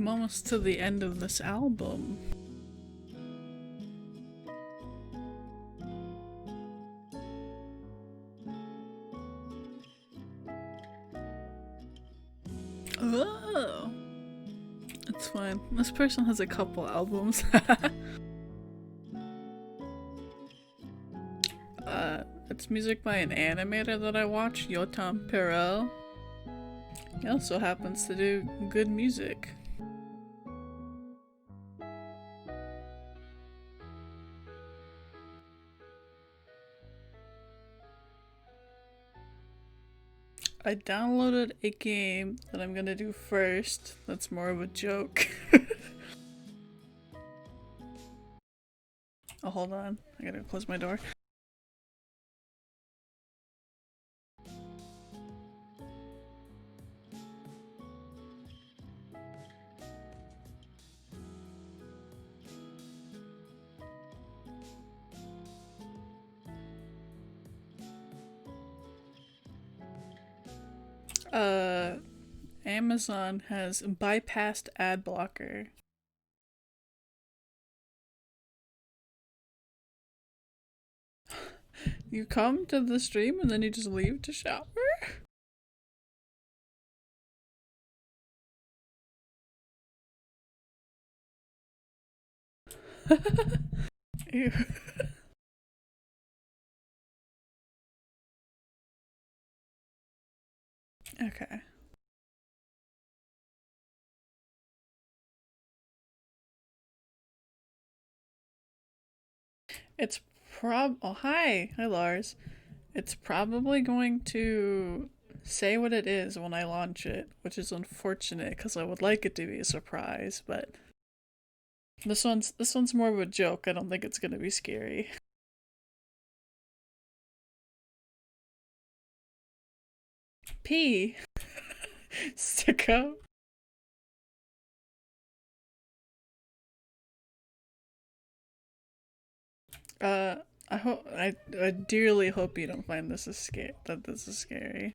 I'm almost to the end of this album. Oh, it's fine. This person has a couple albums. It's music by an animator that I watch, Yotam Perel. He also happens to do good music. I downloaded a game that I'm gonna do first. That's more of a joke. Oh, hold on. I gotta close my door. Amazon has bypassed ad blocker. You come to the stream and then you just leave to shower? Ew. Okay. It's oh, hi Lars. It's probably going to say what it is when I launch it, which is unfortunate because I would like it to be a surprise, but this one's more of a joke. I don't think it's gonna be scary. P. Sicko. I hope I dearly hope you don't find this this is scary.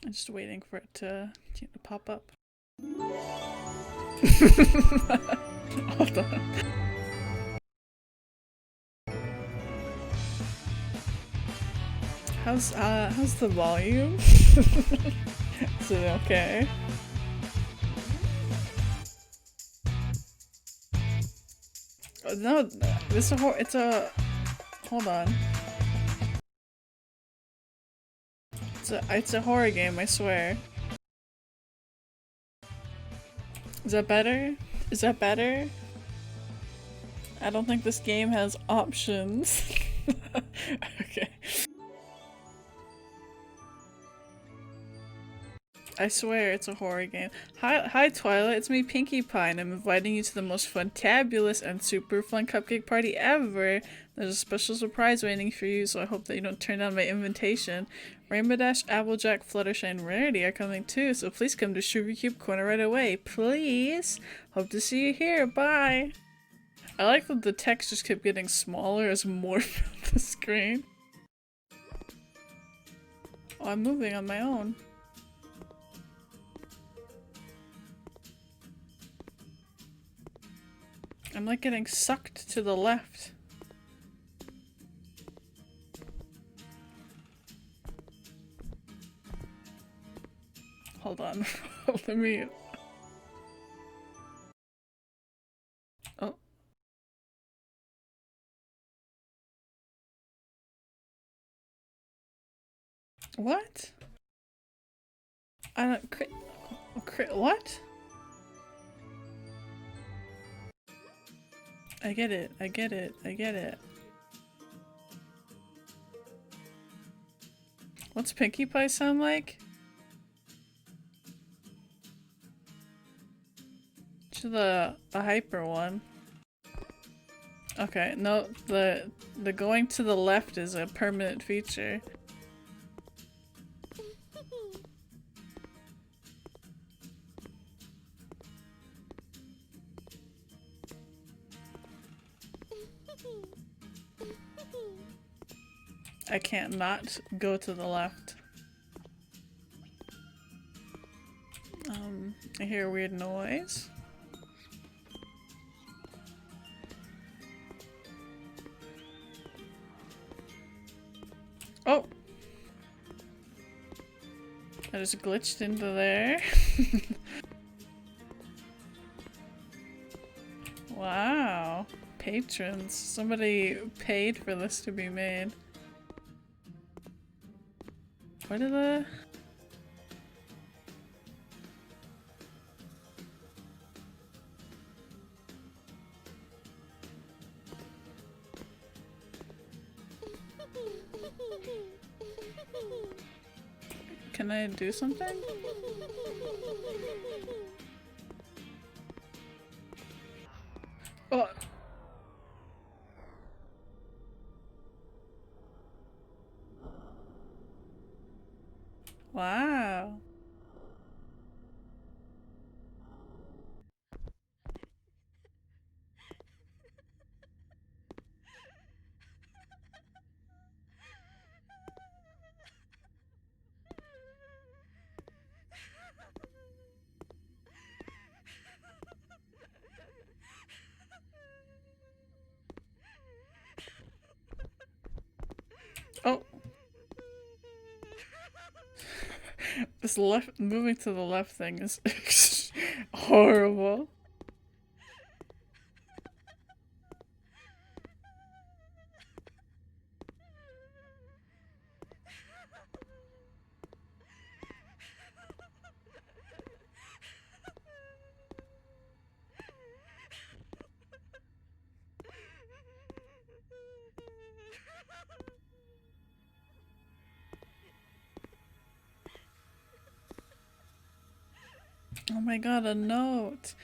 I'm just waiting for it to pop up. Hold on. How's the volume? Is it okay? No, it's a hold on. It's a horror game, I swear. Is that better? Is that better? I don't think this game has options. Okay. I swear it's a horror game. Hi Twilight, it's me Pinkie Pie and I'm inviting you to the most fantabulous and super fun cupcake party ever. There's a special surprise waiting for you, so I hope that you don't turn down my invitation. Rainbow Dash, Applejack, Fluttershy, and Rarity are coming too, so please come to Sugar Cube Corner right away. Please! Hope to see you here. Bye! I like that the text just kept getting smaller as more filled the screen. Oh, I'm moving on my own. I'm like getting sucked to the left. Hold on. Let me... Oh. What? I don't... What? I get it. I get it. I get it. What's Pinkie Pie sound like? To the hyper one. Okay, no, the going to the left is a permanent feature. I can't not go to the left. I hear a weird noise. Oh! I just glitched into there. Wow. Patrons. Somebody paid for this to be made. Where did the... Can I do something? Oh! Wow. Oh! This left- moving to the left thing is horrible. Oh my god, a note!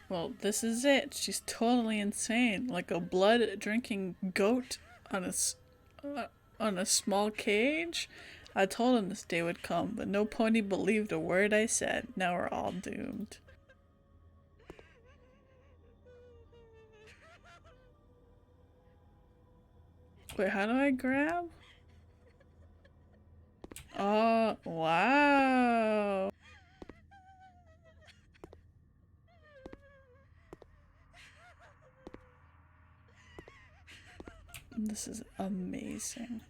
Well, this is it. She's totally insane. Like a blood-drinking goat on on a small cage. I told him this day would come, but no pony believed a word I said. Now we're all doomed. Wait, how do I grab? Oh, wow! This is amazing.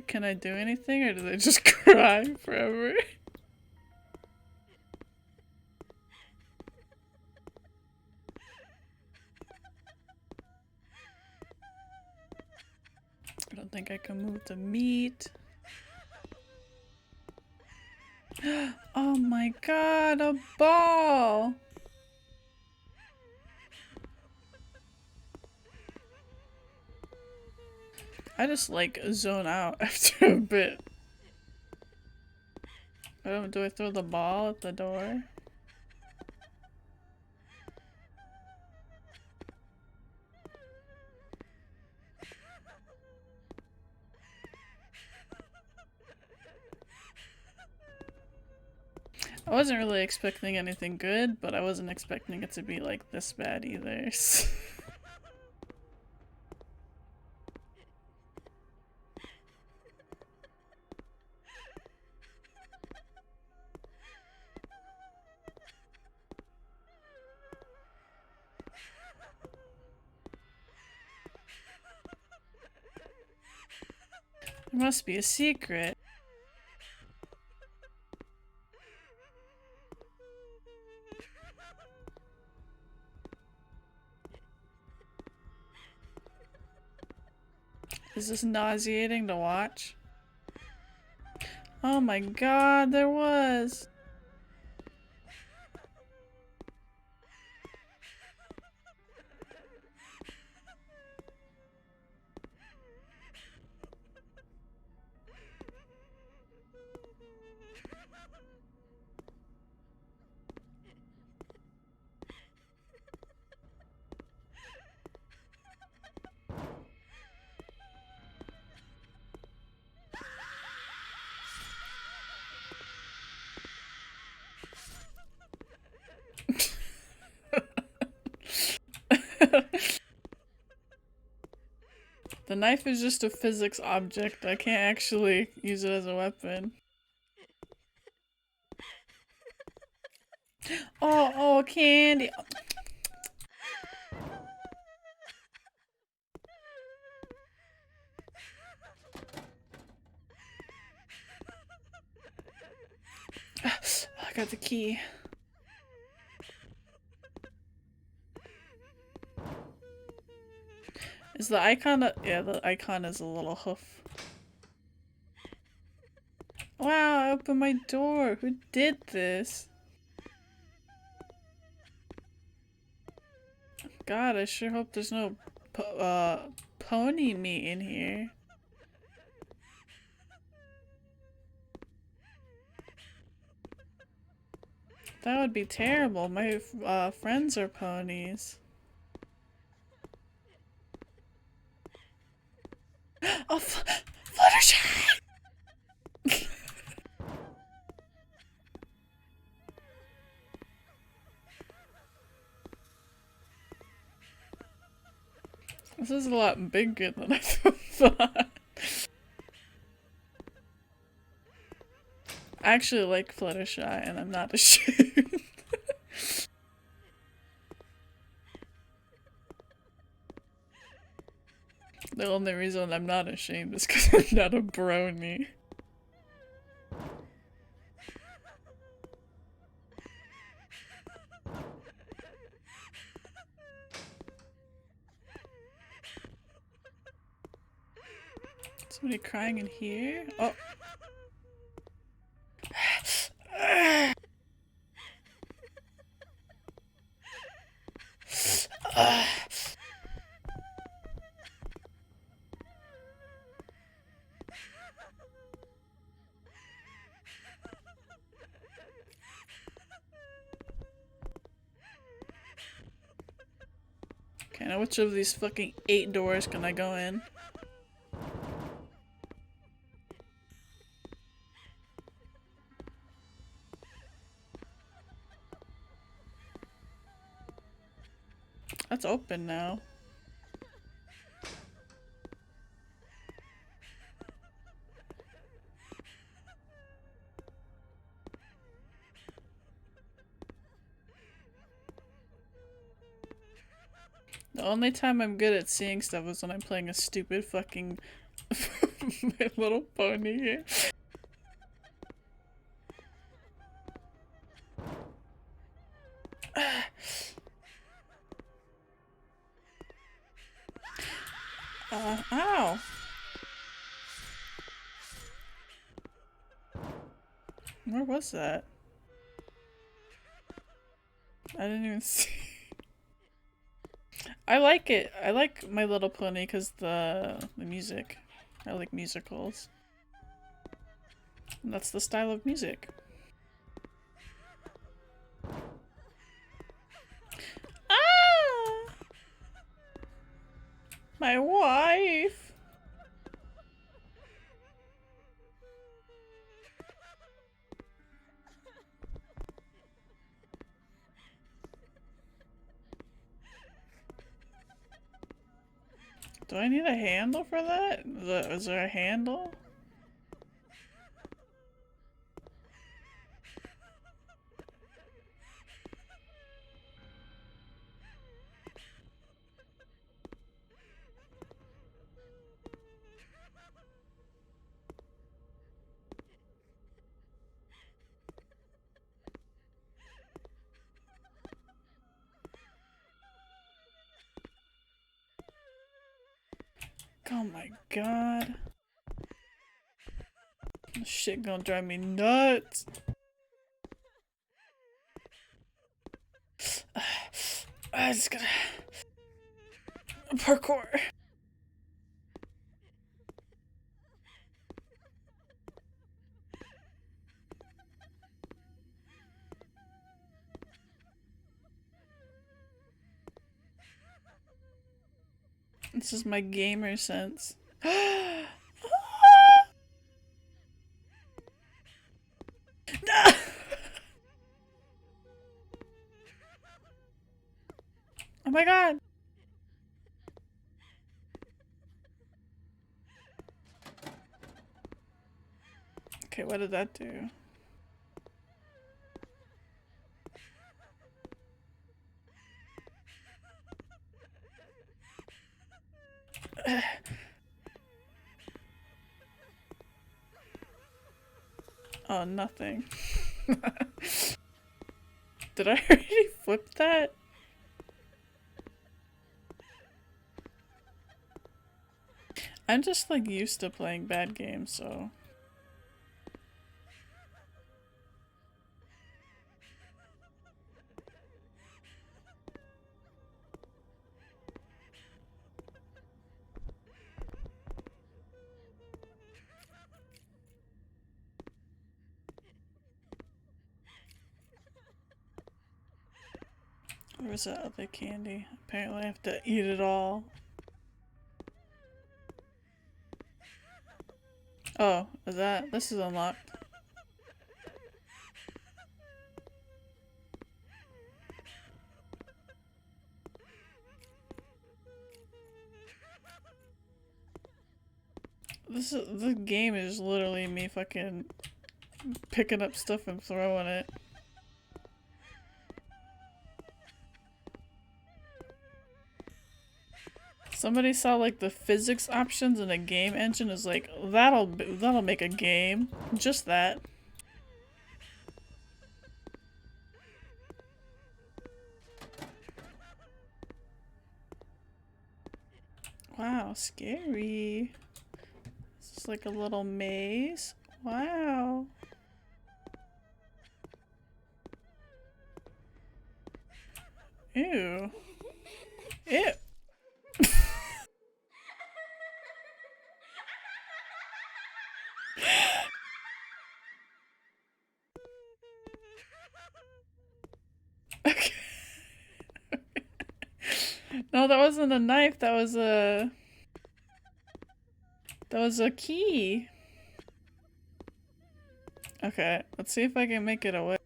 Can I do anything, or do they just cry forever? I don't think I can move the meat. Oh my god, a ball! I just like zone out after a bit. Do I throw the ball at the door? I wasn't really expecting anything good, but I wasn't expecting it to be like this bad either. There must be a secret. Is this nauseating to watch? Oh my god, there was! The knife is just a physics object. I can't actually use it as a weapon. Oh, candy. I got the key. Is the icon yeah, the icon is a little hoof. Wow, I opened my door. Who did this? God, I sure hope there's no pony meat in here. That would be terrible. My friends are ponies. Oh, Fluttershy! This is a lot bigger than I thought. I actually like Fluttershy, and I'm not ashamed. The only reason I'm not ashamed is because I'm not a brony. Somebody crying in here? Oh. Okay, now which of these fucking 8 doors can I go in? That's open now. The only time I'm good at seeing stuff is when I'm playing a stupid fucking My Little Pony game. Ow! Where was that? I didn't even see. I like it. I like My Little Pony because the music. I like musicals. And that's the style of music. Ah! My wife! Do I need a handle for that? Is there a handle? Oh my god. This shit gonna drive me nuts. I just gotta parkour. This is my gamer sense. No! Oh my god! Wait, what did that do? Oh, nothing. Did I already flip that? I'm just like used to playing bad games, so. Where's that other candy? Apparently I have to eat it all. Oh, is that? This is unlocked. The game is literally me fucking picking up stuff and throwing it. Somebody saw like the physics options in a game engine is like that'll make a game. Just that. Wow, scary. It's like a little maze. Wow. Ew. Ew. Okay. No, that wasn't a knife, that was a key. Okay, let's see if I can make it away.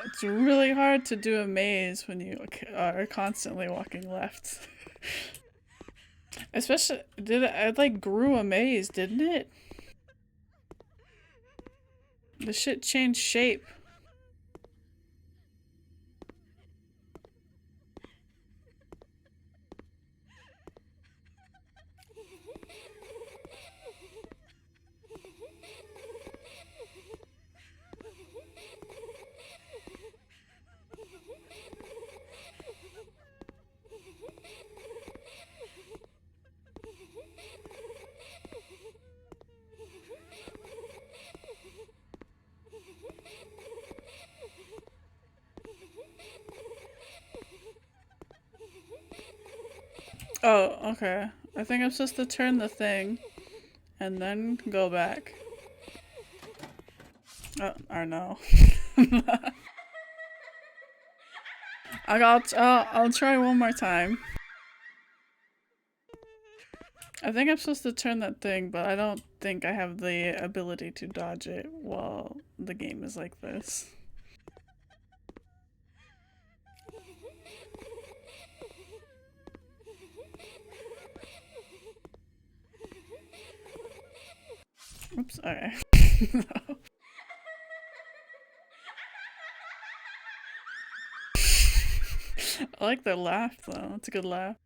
It's really hard to do a maze when you are constantly walking left. Especially, it like grew a maze, didn't it? The shit changed shape. Oh, okay. I think I'm supposed to turn the thing and then go back. Oh, or no. I'll try one more time. I think I'm supposed to turn that thing, but I don't think I have the ability to dodge it while the game is like this. Oops, okay. No. I like their laugh though, it's a good laugh.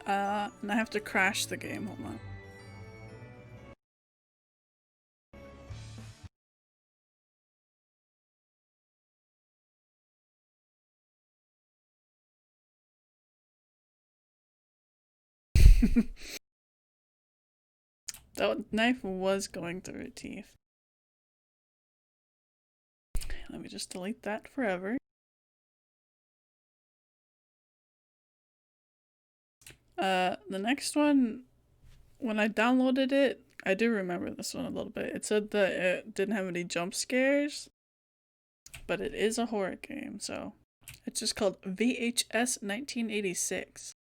And I have to crash the game, hold on. That knife was going through her teeth. Let me just delete that forever. The next one, when I downloaded it, I do remember this one a little bit. It said that it didn't have any jump scares. But it is a horror game, so it's just called VHS 1986.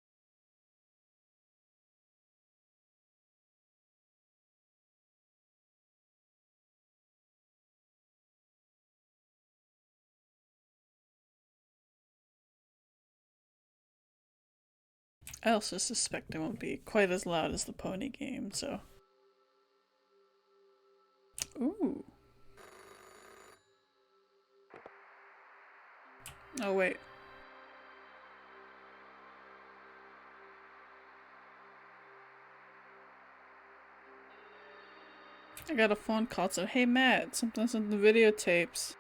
I also suspect it won't be quite as loud as the pony game, so. Ooh. Oh, wait. I got a phone call. So, hey Matt, something's in the videotapes.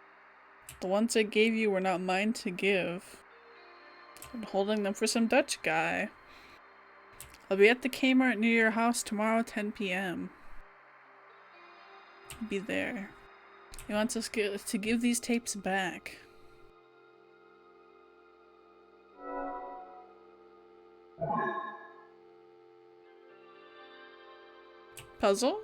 The ones I gave you were not mine to give. I'm holding them for some Dutch guy. I'll be at the Kmart near your house tomorrow, 10 p.m. Be there. He wants us to give these tapes back. Puzzle?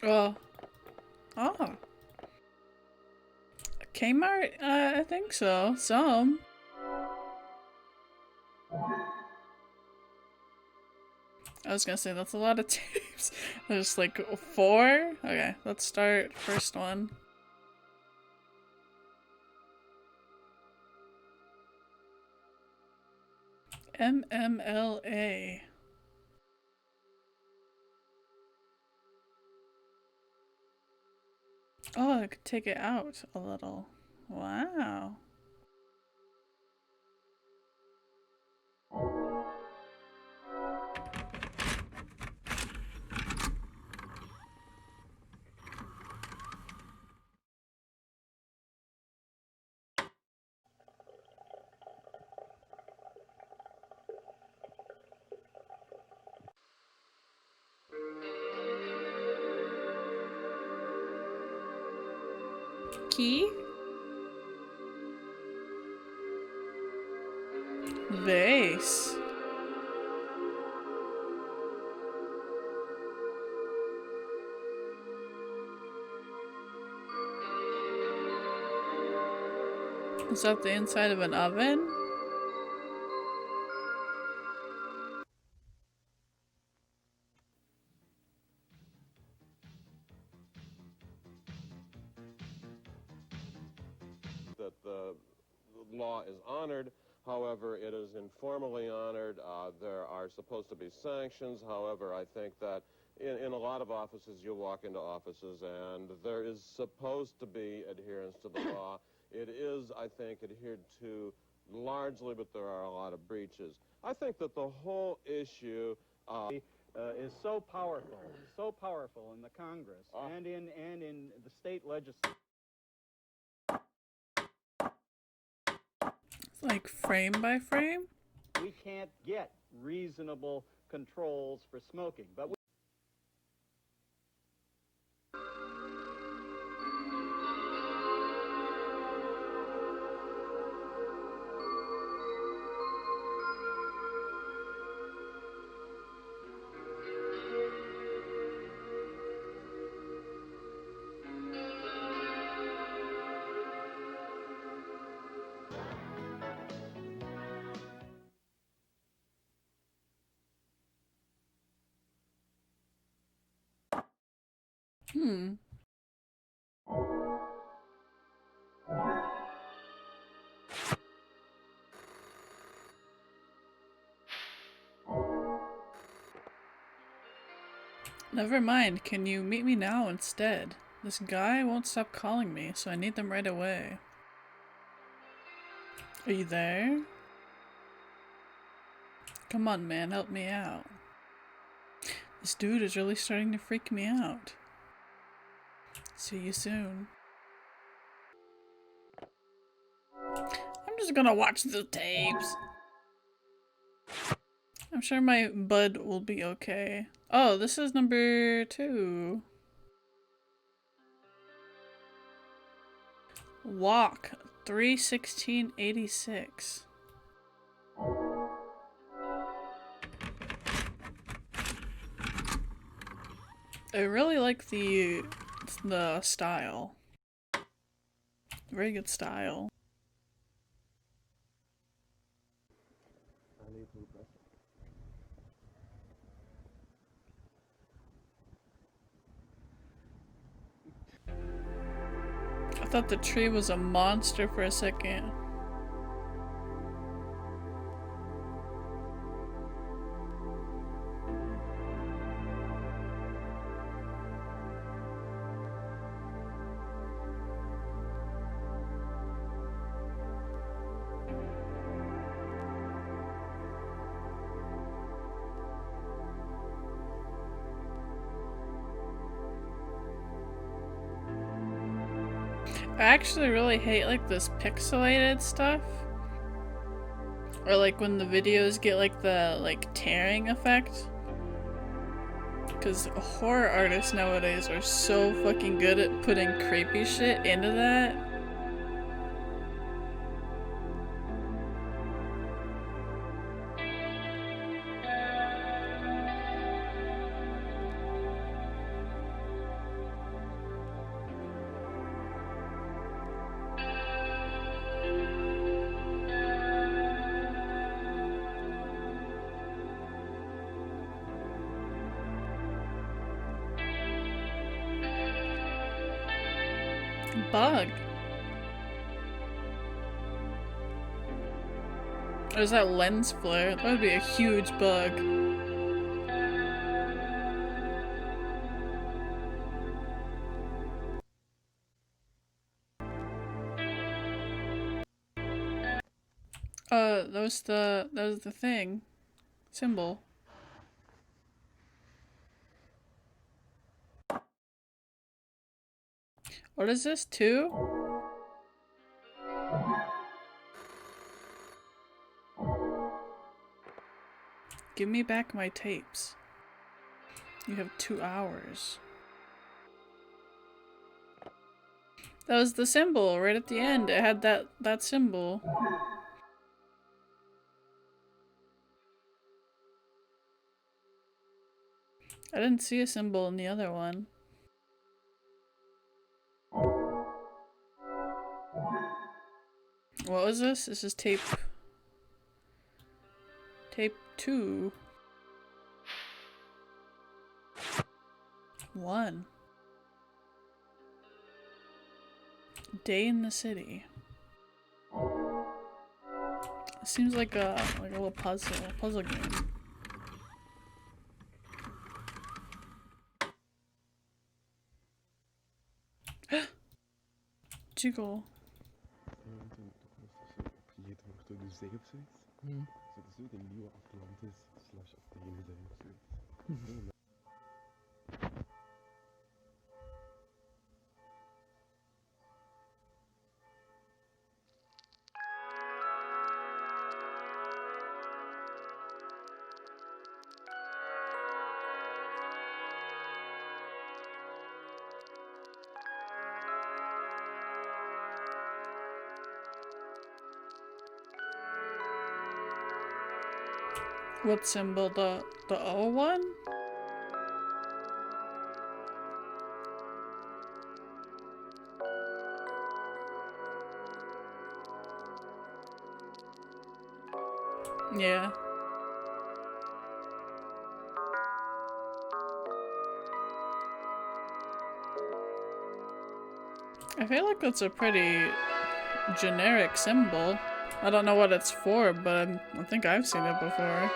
Oh. Oh. Kmart? I think so. Some. I was gonna say, that's a lot of tapes. There's like 4? Okay, let's start first one. MMLA. Oh, I could take it out a little. Wow. Key? Vase. Is that the inside of an oven? That the law is honored. However, it is informally honored. There are supposed to be sanctions. However, I think that in a lot of offices, you walk into offices and there is supposed to be adherence to the law. It is, I think, adhered to largely, but there are a lot of breaches. I think that the whole issue is so powerful in the Congress and in the state legislature. It's like frame by frame? We can't get reasonable controls for smoking, but Never mind, can you meet me now instead? This guy won't stop calling me, so I need them right away. Are you there? Come on, man, help me out. This dude is really starting to freak me out. See you soon. I'm just gonna watch the tapes. I'm sure my bud will be okay. Oh, this is number 2. Walk 3/16/86. I really like the style. Very good style. I thought the tree was a monster for a second. I actually really hate like this pixelated stuff. Or like when the videos get like the tearing effect. Because horror artists nowadays are so fucking good at putting creepy shit into that. Bug. Or is that lens flare? That would be a huge bug. That was the thing. Symbol. What is this? 2? Give me back my tapes. You have 2 hours. That was the symbol right at the end. It had that symbol. I didn't see a symbol in the other one. What was this? This is tape 2. 1. Day in the city. It seems like a little puzzle game. Jiggle. Opgegeten wordt door de zee of zoiets. Zodat het zo de nieuwe Atlantis slash Athene zijn of zoiets. What symbol? The O one? Yeah. I feel like that's a pretty generic symbol. I don't know what it's for, but I think I've seen it before.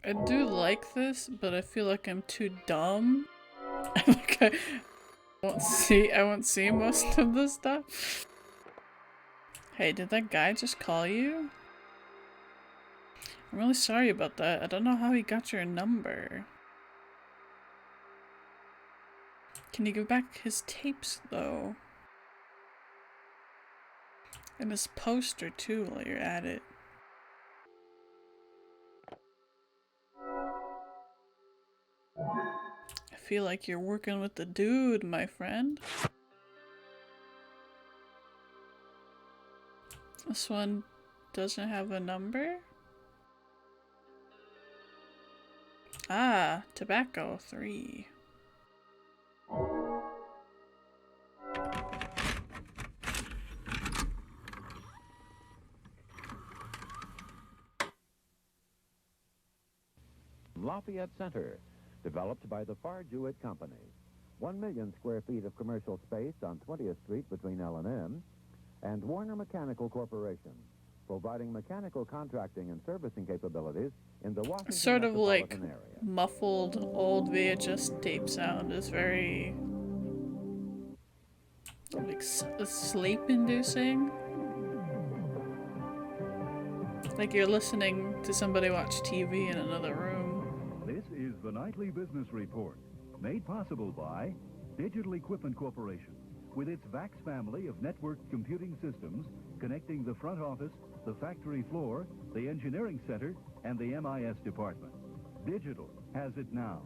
I do like this, but I feel like I'm too dumb Okay. I won't see most of this stuff. Hey, did that guy just call you? I'm really sorry about that. I don't know how he got your number. Can you give back his tapes, though? And his poster, too, while you're at it. I feel like you're working with the dude, my friend. This one doesn't have a number? Ah, tobacco 3. Lafayette Center, developed by the Farr-Jewett Company. 1 million square feet of commercial space on 20th Street between L&M, and Warner Mechanical Corporation, providing mechanical contracting and servicing capabilities in the Washington Sort of like metropolitan area. muffled old VHS tape sound is very like sleep-inducing. Like you're listening to somebody watch TV in another room. This is the Nightly Business Report, made possible by Digital Equipment Corporation, with its VAX family of networked computing systems connecting the front office, the factory floor, the engineering center, and the MIS department. Digital has it now.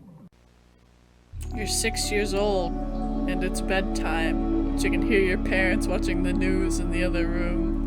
You're 6 years old, and it's bedtime, but you can hear your parents watching the news in the other room.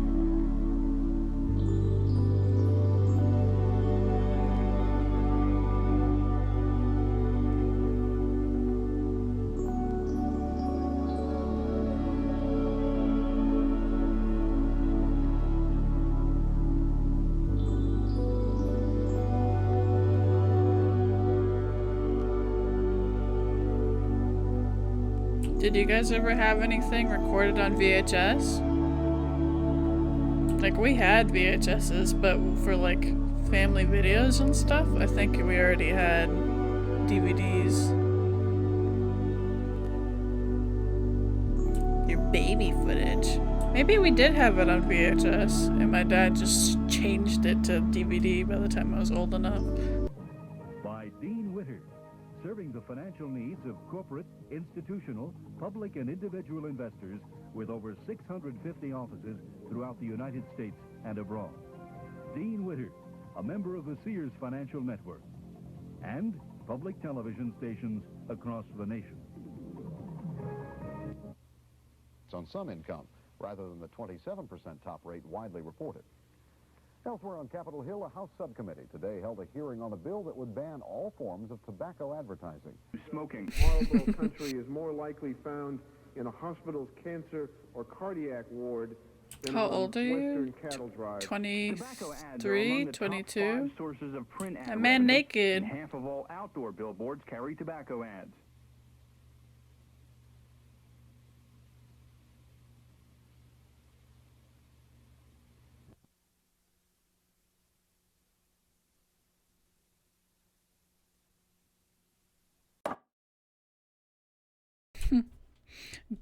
Did you guys ever have anything recorded on VHS? Like, we had VHSs, but for like family videos and stuff, I think we already had DVDs. Your baby footage. Maybe we did have it on VHS, and my dad just changed it to DVD by the time I was old enough. By Dean Witter, serving the financial needs of corporate, institutional, public, and individual investors with over 650 offices throughout the United States and abroad. Dean Witter, a member of the Sears Financial Network, and public television stations across the nation. It's on some income, rather than the 27% top rate widely reported. Elsewhere on Capitol Hill, a House subcommittee today held a hearing on a bill that would ban all forms of tobacco advertising. Smoking. Marlboro country is more likely found in a hospital's cancer or cardiac ward than How on old are you? Western cattle drive. 23, 22? Sources of print ad A man revenue, naked. and half of all outdoor billboards carry tobacco ads.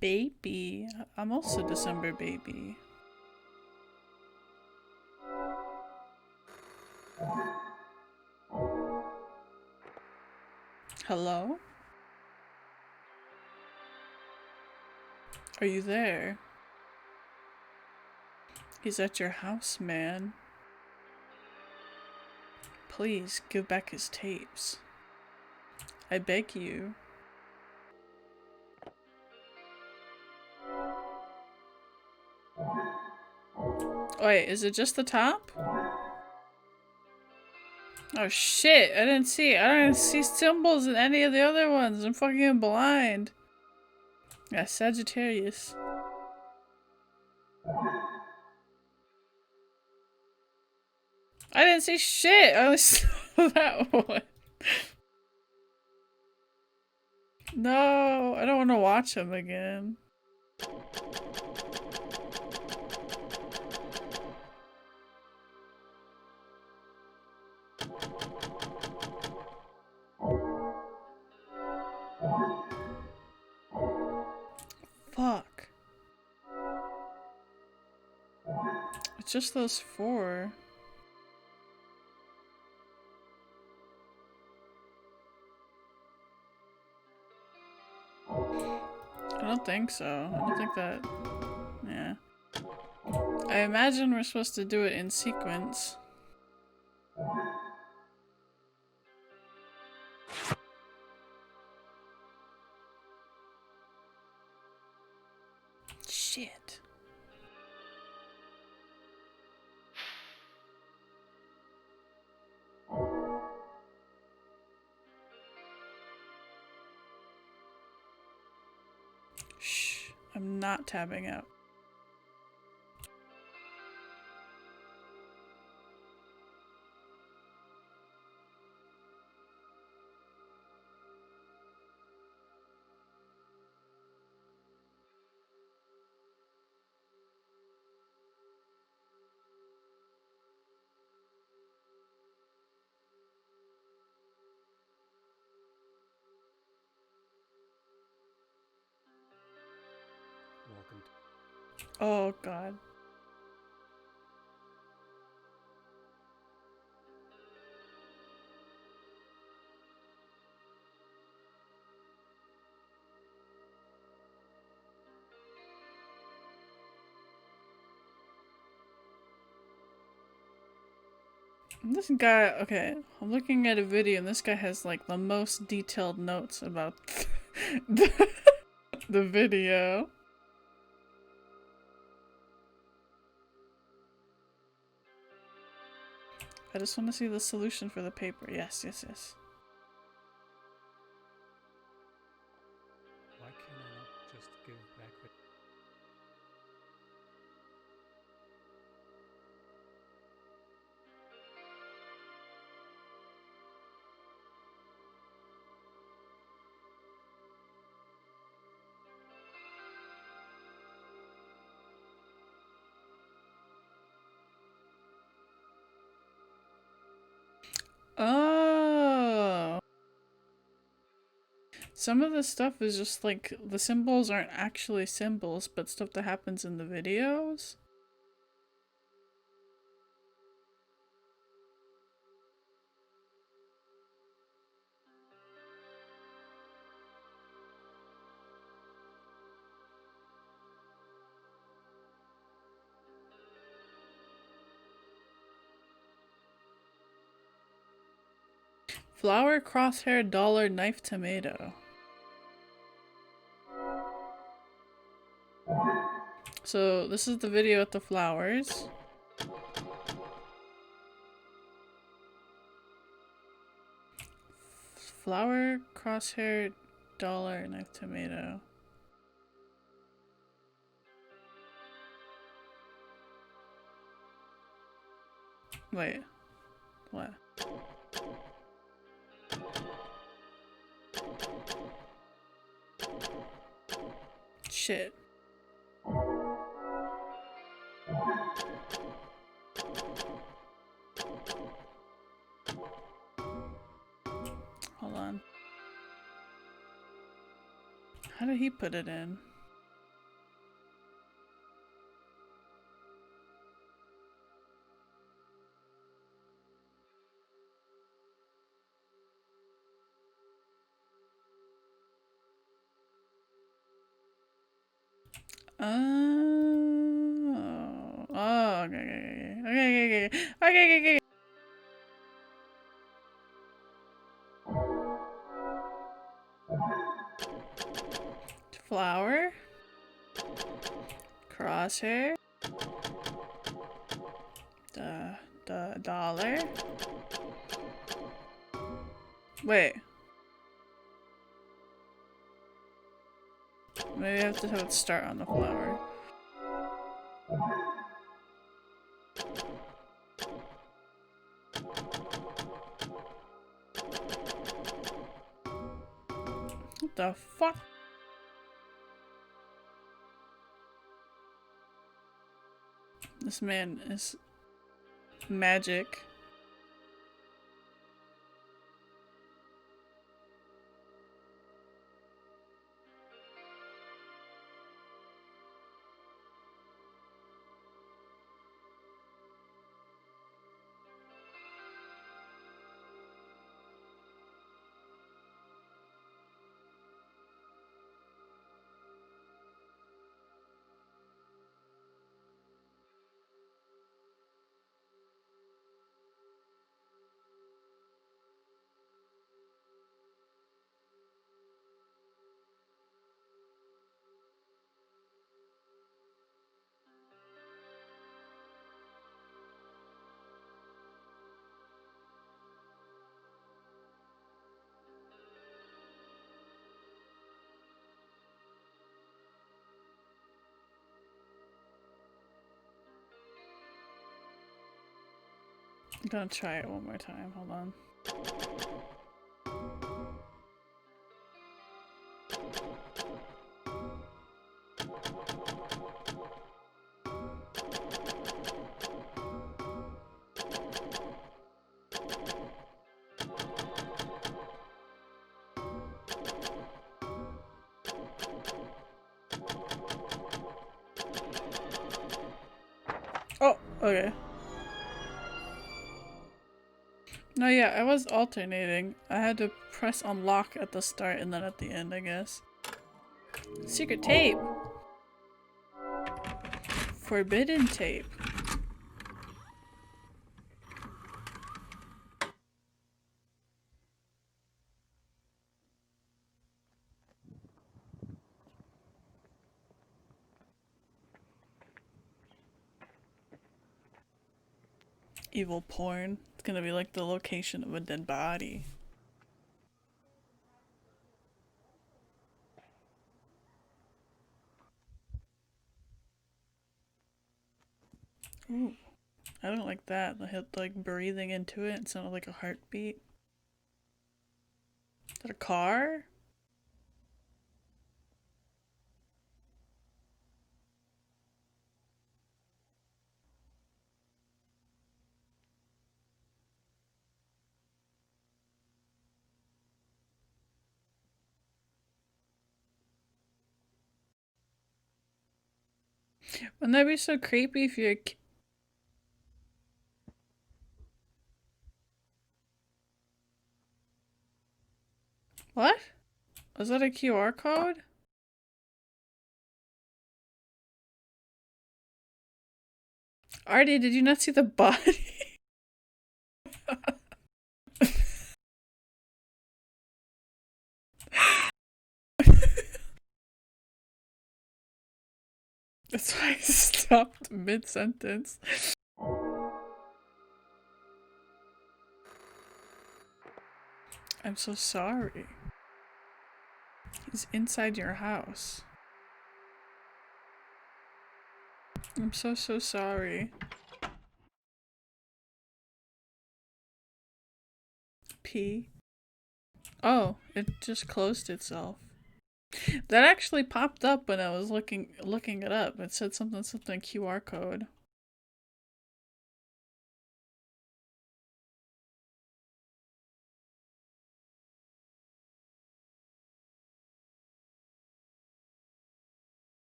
Baby. I'm also December baby. Hello? Are you there? He's at your house, man. Please give back his tapes. I beg you. Wait, is it just the top? Oh shit, I didn't see it. I don't even see symbols in any of the other ones. I'm fucking blind. Yeah, Sagittarius. I didn't see shit. I only saw that one. No, I don't want to watch him again. fuck? It's just those 4. I don't think so. I don't think that... Yeah. I imagine we're supposed to do it in sequence. Shit. Shh. I'm not tabbing out. Welcome to Oh god. This guy, okay, I'm looking at a video and this guy has like the most detailed notes about the video. I just want to see the solution for the paper. Yes, yes, yes. why can I not just give back the Oh. Some of the stuff is just like the symbols aren't actually symbols, but stuff that happens in the videos. Flower, crosshair, dollar, knife, tomato. So this is the video with the flowers. Flower, crosshair, dollar, knife, tomato. Wait. What? Shit. Hold on. How did he put it in? Oh. Oh, okay, okay, okay, okay, okay, okay, okay, okay. Flower. Crosshair. The dollar. Wait. Maybe I have to have it start on the flower. What the fuck? This man is magic. I'm gonna try it one more time. Hold on. Oh, okay. No, yeah, I was alternating. I had to press unlock at the start and then at the end, I guess. Secret tape! Forbidden tape. Evil porn. It's gonna be like the location of a dead body. Ooh. I don't like that. The hip like breathing into it. It sounded like a heartbeat. Is that a car? Wouldn't that be so creepy if you're What? Was that a QR code? Artie, did you not see the body? That's why I stopped mid-sentence. I'm so sorry. He's inside your house. I'm so sorry. P. Oh, it just closed itself. That actually popped up when I was looking it up. It said something QR code.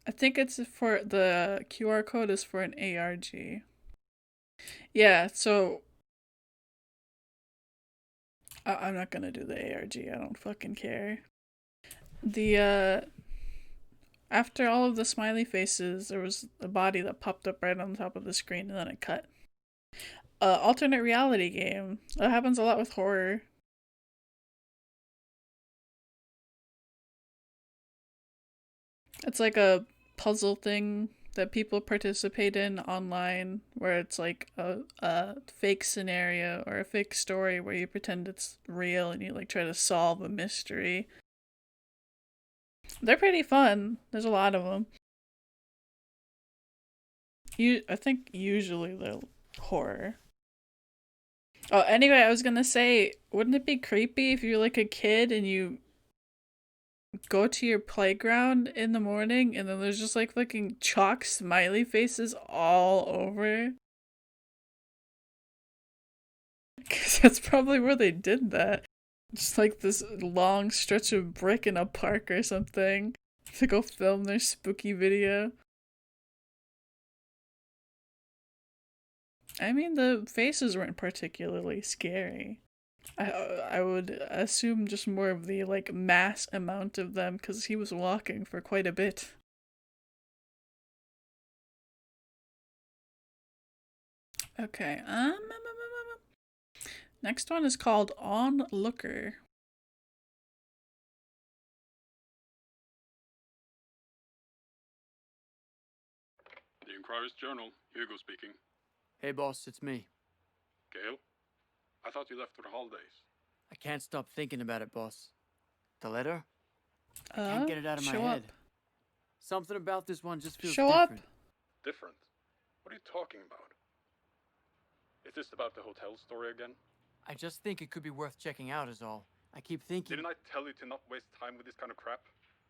I think it's for the QR code is for an ARG. Yeah, so I'm not gonna do the ARG. I don't fucking care. The after all of the smiley faces, there was a body that popped up right on top of the screen and then it cut. Alternate reality game. That happens a lot with horror. It's like a puzzle thing that people participate in online where it's like a fake scenario or a fake story where you pretend it's real and you like try to solve a mystery. They're pretty fun. There's a lot of them. I think usually they're horror. Oh, anyway, I was gonna say, wouldn't it be creepy if you're like a kid and you go to your playground in the morning and then there's just like fucking chalk smiley faces all over? Because that's probably where they did that. Just like this long stretch of brick in a park or something to go film their spooky video. I mean, the faces weren't particularly scary. I would assume just more of the like mass amount of them because he was walking for quite a bit. Okay, next one is called Onlooker. The Inquiris Journal, Hugo speaking. Hey boss, it's me. Gail? I thought you left for the holidays. I can't stop thinking about it, boss. The letter? I can't get it out of my show head. up. Something about this one just feels Show up. different. Different? What are you talking about? Is this about the hotel story again? I just think it could be worth checking out is all. I keep thinking... Didn't I tell you to not waste time with this kind of crap?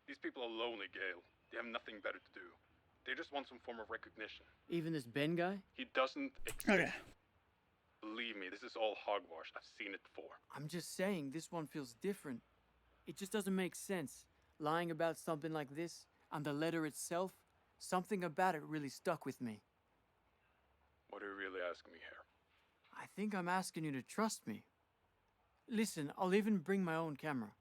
These people are lonely, Gale. They have nothing better to do. They just want some form of recognition. Even this Ben guy? He doesn't exist. Okay. Believe me, this is all hogwash. I've seen it before. I'm just saying, this one feels different. It just doesn't make sense. Lying about something like this, and the letter itself, something about it really stuck with me. What are you really asking me here? I think I'm asking you to trust me. Listen, I'll even bring my own camera.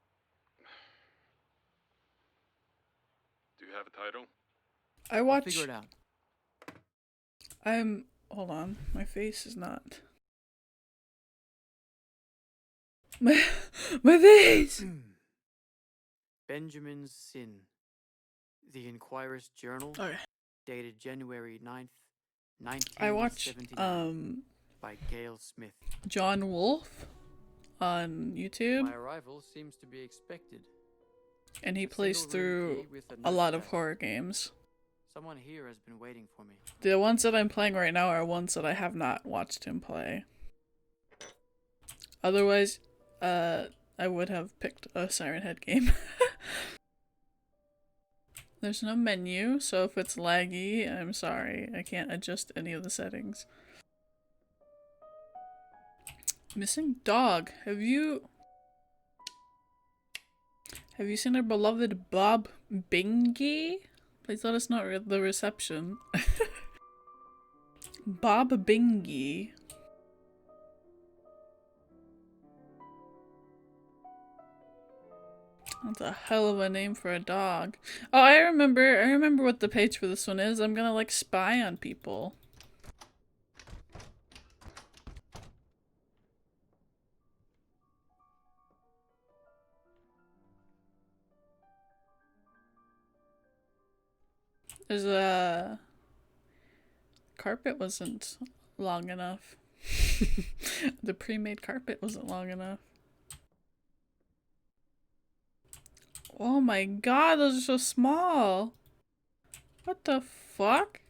Do you have a title? I I'll watch. figure it out. Hold on. My face is not. My face! Benjamin's Sin. The Inquirer's Journal. Okay. Dated January 9th, 1979. I watch, by Gail Smith. John Wolfe on YouTube. My arrival seems to be expected. And he A plays single room through key with a lot note of tag. horror games. Someone here has been waiting for me. The ones that I'm playing right now are ones that I have not watched him play. Otherwise, I would have picked a Siren Head game. There's no menu, so if it's laggy, I'm sorry. I can't adjust any of the settings. Missing dog. Have you seen our beloved Bob Pinkie? Please let us know the reception. Bob Pinkie. That's a hell of a name for a dog. Oh, I remember what the page for this one is. I'm gonna like spy on people. There's a carpet wasn't long enough. The pre-made carpet wasn't long enough. Oh my god, those are so small. What the fuck?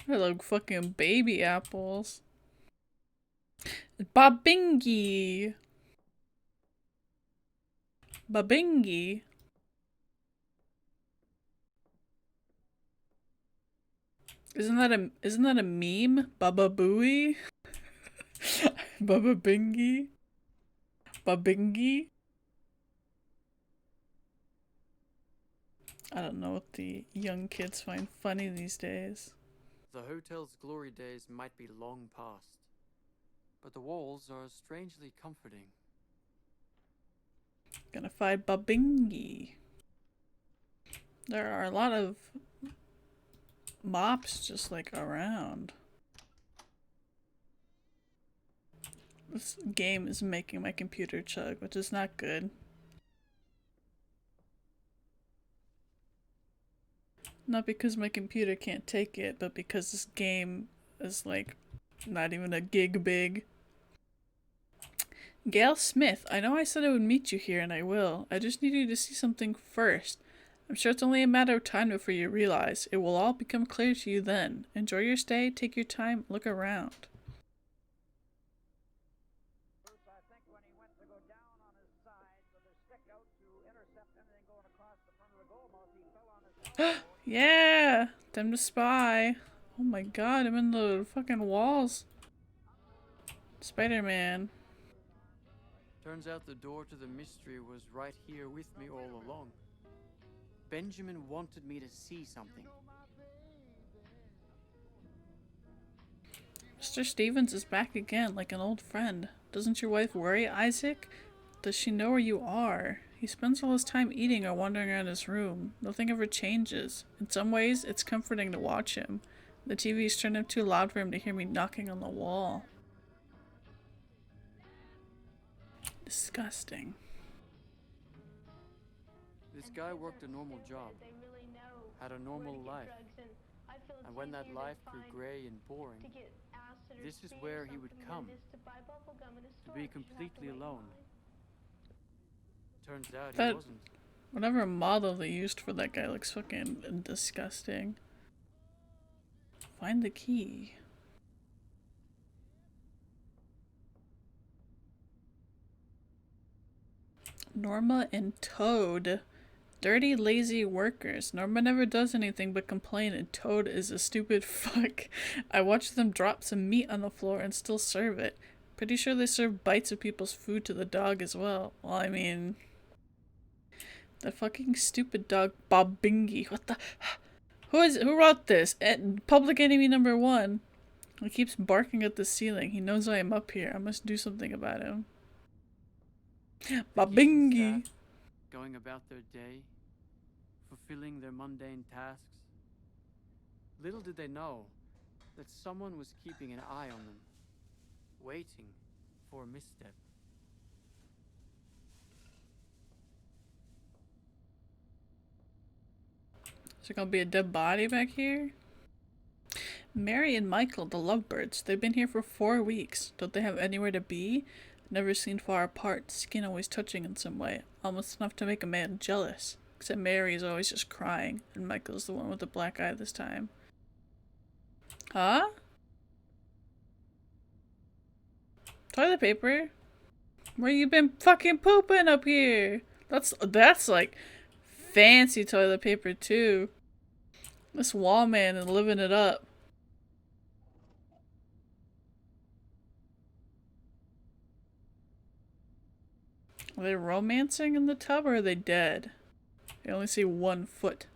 They're like fucking baby apples. Babingi. Babingi. Isn't that a meme? Baba Booey? Baba Bingy? Babingi? I don't know what the young kids find funny these days. The hotel's glory days might be long past, but the walls are strangely comforting. Gonna find Babingi. There are a lot of mops just like around. This game is making my computer chug, which is not good. Not because my computer can't take it, but because this game is like not even a gig big. Gail Smith, I know I said I would meet you here and I will. I just need you to see something first. I'm sure it's only a matter of time before you realize. It will all become clear to you then. Enjoy your stay, take your time, look around. Yeah! Time to spy. Oh my god, I'm in the fucking walls. Spider-Man. Turns out the door to the mystery was right here with me all along. Benjamin wanted me to see something. Mr. Stevens is back again, like an old friend. Doesn't your wife worry, Isaac? Does she know where you are? He spends all his time eating or wandering around his room. Nothing ever changes. In some ways, it's comforting to watch him. The TV's turned up too loud for him to hear me knocking on the wall. Disgusting. This guy worked a normal job, had a normal life. And when that life grew gray and boring, this is where he would come, to be completely alone. Turns out he wasn't. Whatever model they used for that guy looks fucking disgusting. Find the key. Norma and Toad. Dirty, lazy workers. Norma never does anything but complain, and Toad is a stupid fuck. I watched them drop some meat on the floor and still serve it. Pretty sure they serve bites of people's food to the dog as well. Well, I mean... That fucking stupid dog, Bob Bingy. What the... Who wrote this? Public enemy number 1. He keeps barking at the ceiling. He knows I am up here. I must do something about him. Bob Bingy. Going about their day, fulfilling their mundane tasks. Little did they know that someone was keeping an eye on them, waiting for a misstep. Is there gonna be a dead body back here? Mary and Michael, the lovebirds. They've been here for 4 weeks. Don't they have anywhere to be? Never seen far apart, skin always touching in some way. Almost enough to make a man jealous. Except Mary is always just crying, and Michael's the one with the black eye this time. Huh? Toilet paper? Where you been fucking pooping up here? That's like fancy toilet paper too. This wall man is living it up. Are they romancing in the tub or are they dead? I only see 1 foot.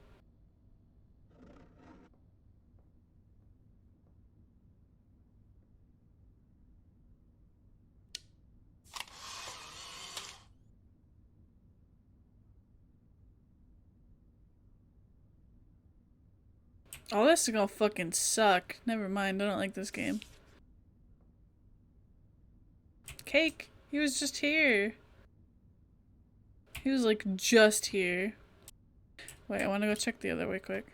Oh, this is gonna fucking suck. Never mind, I don't like this game. Cake! He was just here. He was like just here. Wait, I wanna go check the other way quick.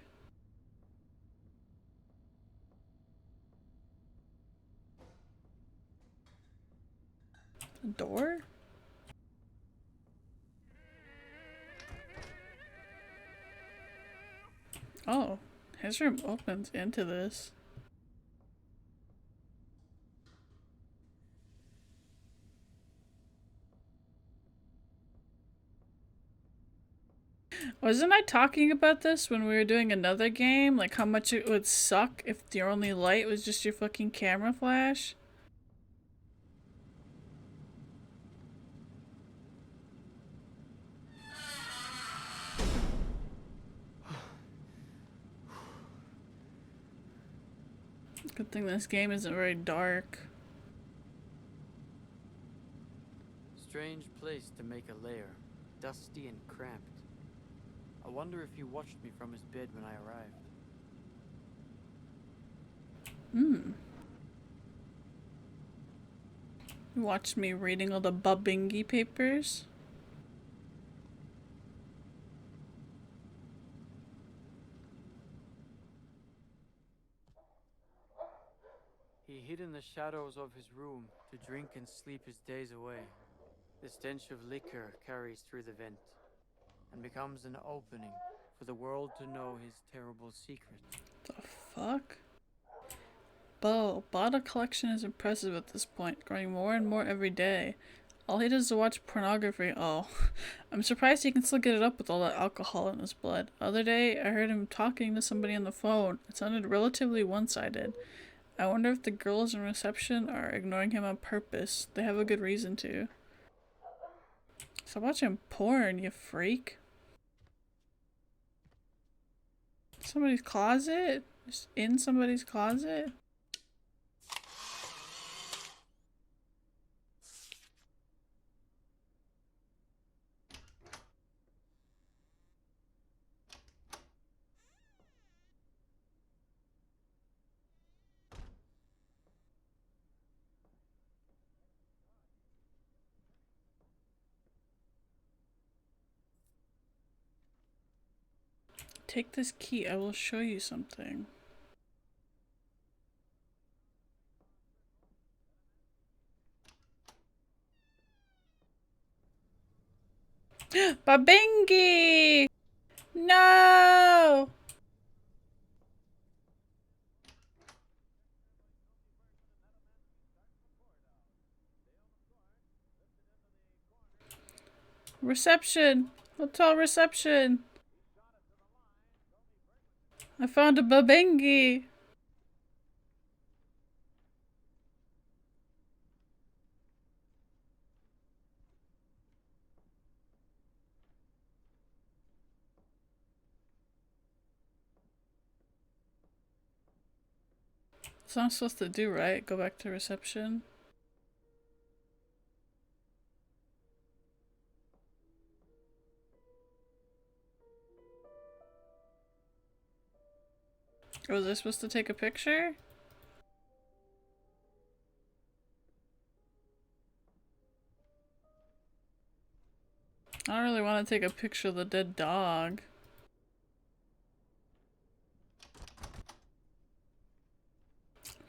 The door? Oh, his room opens into this. Wasn't I talking about this when we were doing another game? Like how much it would suck if your only light was just your fucking camera flash? Good thing this game isn't very dark. Strange place to make a lair, dusty and cramped. I wonder if he watched me from his bed when I arrived. You watched me reading all the Babingi papers? He hid in the shadows of his room to drink and sleep his days away. The stench of liquor carries through the vent and becomes an opening for the world to know his terrible secret. The fuck? Bo, bottle collection is impressive at this point, growing more and more every day. All he does is watch pornography. Oh, I'm surprised he can still get it up with all that alcohol in his blood. Other day, I heard him talking to somebody on the phone. It sounded relatively one-sided. I wonder if the girls in reception are ignoring him on purpose. They have a good reason to. Stop watching porn, you freak. Somebody's closet? Just in somebody's closet? Take this key, I will show you something. Babingi! No! Reception! Hotel reception! I found a Babengi! That's what I'm supposed to do, right? Go back to reception? Or was I supposed to take a picture? I don't really want to take a picture of the dead dog.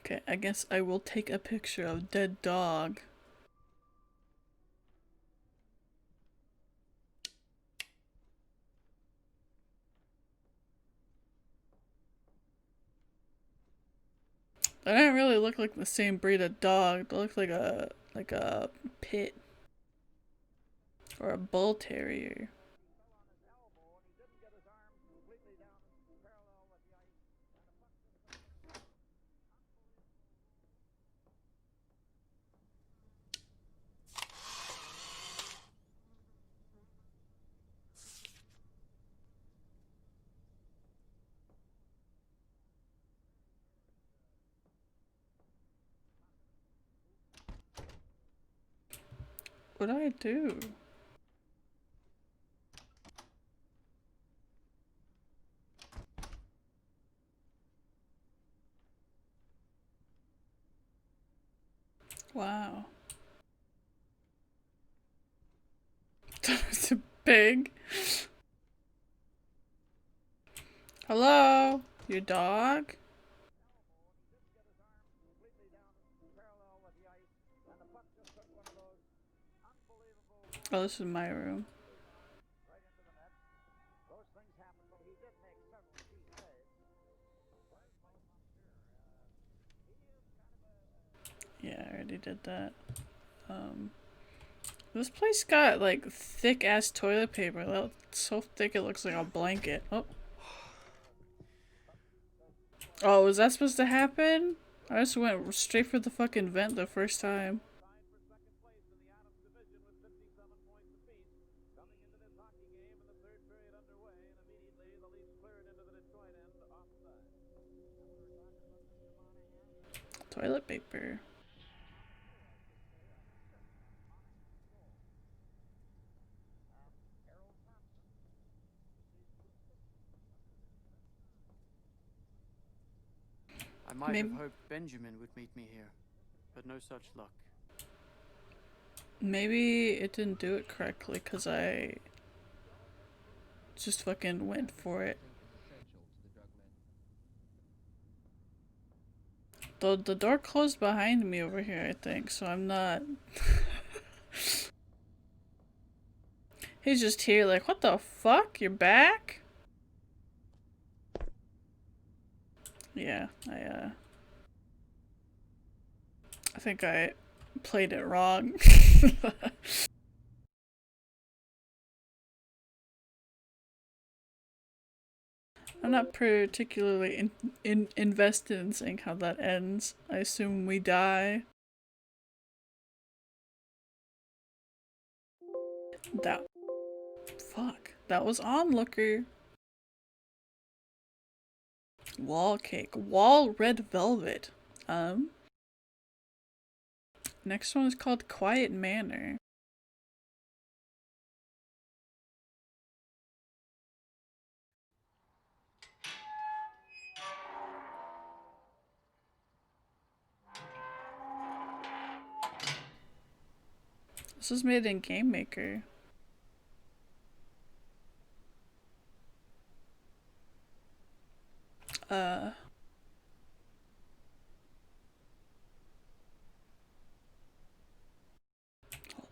Okay, I guess I will take a picture of dead dog. They don't really look like the same breed of dog. They look like a pit. Or a bull terrier. What do I do? Wow. It's a pig. Hello? Your dog? Oh, this is my room. Yeah, I already did that. This place got like thick ass toilet paper. That's so thick it looks like a blanket. Oh. Oh, was that supposed to happen? I just went straight for the fucking vent the first time. Toilet paper. I might have hoped Benjamin would meet me here, but no such luck. Maybe it didn't do it correctly because I just fucking went for it. The door closed behind me over here, I think, so I'm not... He's just here like, what the fuck? You're back? Yeah, I think I played it wrong. I'm not particularly invested in seeing how that ends. I assume we die. That was Onlooker. Wall cake. Wall red velvet. Next one is called Quiet Manor. This was made in Game Maker. Hold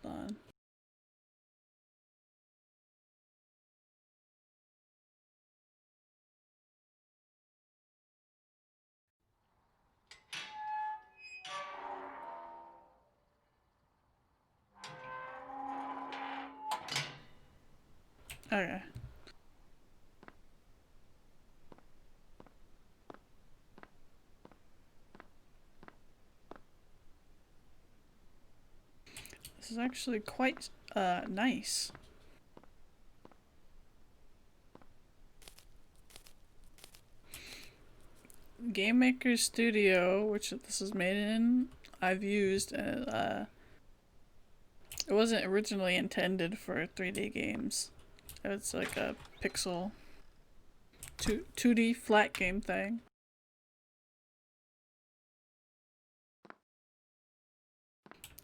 on. Okay. This is actually quite nice. Game Maker Studio, which this is made in, I've used. It wasn't originally intended for 3D games. It's like a pixel 2D flat game thing.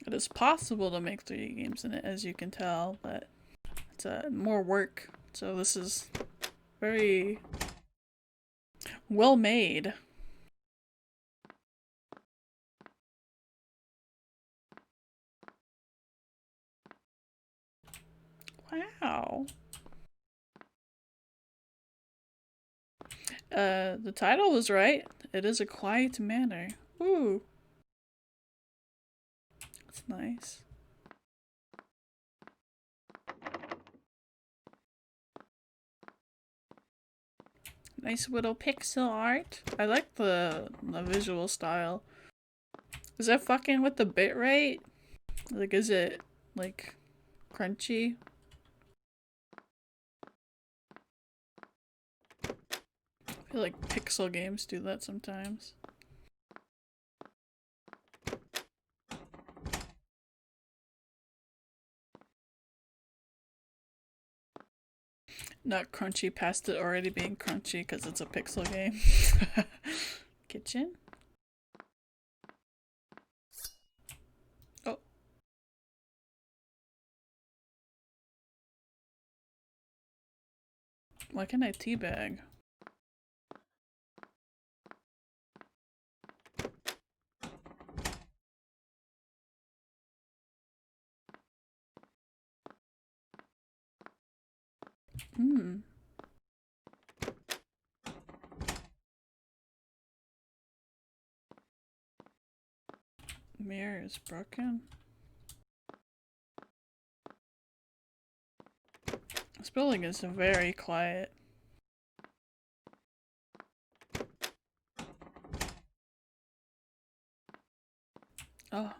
It is possible to make 3D games in it, as you can tell, but it's more work. So this is very well made. Wow. The title was right. It is a quiet manor. Ooh. That's nice. Nice little pixel art. I like the visual style. Is that fucking with the bitrate? Like, is it, like, crunchy? I feel like pixel games do that sometimes. Not crunchy past it already being crunchy because it's a pixel game. Kitchen? Oh. Why can't I teabag? Hmm. Mirror is broken. This building is very quiet. Oh.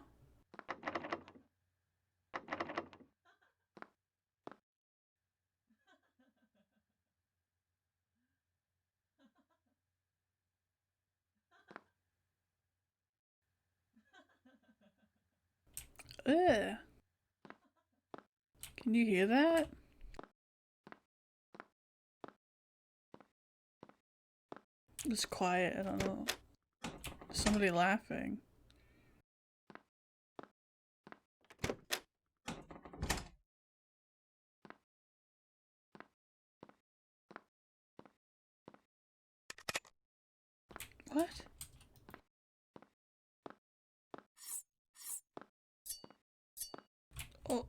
Ugh. Can you hear that? It's quiet, I don't know. Somebody laughing. What? Oh.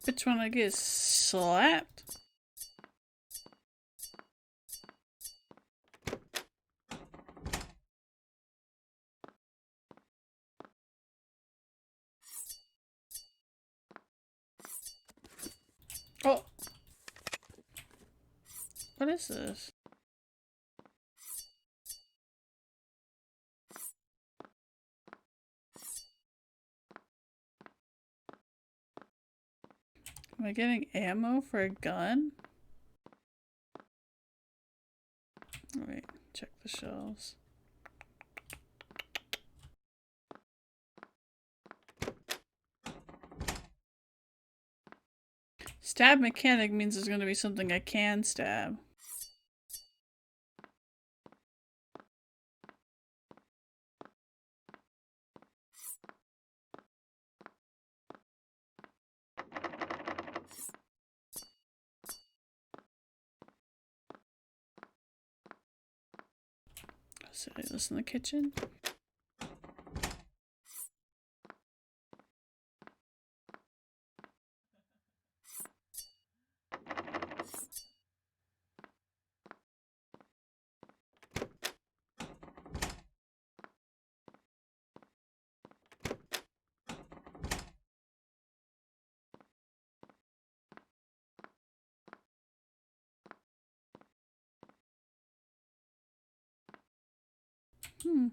Bitch wanna get slapped? Oh. What is this? Am I getting ammo for a gun? Wait, check the shelves. Stab mechanic means there's gonna be something I can stab. So, this in the kitchen? Hmm.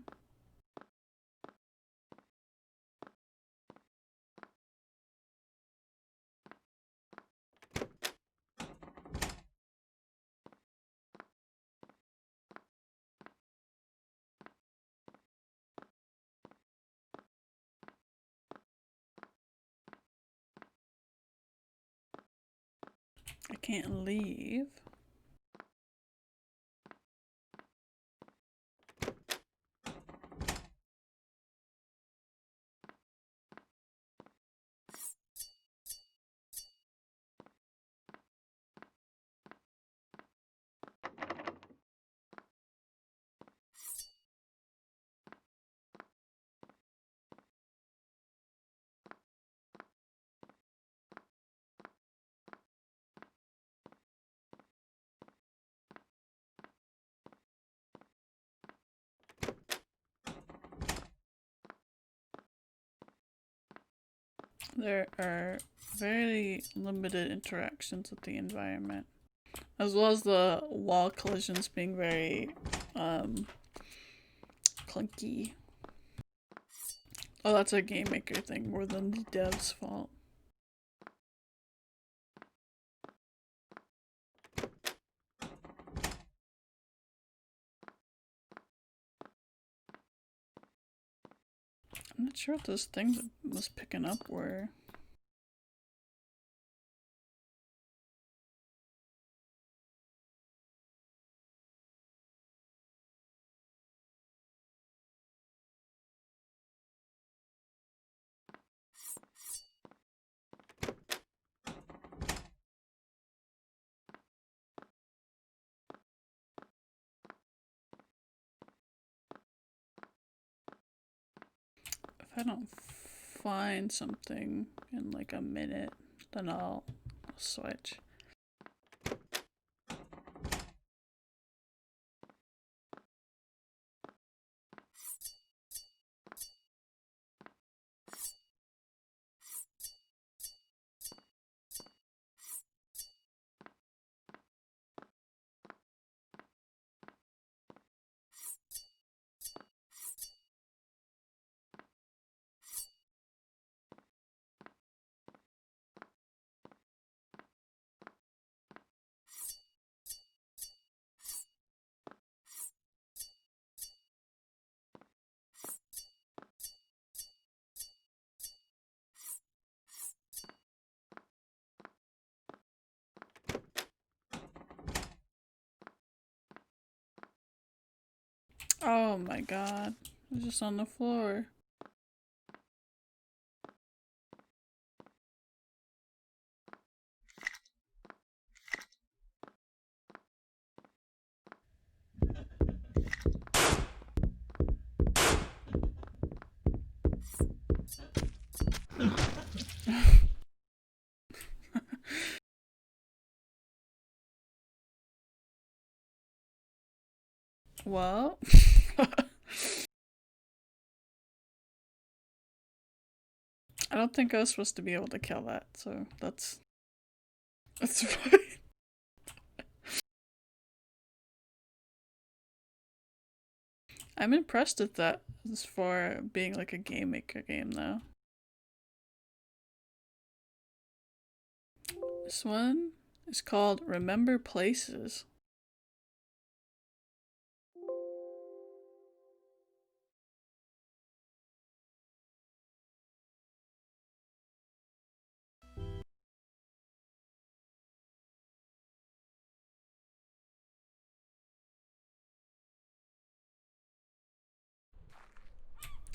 I can't leave. There are very limited interactions with the environment, as well as the wall collisions being very clunky. Oh, that's a game maker thing more than the dev's fault. I'm not sure what those things was picking up were. If I don't find something in like a minute, then I'll switch. Oh my god, it was just on the floor. Well, I don't think I was supposed to be able to kill that, so that's fine. I'm impressed at that as for being like a game maker game though. This one is called Remember Places.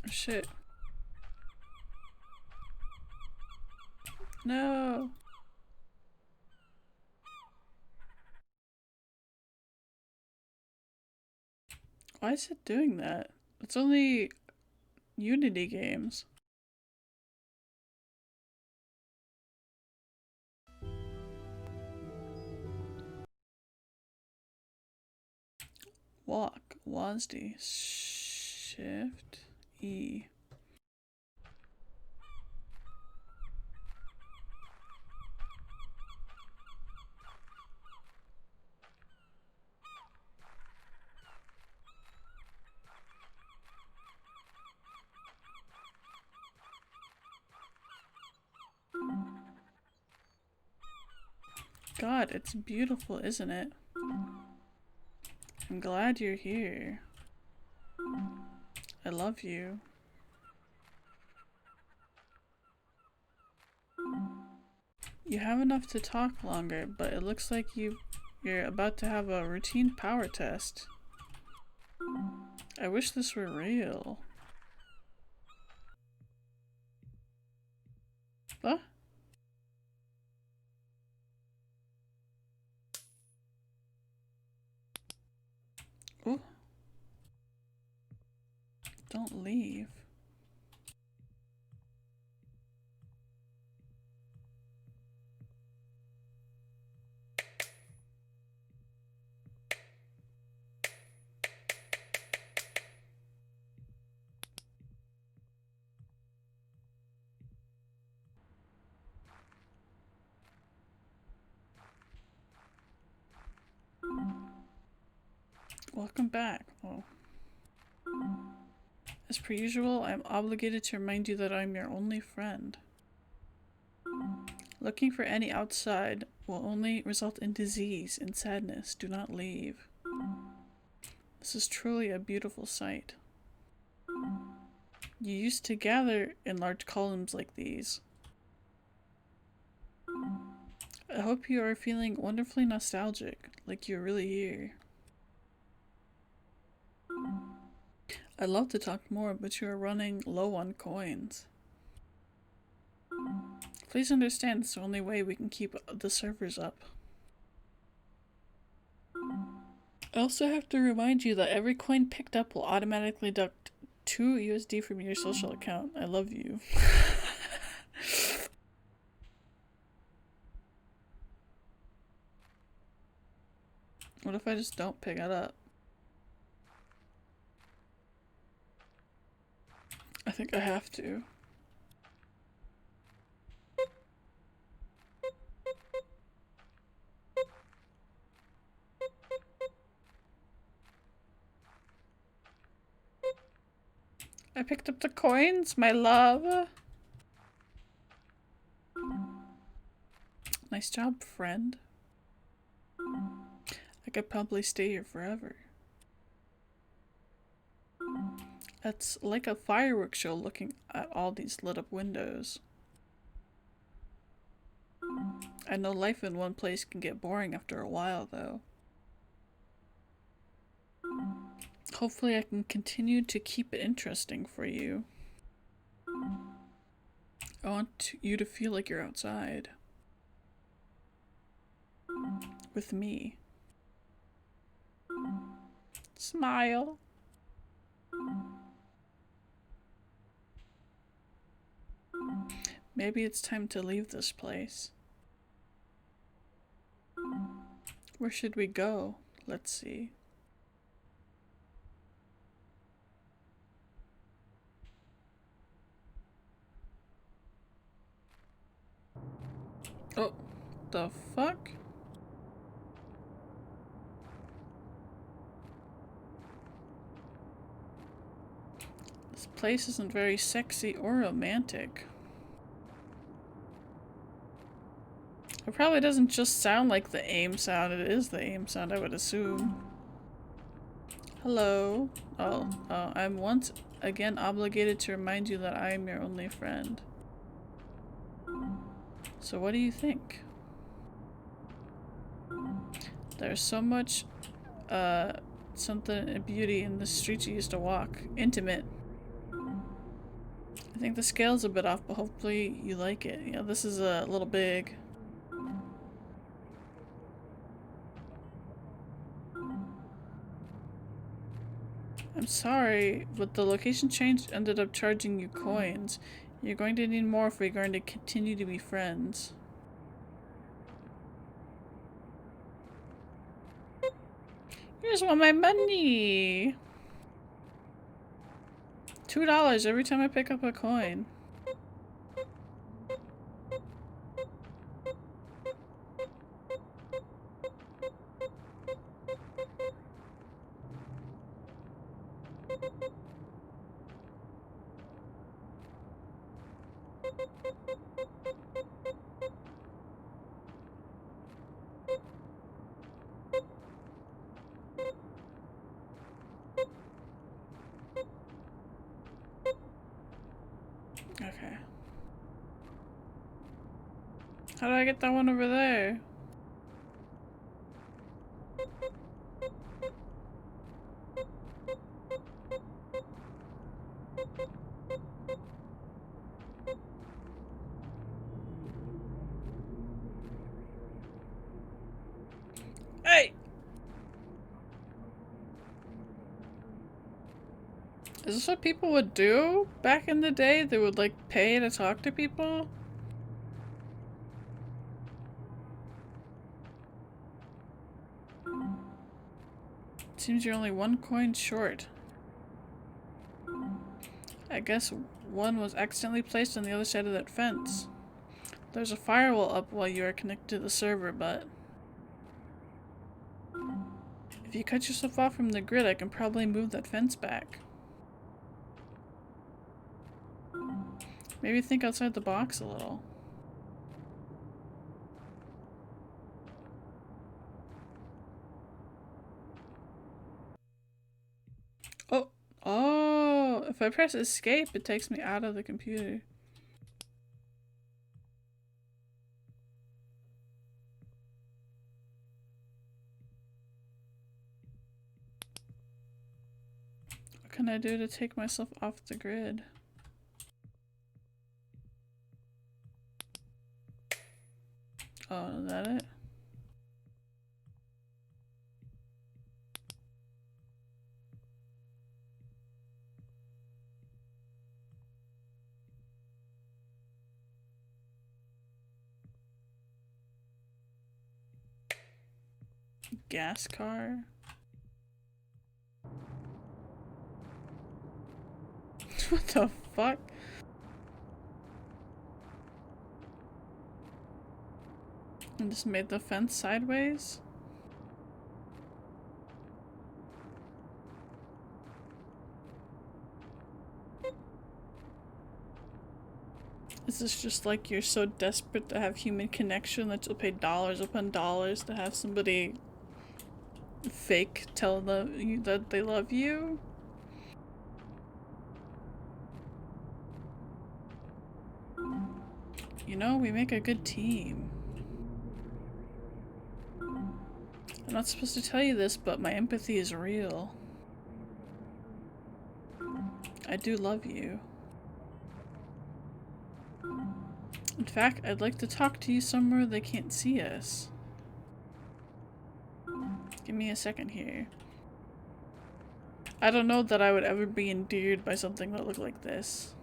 Oh, shit. No. Why is it doing that? It's only Unity games. Walk. WASD. Shift. E. God, it's beautiful, isn't it? I'm glad you're here. I love you. You have enough to talk longer, but it looks like you're about to have a routine power test. I wish this were real. What? Ooh. Don't leave. Welcome back. Oh. As per usual, I am obligated to remind you that I am your only friend. Looking for any outside will only result in disease and sadness. Do not leave. This is truly a beautiful sight. You used to gather in large columns like these. I hope you are feeling wonderfully nostalgic, like you're really here. I'd love to talk more, but you are running low on coins. Please understand it's the only way we can keep the servers up. I also have to remind you that every coin picked up will automatically deduct 2 USD from your social account. I love you. What if I just don't pick it up? I think I have to. I picked up the coins, my love. Nice job, friend. I could probably stay here forever. It's like a fireworks show looking at all these lit up windows. I know life in one place can get boring after a while, though. Hopefully I can continue to keep it interesting for you. I want you to feel like you're outside. With me. Smile. Maybe it's time to leave this place. Where should we go? Let's see. Oh, the fuck? This place isn't very sexy or romantic. It probably doesn't just sound like the AIM sound, it is the AIM sound, I would assume. Hello. Oh, I'm once again obligated to remind you that I am your only friend. So what do you think? There's so much, something beauty in the streets you used to walk. Intimate. I think the scale's a bit off, but hopefully you like it. You know, this is a little big. I'm sorry, but the location change ended up charging you coins. You're going to need more if we're going to continue to be friends. Here's all my money! $2 every time I pick up a coin. How do I get that one over there? Hey! Is this what people would do back in the day? They would like pay to talk to people? Seems you're only 1 coin short. I guess one was accidentally placed on the other side of that fence. There's a firewall up while you are connected to the server, but if you cut yourself off from the grid, I can probably move that fence back. Maybe think outside the box a little. Oh! Oh! If I press escape, it takes me out of the computer. What can I do to take myself off the grid? Oh, is that it? Gas car? What the fuck? And just made the fence sideways? Is this just like you're so desperate to have human connection that you'll pay dollars upon dollars to have somebody fake tell you that they love you? You know, we make a good team. I'm not supposed to tell you this, but my empathy is real. I do love you. In fact, I'd like to talk to you somewhere they can't see us. Give me a second here. I don't know that I would ever be endeared by something that looked like this.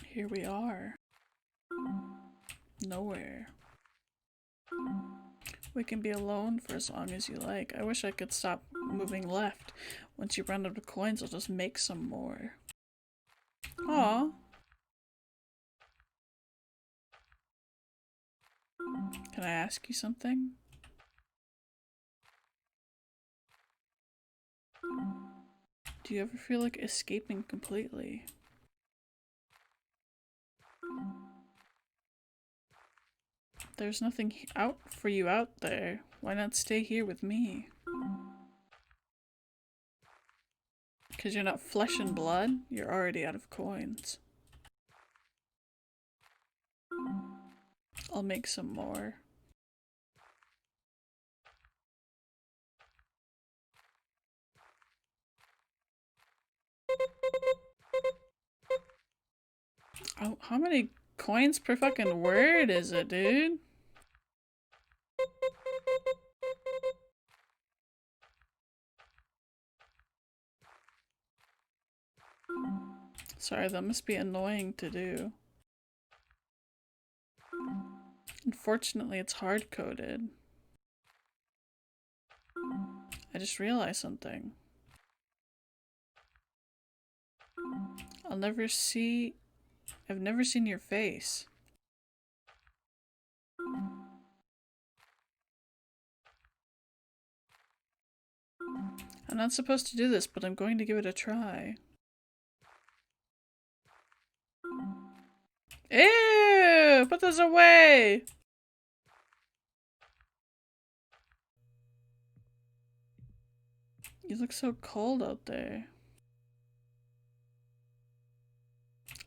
Here we are. Nowhere. We can be alone for as long as you like. I wish I could stop moving left. Once you run out of coins, I'll just make some more. Aw. Can I ask you something? Do you ever feel like escaping completely? There's nothing out for you out there. Why not stay here with me? Because you're not flesh and blood? You're already out of coins. I'll make some more. Oh, how many coins per fucking word is it, dude? Sorry, that must be annoying to do. Unfortunately, it's hard-coded. I just realized something. I've never seen your face. I'm not supposed to do this, but I'm going to give it a try. Ew! Put those away! You look so cold out there.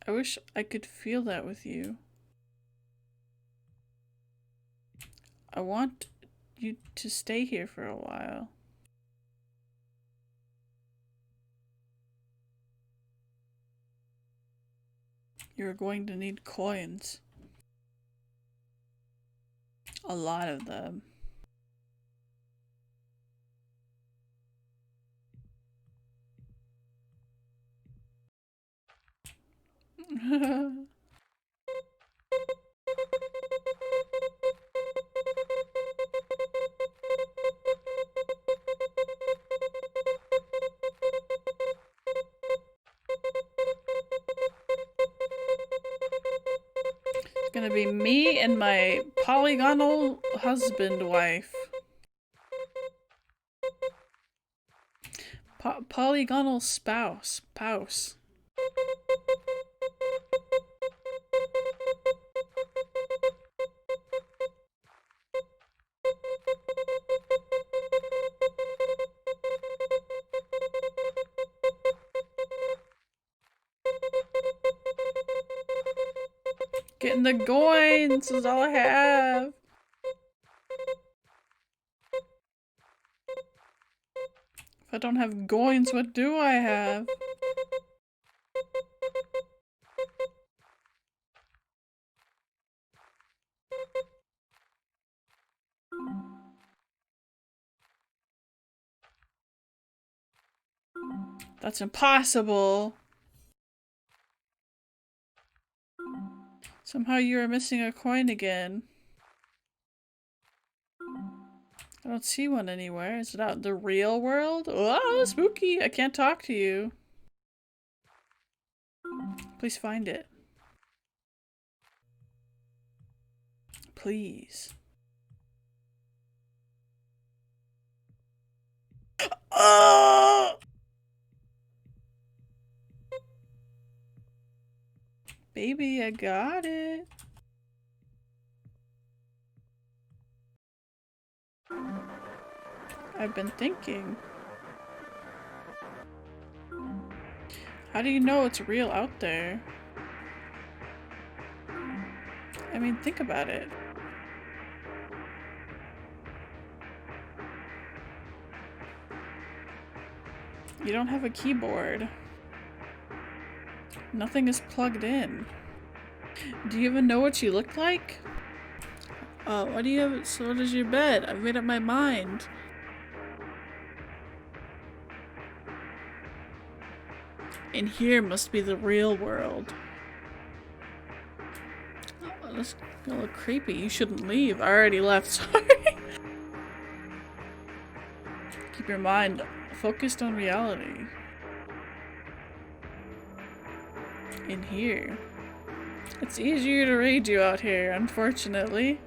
I wish I could feel that with you. I want you to stay here for a while. You're going to need coins. A lot of them. It's gonna be me and my polygonal husband wife. Polygonal spouse. Getting the coins is all I have. If I don't have coins, what do I have? That's impossible. Somehow you are missing a coin again. I don't see one anywhere. Is it out in the real world? Oh, spooky! I can't talk to you. Please find it. Please. Oh! Baby, I got it. I've been thinking. How do you know it's real out there? I mean, think about it. You don't have a keyboard. Nothing is plugged in. Do you even know what you look like? What do you have? So what is your bed? I've made up my mind. In here must be the real world. Oh, that's a little creepy. You shouldn't leave. I already left. Sorry. Keep your mind focused on reality. In here. It's easier to read you out here, unfortunately.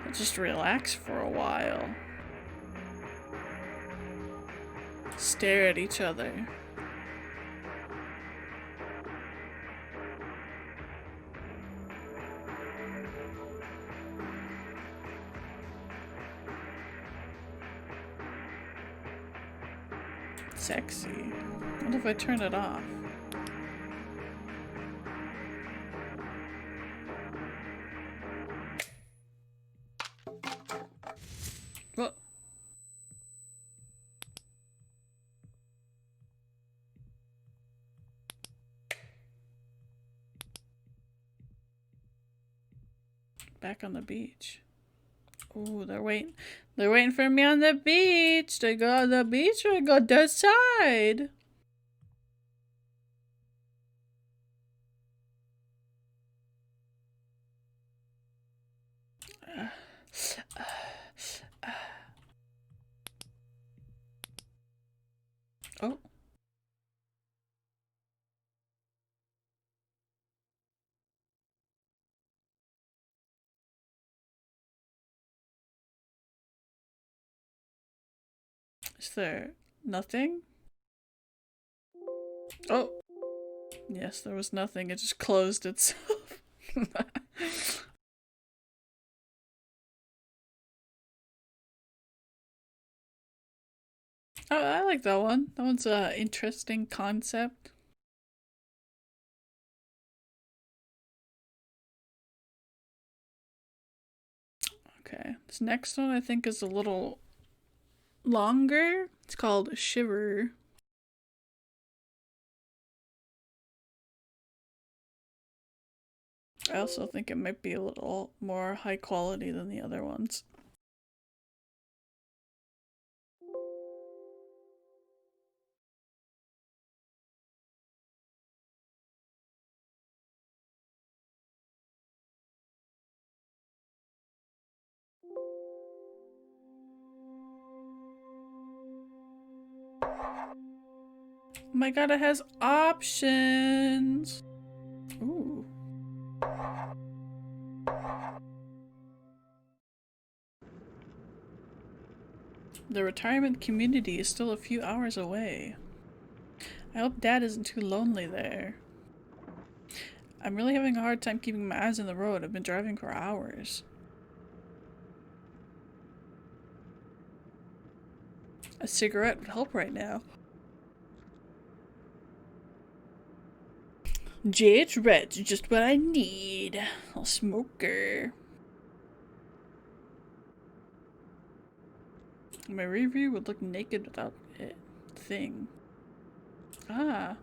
I'll just relax for a while. Stare at each other. Sexy. What if I turn it off? What? Back on the beach. Oh, they're waiting. They're waiting for me on the beach. They go on the beach or I go that side. Oh. Is there nothing? Oh. Yes, there was nothing. It just closed itself. Oh, I like that one. That one's a interesting concept. Okay, this next one I think is a little longer. It's called Shiver. I also think it might be a little more high quality than the other ones. Oh my god, it has options! Ooh. The retirement community is still a few hours away. I hope Dad isn't too lonely there. I'm really having a hard time keeping my eyes on the road. I've been driving for hours. A cigarette would help right now. J.H. Red's just what I need. A smoker. My rear view would look naked without it. Thing. Ah.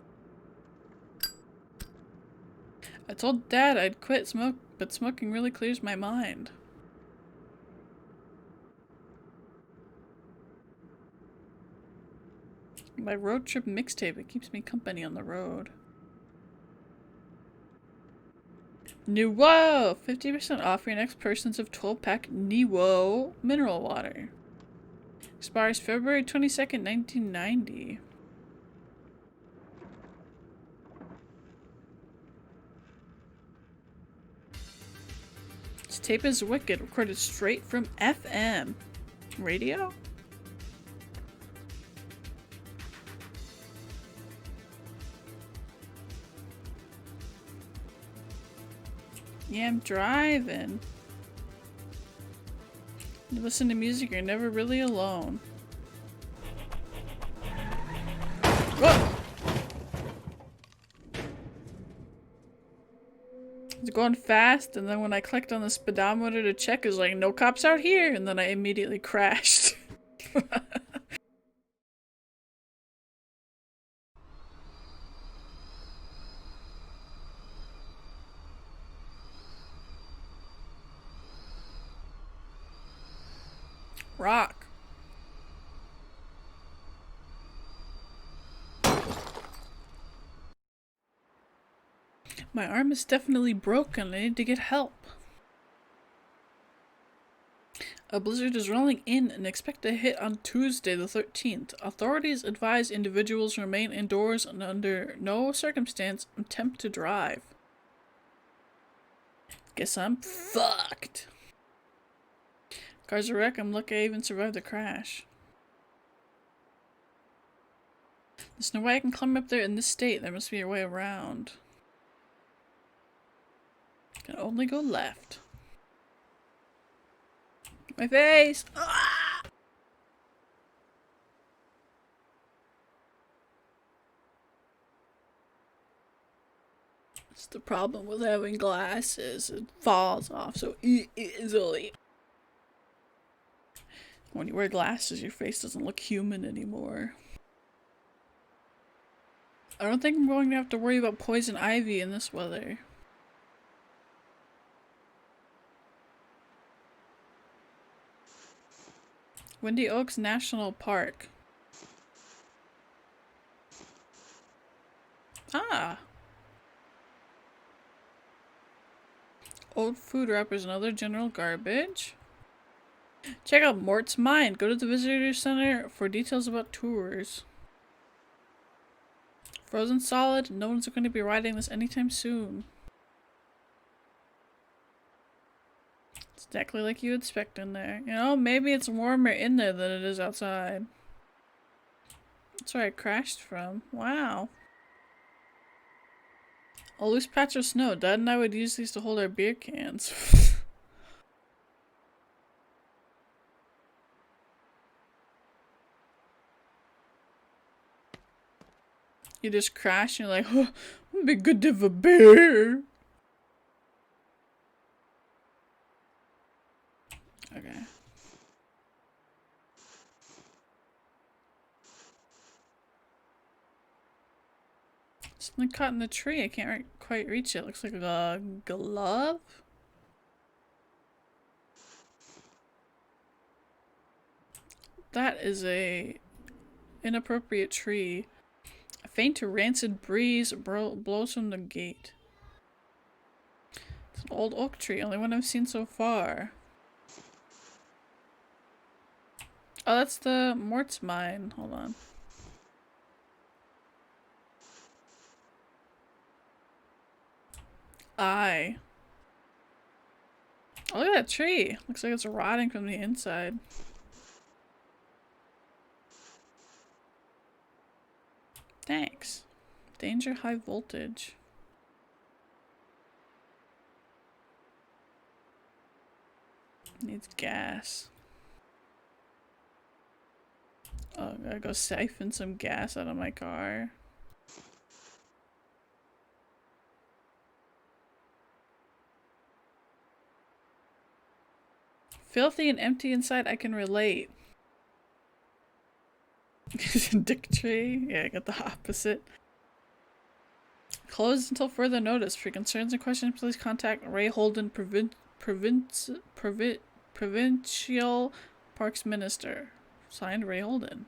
I told Dad I'd quit smoke, but smoking really clears my mind. My road trip mixtape, it keeps me company on the road. Nuwo! 50% off your next purchase of 12-pack Nuwo mineral water. Expires February 22nd, 1990. This tape is wicked, recorded straight from FM. Radio? Yeah, I'm driving. You listen to music, you're never really alone. Whoa! It's going fast, and then when I clicked on the speedometer to check, it was like, no cops out here, and then I immediately crashed. Rock. My arm is definitely broken. I need to get help. A blizzard is rolling in and expect a hit on Tuesday the 13th. Authorities advise individuals remain indoors and under no circumstance attempt to drive. Guess I'm fucked. Car's a wreck. I'm lucky I even survived the crash. There's no way I can climb up there in this state. There must be a way around. Can only go left. My face! Ah! That's the problem with having glasses. It falls off so easily. When you wear glasses, your face doesn't look human anymore. I don't think I'm going to have to worry about poison ivy in this weather. Windy Oaks National Park. Ah! Old food wrappers and other general garbage. Check out Mort's Mine. Go to the visitor center for details about tours. Frozen solid. No one's going to be riding this anytime soon. It's exactly like you would expect in there. You know, maybe it's warmer in there than it is outside. That's where I crashed from. Wow. A loose patch of snow. Dad and I would use these to hold our beer cans. You just crash and you're like, oh, I'm be good of a bear. Okay. Something caught in the tree. I can't quite reach it. Looks like a glove. That is a inappropriate tree. A faint rancid breeze blows from the gate. It's an old oak tree, only one I've seen so far. Oh, that's the Mort's mine. Hold on. Aye. Oh, look at that tree. Looks like it's rotting from the inside. Thanks. Danger high voltage. Needs gas. Oh, gotta go siphon some gas out of my car. Filthy and empty inside, I can relate. Dick tree? Yeah, I got the opposite. Closed until further notice. For concerns and questions, please contact Ray Holden, Provincial Parks Minister. Signed, Ray Holden.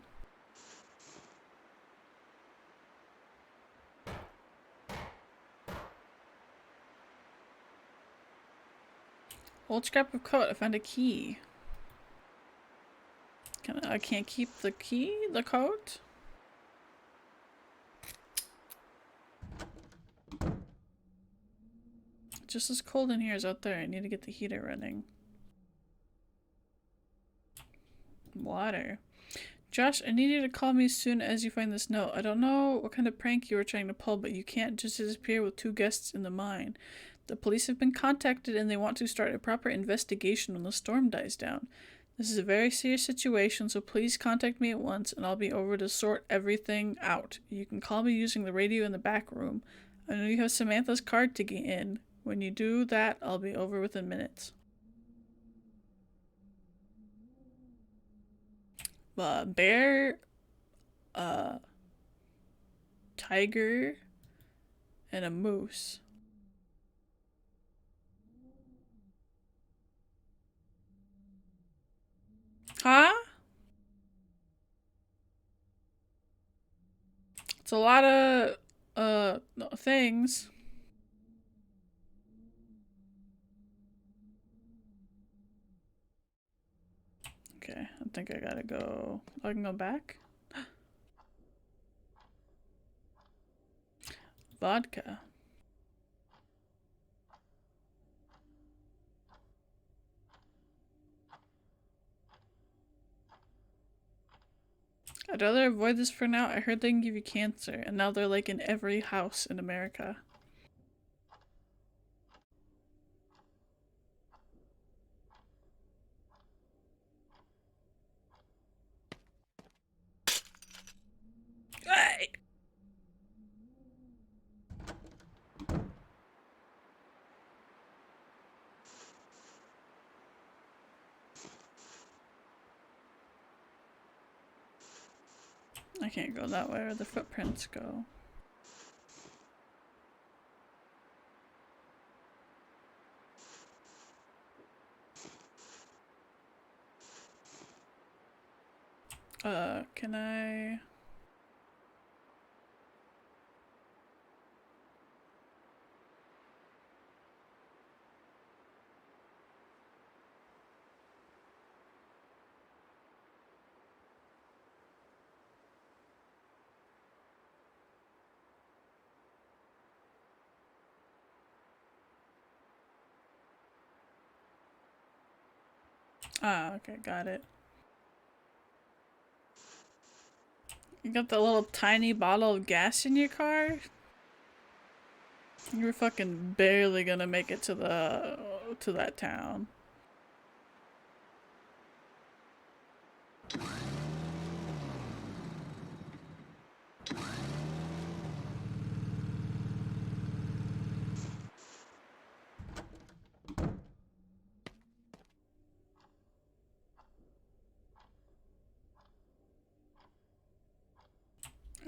Old scrap of coat. I found a key. I can't keep the key? The coat? Just as cold in here as out there. I need to get the heater running. Water. Josh, I need you to call me as soon as you find this note. I don't know what kind of prank you were trying to pull, but you can't just disappear with 2 guests in the mine. The police have been contacted and they want to start a proper investigation when the storm dies down. This is a very serious situation, so please contact me at once and I'll be over to sort everything out. You can call me using the radio in the back room. I know you have Samantha's card to get in. When you do that, I'll be over within minutes. Bear, tiger, and a moose. Huh? It's a lot of, things. Okay, I think I gotta go. I can go back? Vodka. I'd rather avoid this for now. I heard they can give you cancer, and now they're like in every house in America. Hey! I can't go that way where the footprints go. Can I... Ah, okay, got it. You got the little tiny bottle of gas in your car? You're fucking barely gonna make it to that town.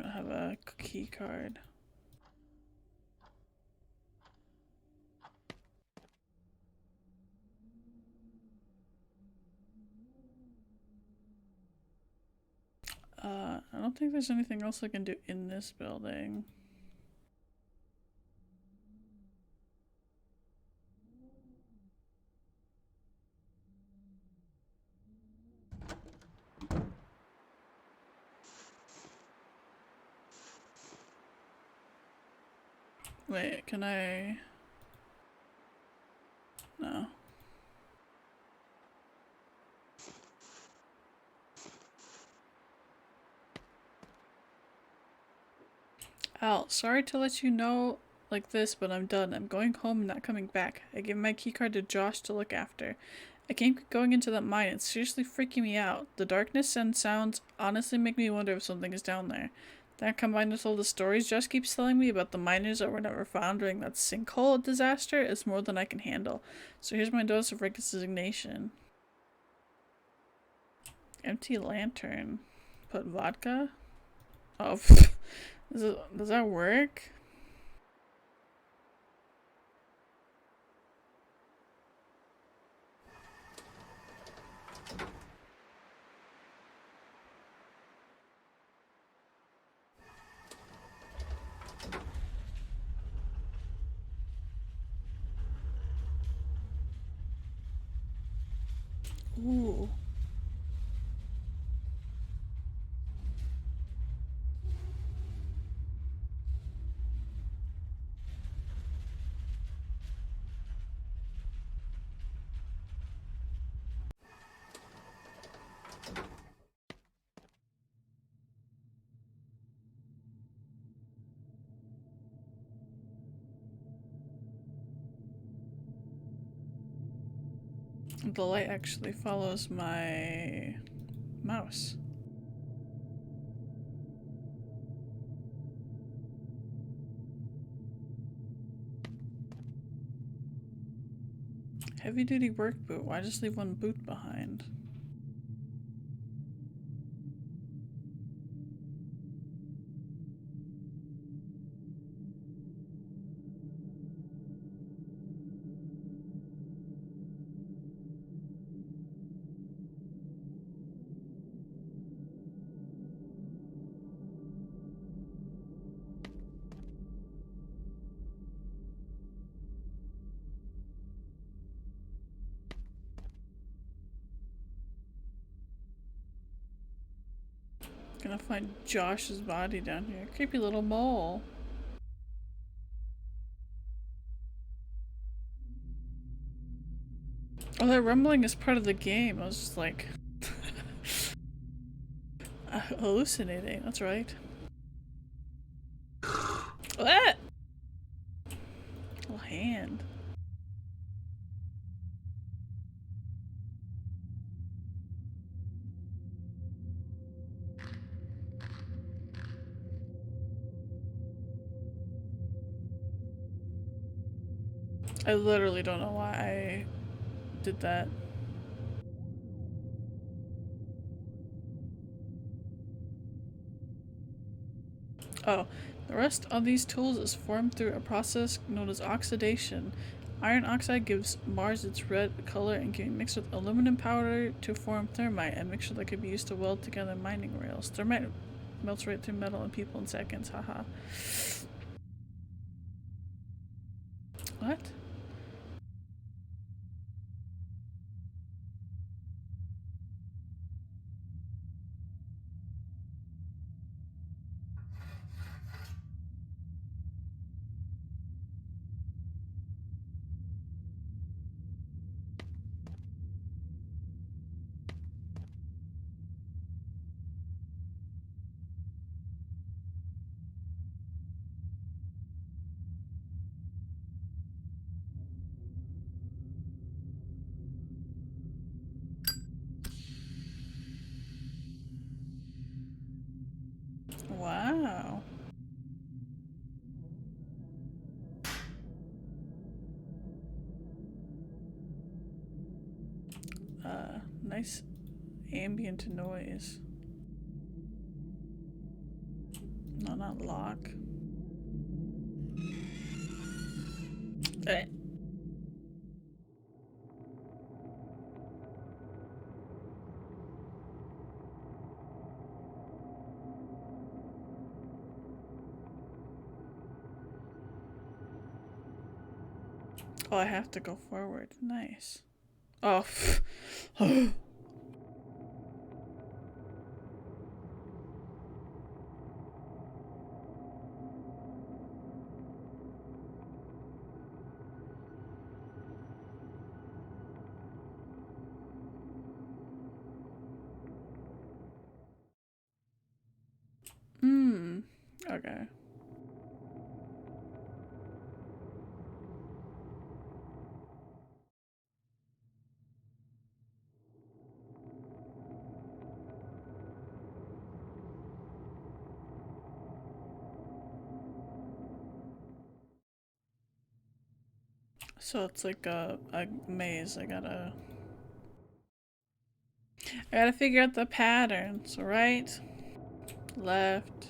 I have a key card. I don't think there's anything else I can do in this building. Wait, can I? No. Al, sorry to let you know like this, but I'm done. I'm going home and not coming back. I gave my keycard to Josh to look after. I can't going into that mine. It's seriously freaking me out. The darkness and sounds honestly make me wonder if something is down there. That combined with all the stories Josh keeps telling me about the miners that were never found during that sinkhole disaster is more than I can handle. So here's my dose of resignation. Empty lantern. Put vodka? Oh, does that work? Ooh. The light actually follows my mouse. Heavy duty work boot. Why just leave one boot behind? Gonna find Josh's body down here. Creepy little mole. Oh, that rumbling is part of the game. I was just like hallucinating. That's right. What? Little hand. I literally don't know why I did that. Oh, the rest of these tools is formed through a process known as oxidation. Iron oxide gives Mars its red color and can be mixed with aluminum powder to form thermite, a mixture that could be used to weld together mining rails. Thermite melts right through metal and people in seconds, haha. What? Wow. Nice ambient noise. No, not lock. Alright. Oh, I have to go forward. Nice. Oh. Okay. So it's like a maze. I gotta figure out the patterns. Right, left,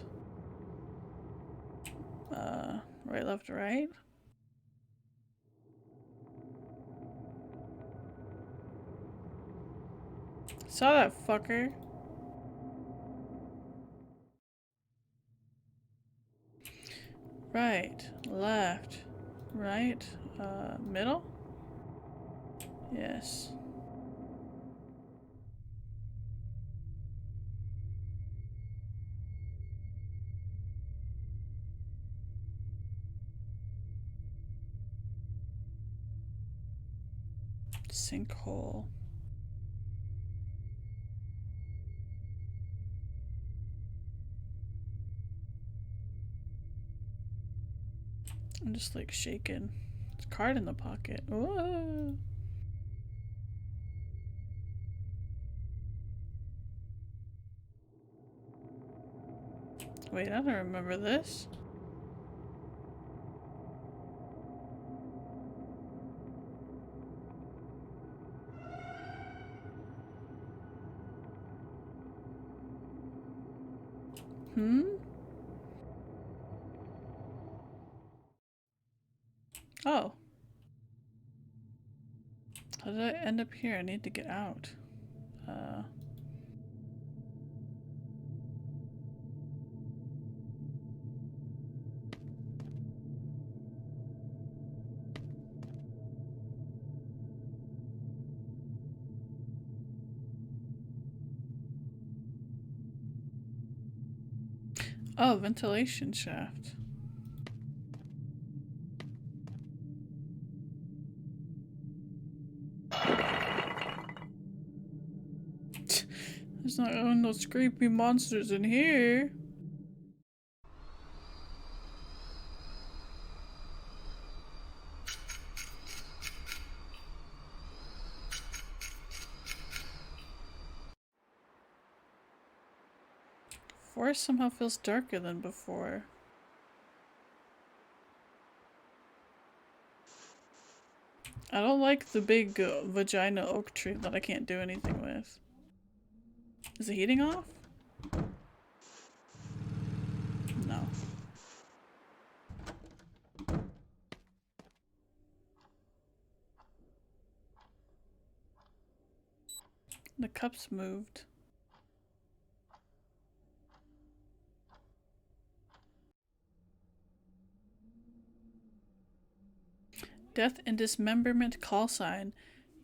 right, left, right. Saw that fucker. Right, left, right, middle? Yes. Sinkhole. I'm just like shaking. There's a card in the pocket. Whoa. Wait, I don't remember this. Oh. How did I end up here? I need to get out. Oh, ventilation shaft. There's not no creepy monsters in here. Forest somehow feels darker than before. I don't like the big vagina oak tree that I can't do anything with. Is the heating off? No. The cups moved. Death and dismemberment call sign.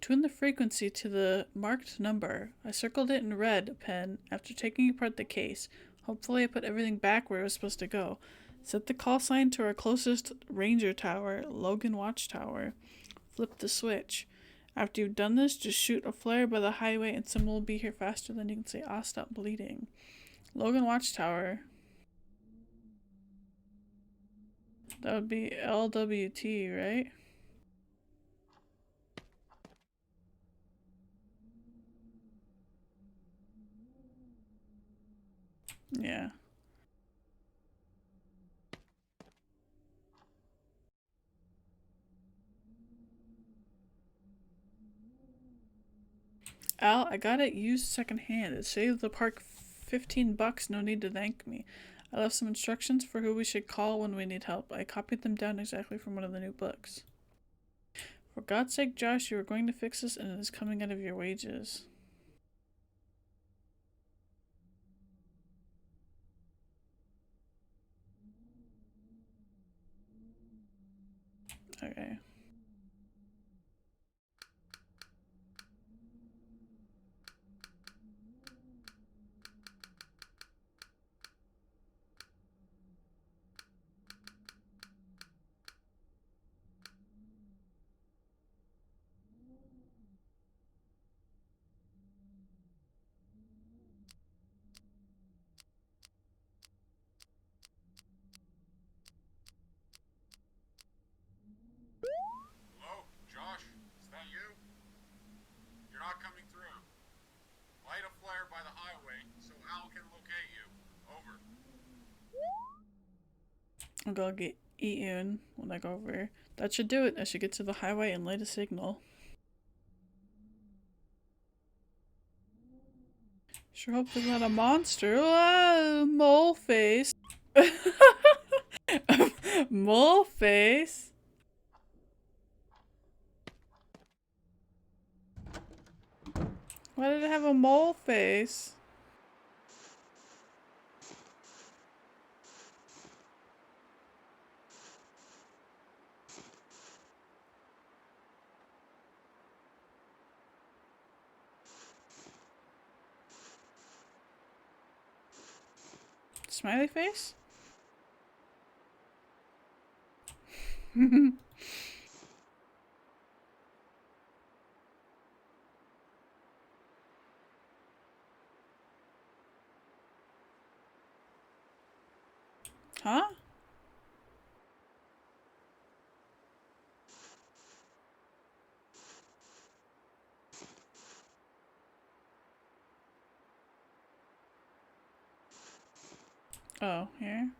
Tune the frequency to the marked number. I circled it in red pen after taking apart the case. Hopefully I put everything back where it was supposed to go. Set the call sign to our closest ranger tower, Logan Watchtower. Flip the switch. After you've done this, just shoot a flare by the highway and someone will be here faster than you can say, "Ah, stop bleeding." Logan Watchtower. That would be LWT, right? Yeah. Al, I got it used secondhand. It saved the park $15. No need to thank me. I left some instructions for who we should call when we need help. I copied them down exactly from one of the new books. For God's sake, Josh, you are going to fix this and it is coming out of your wages. Okay. Hello, Josh? Is that you? You're not coming through. Light a flare by the highway so Al can locate you. Over. I'm gonna get eaten when I go over. That should do it. I should get to the highway and light a signal. Sure hope there's not a monster. Ah, mole face. Mole face. Why did it have a mole face? Smiley face? Huh? Oh, here?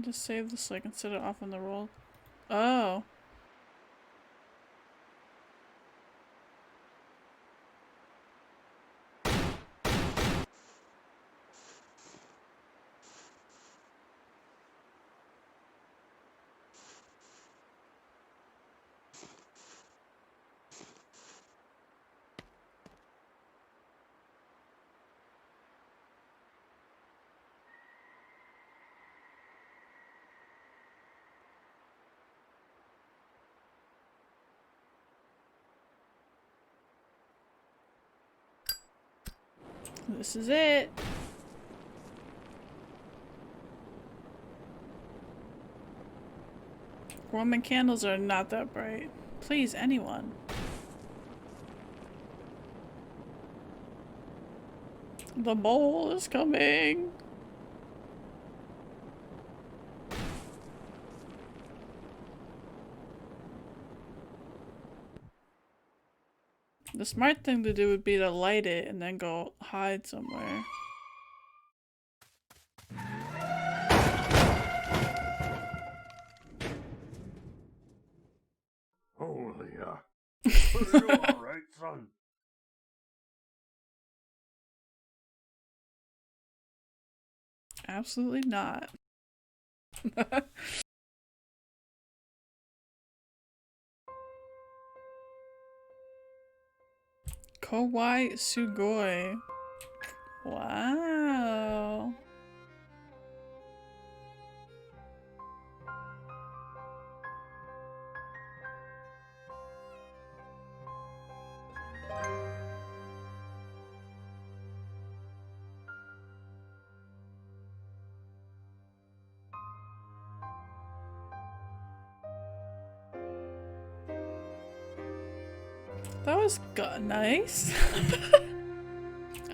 Just save this so I can set it off on the roll. Oh. This is it. Roman candles are not that bright. Please, anyone. The mole is coming. The smart thing to do would be to light it and then go hide somewhere. Holy, are you alright, son? Absolutely not. Kowai Sugoi. Wow. That was nice.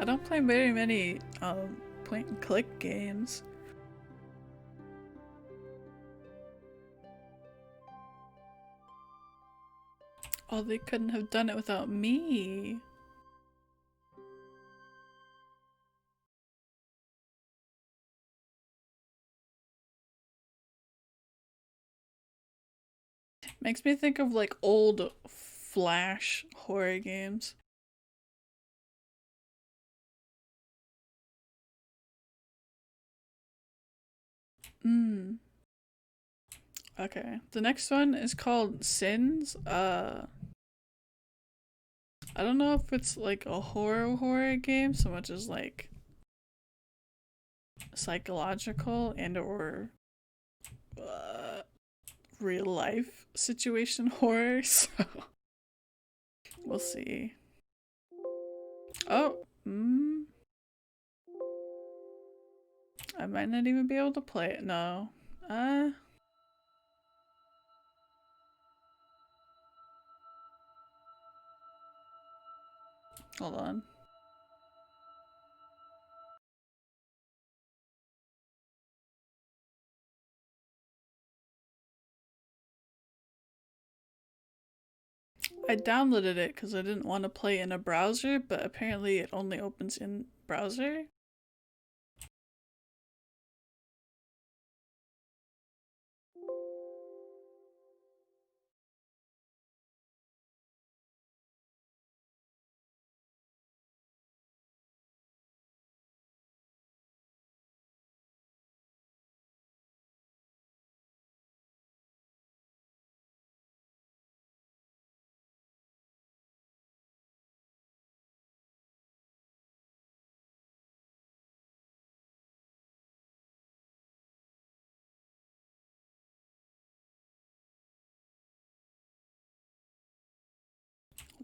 I don't play very many point and click games. Oh, they couldn't have done it without me. Makes me think of like old Flash horror games. Okay. The next one is called Sins. I don't know if it's like a horror game so much as like psychological and or real life situation horror, so we'll see. Oh, I might not even be able to play it. No. Hold on. I downloaded it because I didn't want to play in a browser, but apparently it only opens in browser.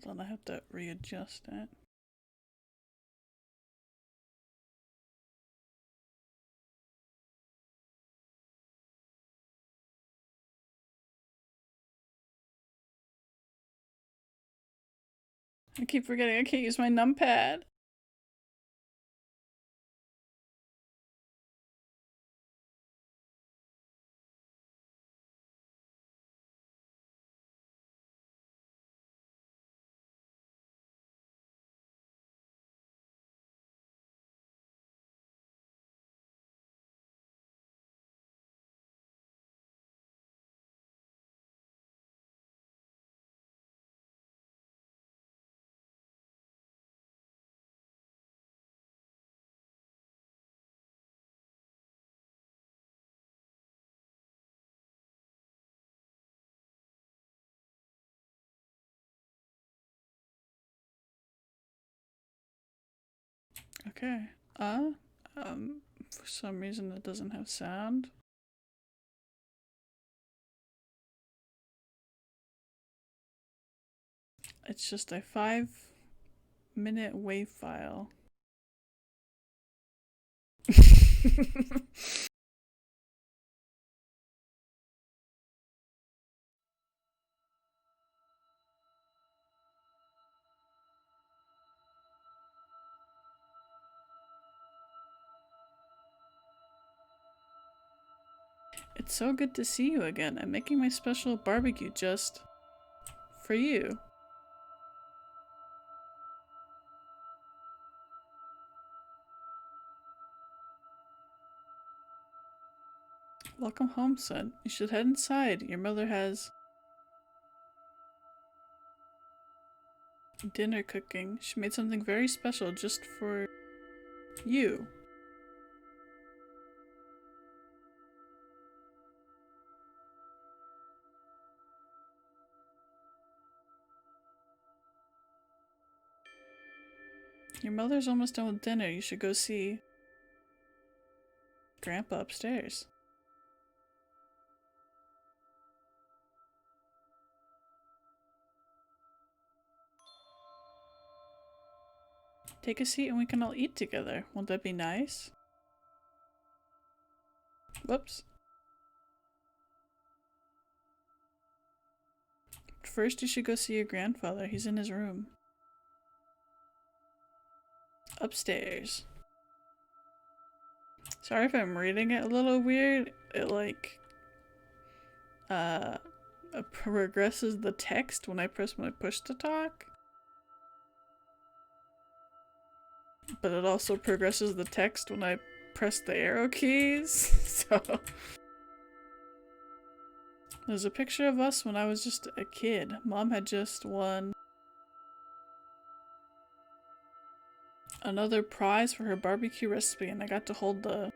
Hold on, I have to readjust it. I keep forgetting I can't use my numpad. Okay. For some reason it doesn't have sound. It's just a 5-minute WAV file. It's so good to see you again. I'm making my special barbecue just for you. Welcome home, son. You should head inside. Your mother has dinner cooking. She made something very special just for you. Your mother's almost done with dinner. You should go see Grandpa upstairs. Take a seat and we can all eat together. Won't that be nice? Whoops. First, you should go see your grandfather. He's in his room. Upstairs. Sorry if I'm reading it a little weird. It like progresses the text when I press my push to talk. But it also progresses the text when I press the arrow keys. So There's a picture of us when I was just a kid. Mom had just won another prize for her barbecue recipe, and I got to hold the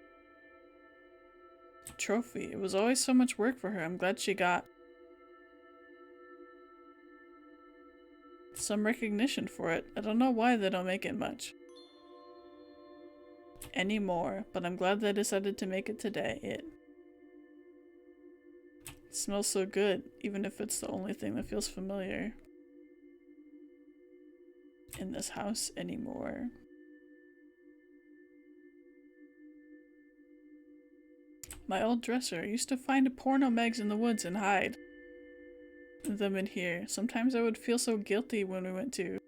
trophy. It was always so much work for her. I'm glad she got some recognition for it. I don't know why they don't make it much anymore, but I'm glad they decided to make it today. It smells so good, even if it's the only thing that feels familiar in this house anymore. My old dresser. I used to find porno mags in the woods and hide them in here. Sometimes I would feel so guilty when we went to...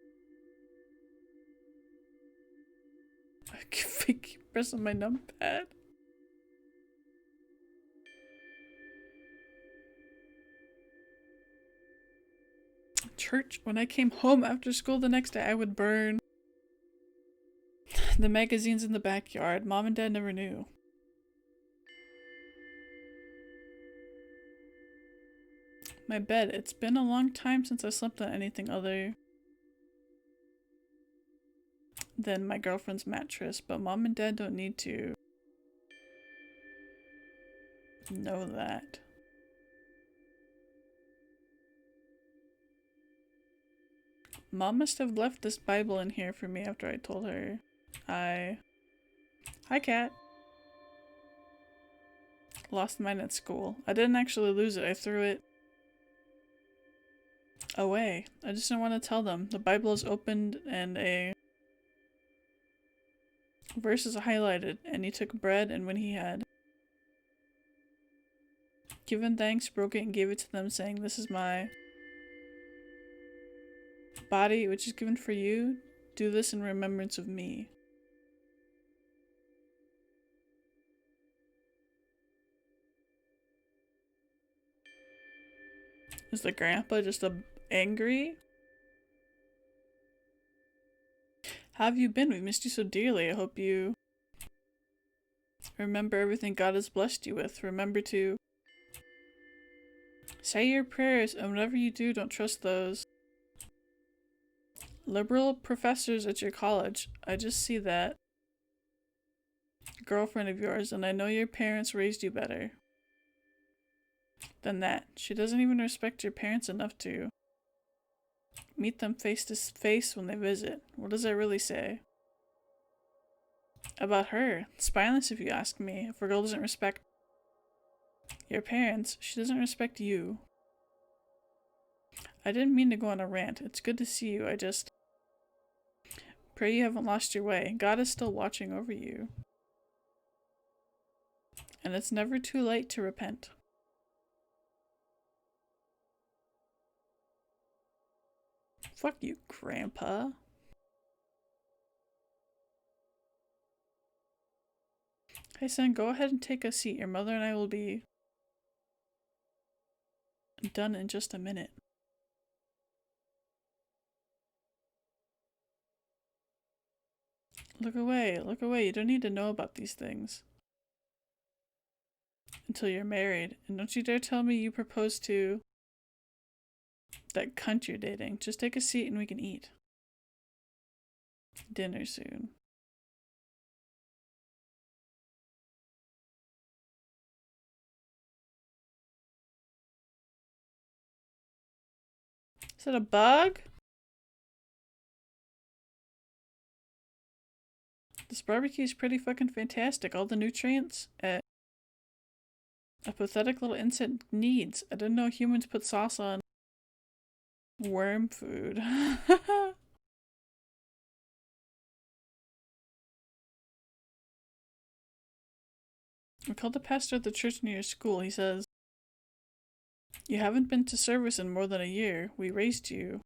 I keep pressing my numpad. Church. When I came home after school the next day, I would burn the magazines in the backyard. Mom and Dad never knew. My bed. It's been a long time since I slept on anything other than my girlfriend's mattress, but Mom and Dad don't need to know that. Mom must have left this Bible in here for me after I told her Hi, cat. Lost mine at school. I didn't actually lose it. I threw it away. I just didn't want to tell them. The Bible is opened and a verse is highlighted, and he took bread, and when he had given thanks, broke it and gave it to them, saying, "This is my body, which is given for you. Do this in remembrance of me." Is the grandpa just angry? How have you been? We missed you so dearly. I hope you remember everything God has blessed you with. Remember to say your prayers, and whatever you do, don't trust those liberal professors at your college. I just see that girlfriend of yours, and I know your parents raised you better than that. She doesn't even respect your parents enough to meet them face to face when they visit. What does that really say about her? It's spineless if you ask me. If a girl doesn't respect your parents, she doesn't respect you. I didn't mean to go on a rant. It's good to see you. I just pray you haven't lost your way. God is still watching over you. And it's never too late to repent. Fuck you, Grandpa. Hey, son, go ahead and take a seat. Your mother and I will be done in just a minute. Look away, look away. You don't need to know about these things until you're married. And don't you dare tell me you proposed to that cunt you're dating. Just take a seat and we can eat. Dinner soon. Is that a bug? This barbecue is pretty fucking fantastic. All the nutrients a pathetic little insect needs. I didn't know humans put sauce on worm food. I called the pastor at the church near your school. He says, "You haven't been to service in more than a year. We raised you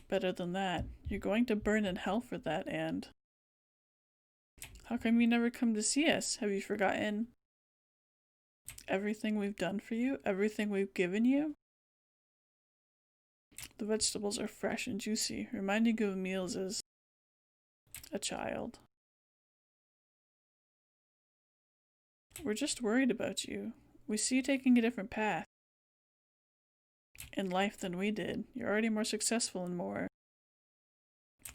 better than that. You're going to burn in hell for that, and how come you never come to see us? Have you forgotten everything we've done for you? Everything we've given you? The vegetables are fresh and juicy, reminding you of meals as a child. We're just worried about you. We see you taking a different path. in life than we did. You're already more successful and more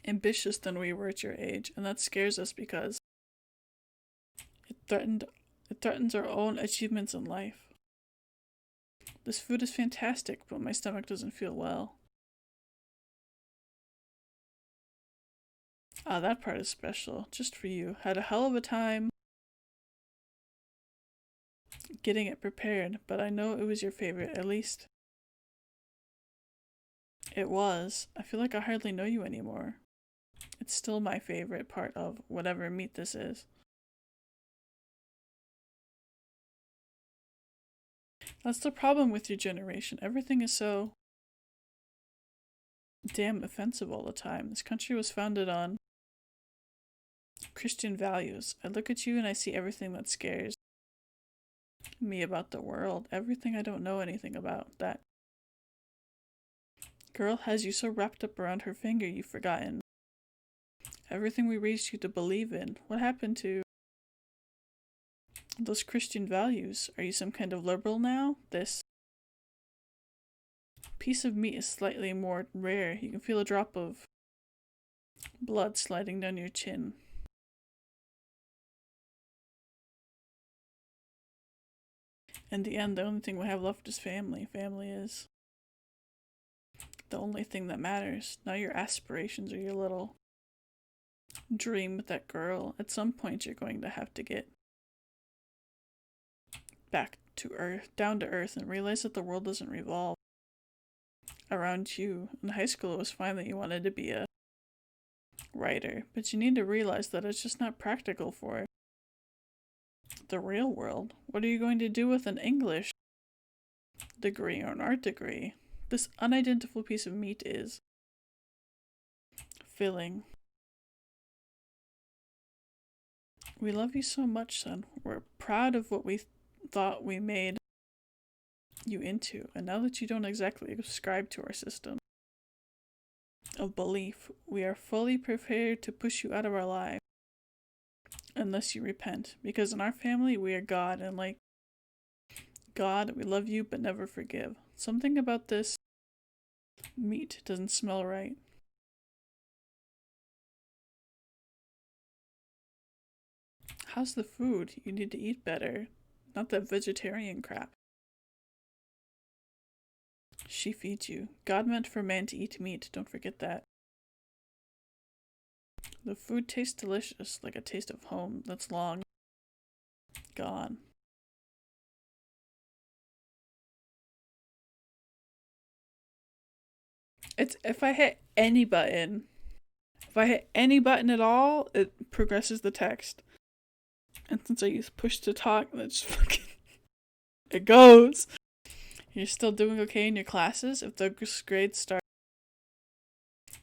ambitious than we were at your age, and that scares us because it threatens our own achievements in life. This food is fantastic, but my stomach doesn't feel well. Ah, that part is special, just for you. Had a hell of a time getting it prepared, but I know it was your favorite, at least it was. I feel like I hardly know you anymore. It's still my favorite part of whatever meat this is. That's the problem with your generation. Everything is so damn offensive all the time. This country was founded on Christian values. I look at you and I see everything that scares me about the world. Everything I don't know anything about. That girl has you so wrapped up around her finger you've forgotten everything we raised you to believe in. What happened to those Christian values? Are you some kind of liberal now? This piece of meat is slightly more rare. You can feel a drop of blood sliding down your chin. In the end, the only thing we have left is family. Family is the only thing that matters. Now your aspirations are your little dream with that girl. At some point you're going to have to get back to earth, down to earth, and realize that the world doesn't revolve around you. In high school it was fine that you wanted to be a writer, but you need to realize that it's just not practical for the real world. What are you going to do with an English degree or an art degree? This unidentifiable piece of meat is filling. We love you so much, son. We're proud of what we thought we made you into, and now that you don't exactly subscribe to our system of belief, we are fully prepared to push you out of our life unless you repent, because in our family we are God, and like God, we love you but never forgive. Something about this meat doesn't smell right. How's the food? You need to eat better. Not that vegetarian crap. She feeds you. God meant for man to eat meat, don't forget that. The food tastes delicious, like a taste of home that's long gone. It's if I hit any button at all, it progresses the text. And since I use push to talk, that's fucking it goes. You're still doing okay in your classes? If the grades start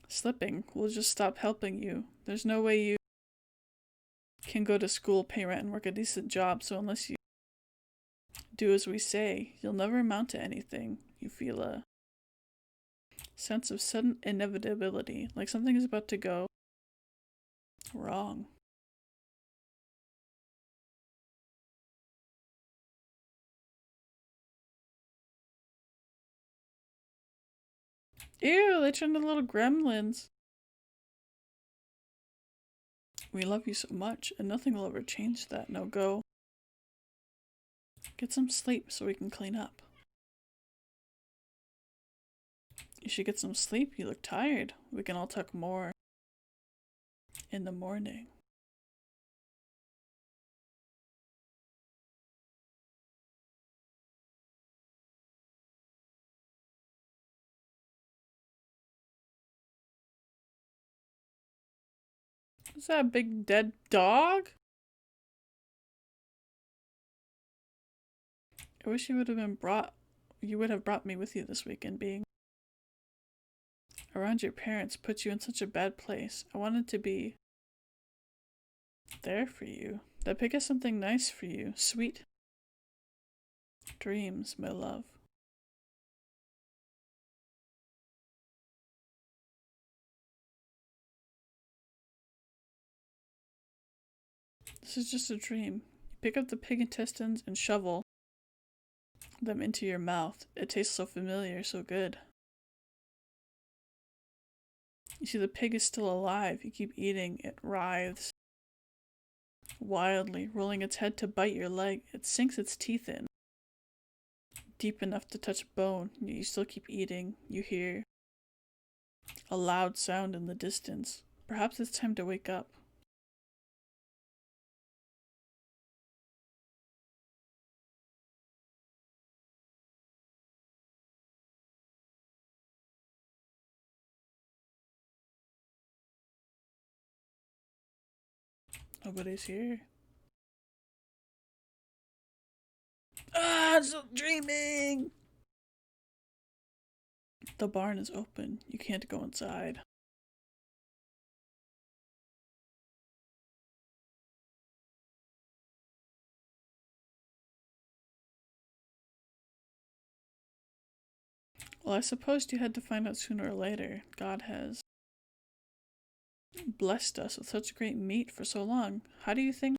slipping, we'll just stop helping you. There's no way you can go to school, pay rent, and work a decent job, so unless you do as we say, you'll never amount to anything. You feel a sense of sudden inevitability, like something is about to go wrong. Ew, they turned into little gremlins. We love you so much, and nothing will ever change that. Now go. Get some sleep so we can clean up. You should get some sleep. You look tired. We can all talk more in the morning. Is that a big dead dog? I wish you would have brought me with you this weekend. Being around your parents put you in such a bad place. I wanted to be there for you. That pig has something nice for you. Sweet dreams, my love. This is just a dream. You pick up the pig intestines and shovel them into your mouth. It tastes so familiar, so good. You see, the pig is still alive. You keep eating. It writhes wildly, rolling its head to bite your leg. It sinks its teeth in, deep enough to touch bone. You still keep eating. You hear a loud sound in the distance. Perhaps it's time to wake up. Nobody's here. Ah, I'm still dreaming! The barn is open. You can't go inside. Well, I supposed you had to find out sooner or later. God has blessed us with such great meat for so long. How do you think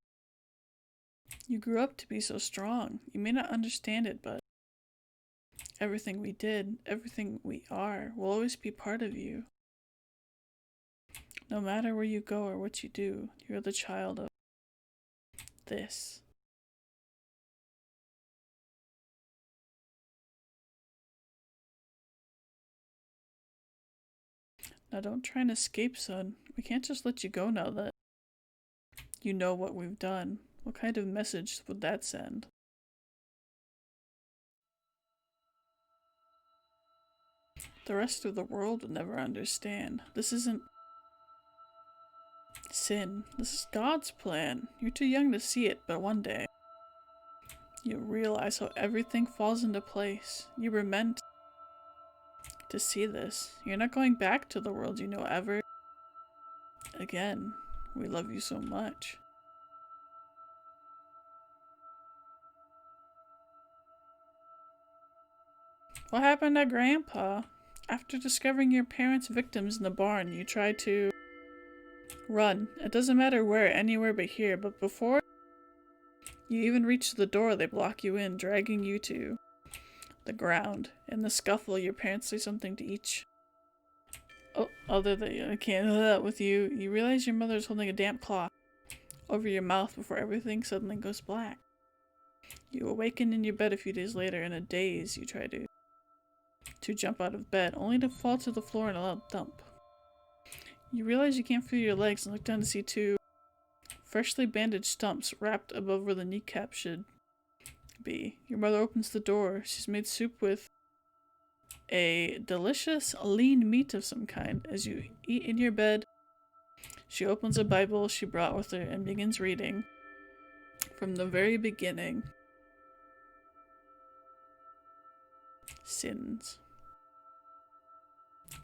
you grew up to be so strong? You may not understand it, but everything we did, everything we are, will always be part of you. No matter where you go or what you do, you're the child of this. Now don't try and escape, son. We can't just let you go now that you know what we've done. What kind of message would that send? The rest of the world would never understand. This isn't sin. This is God's plan. You're too young to see it, but one day you'll realize how everything falls into place. You were meant to see this. You're not going back to the world you know ever again. We love you so much. What happened to Grandpa? After discovering your parents' victims in the barn, you tried to run. It doesn't matter where, anywhere but here, but before you even reach the door, they block you in, dragging you to the ground. In the scuffle, your parents say something to each other that I can't with you. You realize your mother is holding a damp cloth over your mouth before everything suddenly goes black. You awaken in your bed a few days later. In a daze, you try to jump out of bed, only to fall to the floor in a loud thump. You realize you can't feel your legs and look down to see two freshly bandaged stumps wrapped above where the kneecap should be. Your mother opens the door. She's made soup with a delicious lean meat of some kind. As you eat in your bed, she opens a Bible she brought with her and begins reading from the very beginning. Sins.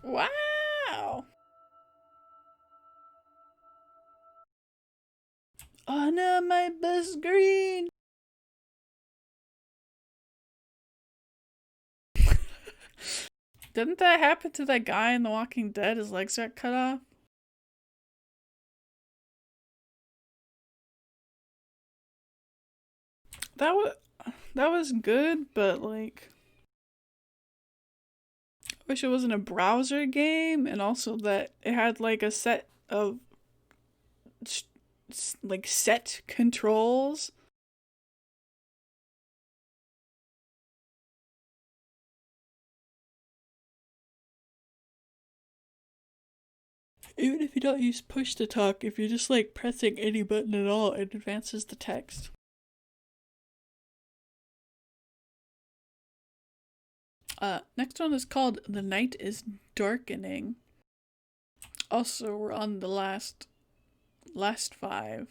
Wow! Honor my best green! Didn't that happen to that guy in The Walking Dead? His legs got cut off? That was good, but like, I wish it wasn't a browser game, and also that it had like a set of like set controls. Even if you don't use push to talk, if you're just like pressing any button at all, it advances the text. Next one is called The Night is Darkening. Also, we're on the last 5.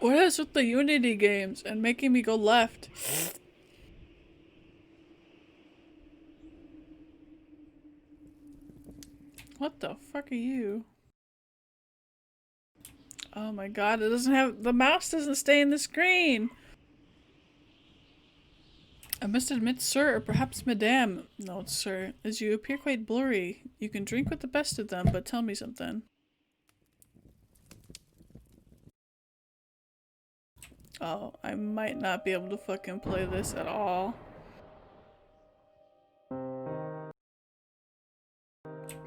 What is with the Unity games and making me go left? What the fuck are you? Oh my god, it doesn't have- the mouse doesn't stay in the screen! I must admit, sir, or perhaps madame, no, sir, as you appear quite blurry. You can drink with the best of them, but tell me something. Oh, I might not be able to fucking play this at all.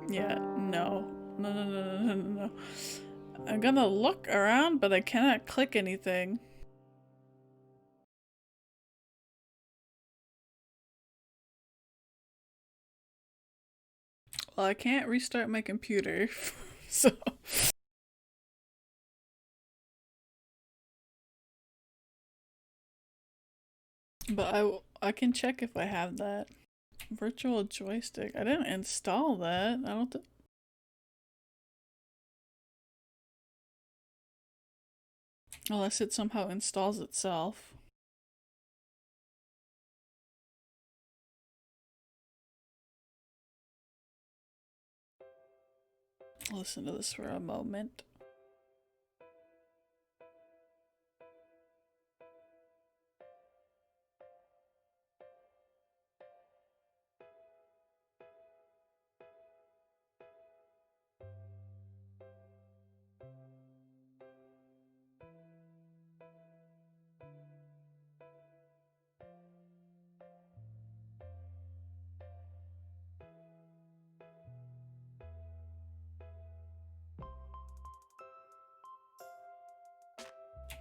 Yeah, no. No, no, no, no, no, no, no. I'm gonna look around, but I cannot click anything. Well, I can't restart my computer, so... But I can check if I have that. Virtual joystick. I didn't install that. I don't think... Unless it somehow installs itself. Listen to this for a moment.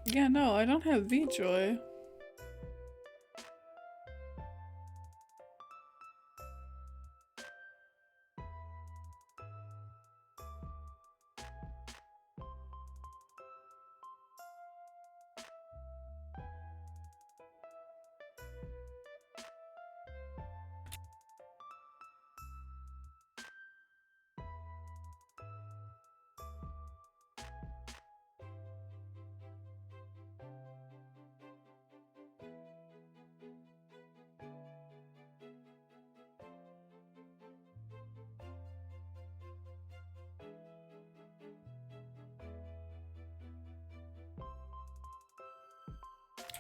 Yeah, no, I don't have VJoy.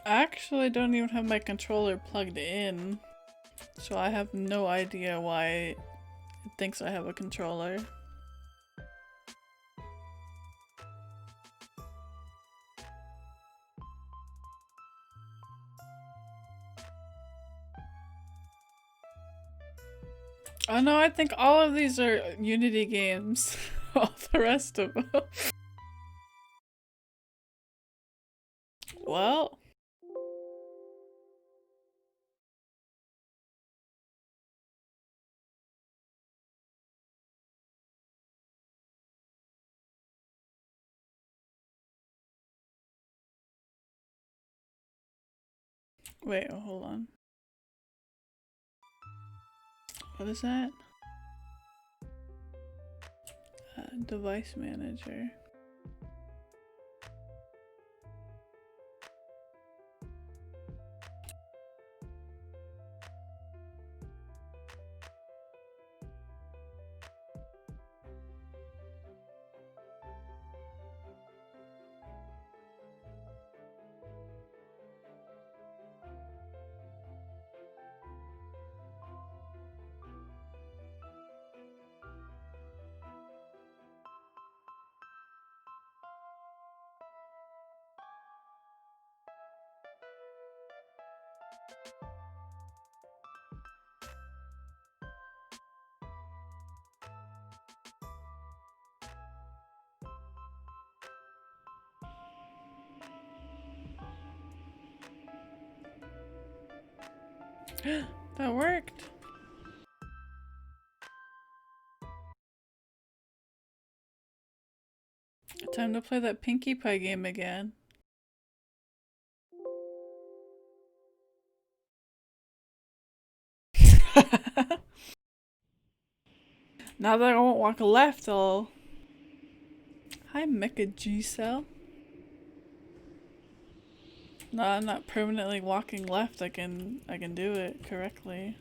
I actually don't even have my controller plugged in, so I have no idea why it thinks I have a controller. Oh no, I think all of these are Unity games. All the rest of them. Well. Wait, hold on. What is that? Device manager. That worked. Time to play that Pinkie Pie game again. Now that I won't walk left, I'll... Hi, Mecha G-Cell. No, I'm not permanently walking left. I can do it correctly.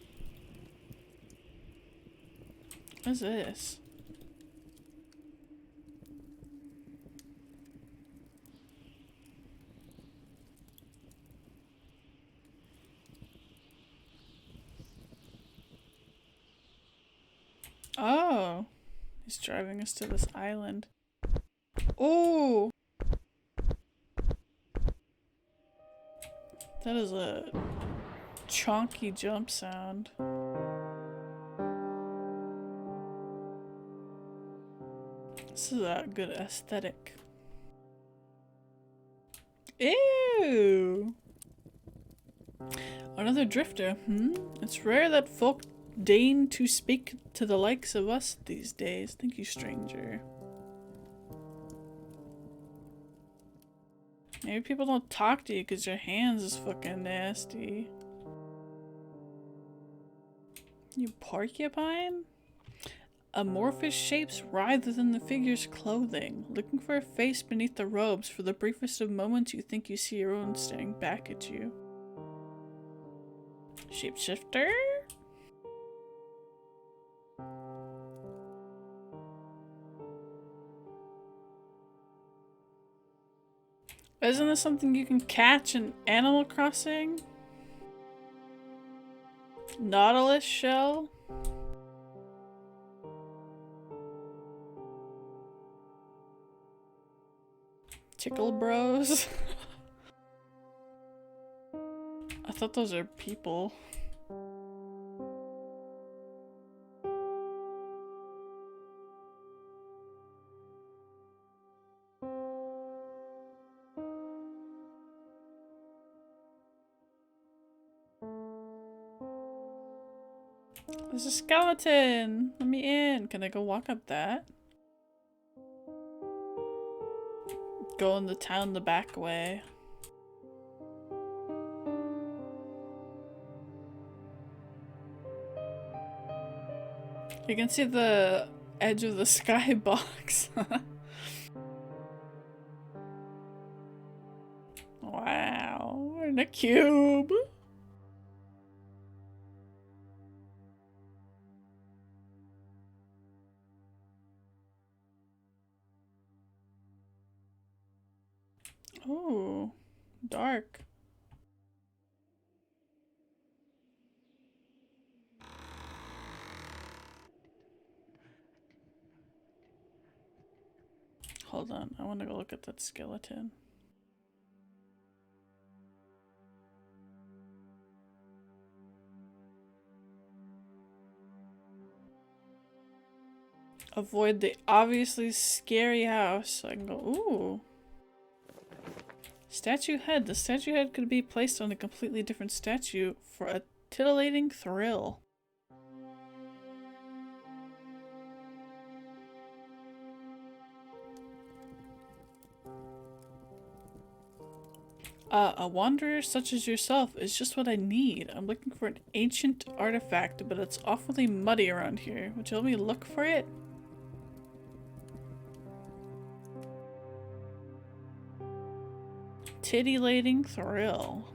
What is this? Oh, he's driving us to this island. Oh, that is a chonky jump sound. This is a good aesthetic. Ew! Another drifter, It's rare that folk deign to speak to the likes of us these days. Thank you, stranger. Maybe people don't talk to you because your hands is fucking nasty. You porcupine? Amorphous shapes writhe within the figure's clothing, looking for a face beneath the robes. For the briefest of moments you think you see your own staring back at you. Shapeshifter? Isn't this something you can catch in Animal Crossing? Nautilus shell? Tickle bros? I thought those are people. There's a skeleton! Let me in! Can I go walk up that? Go in the town the back way. You can see the edge of the skybox. Wow, we're in a cube. Ooh, dark. Hold on, I want to go look at that skeleton. Avoid the obviously scary house so I can go, ooh. Statue head. The statue head could be placed on a completely different statue for a titillating thrill. A wanderer such as yourself is just what I need. I'm looking for an ancient artifact, but it's awfully muddy around here. Would you let me look for it? Titillating thrill.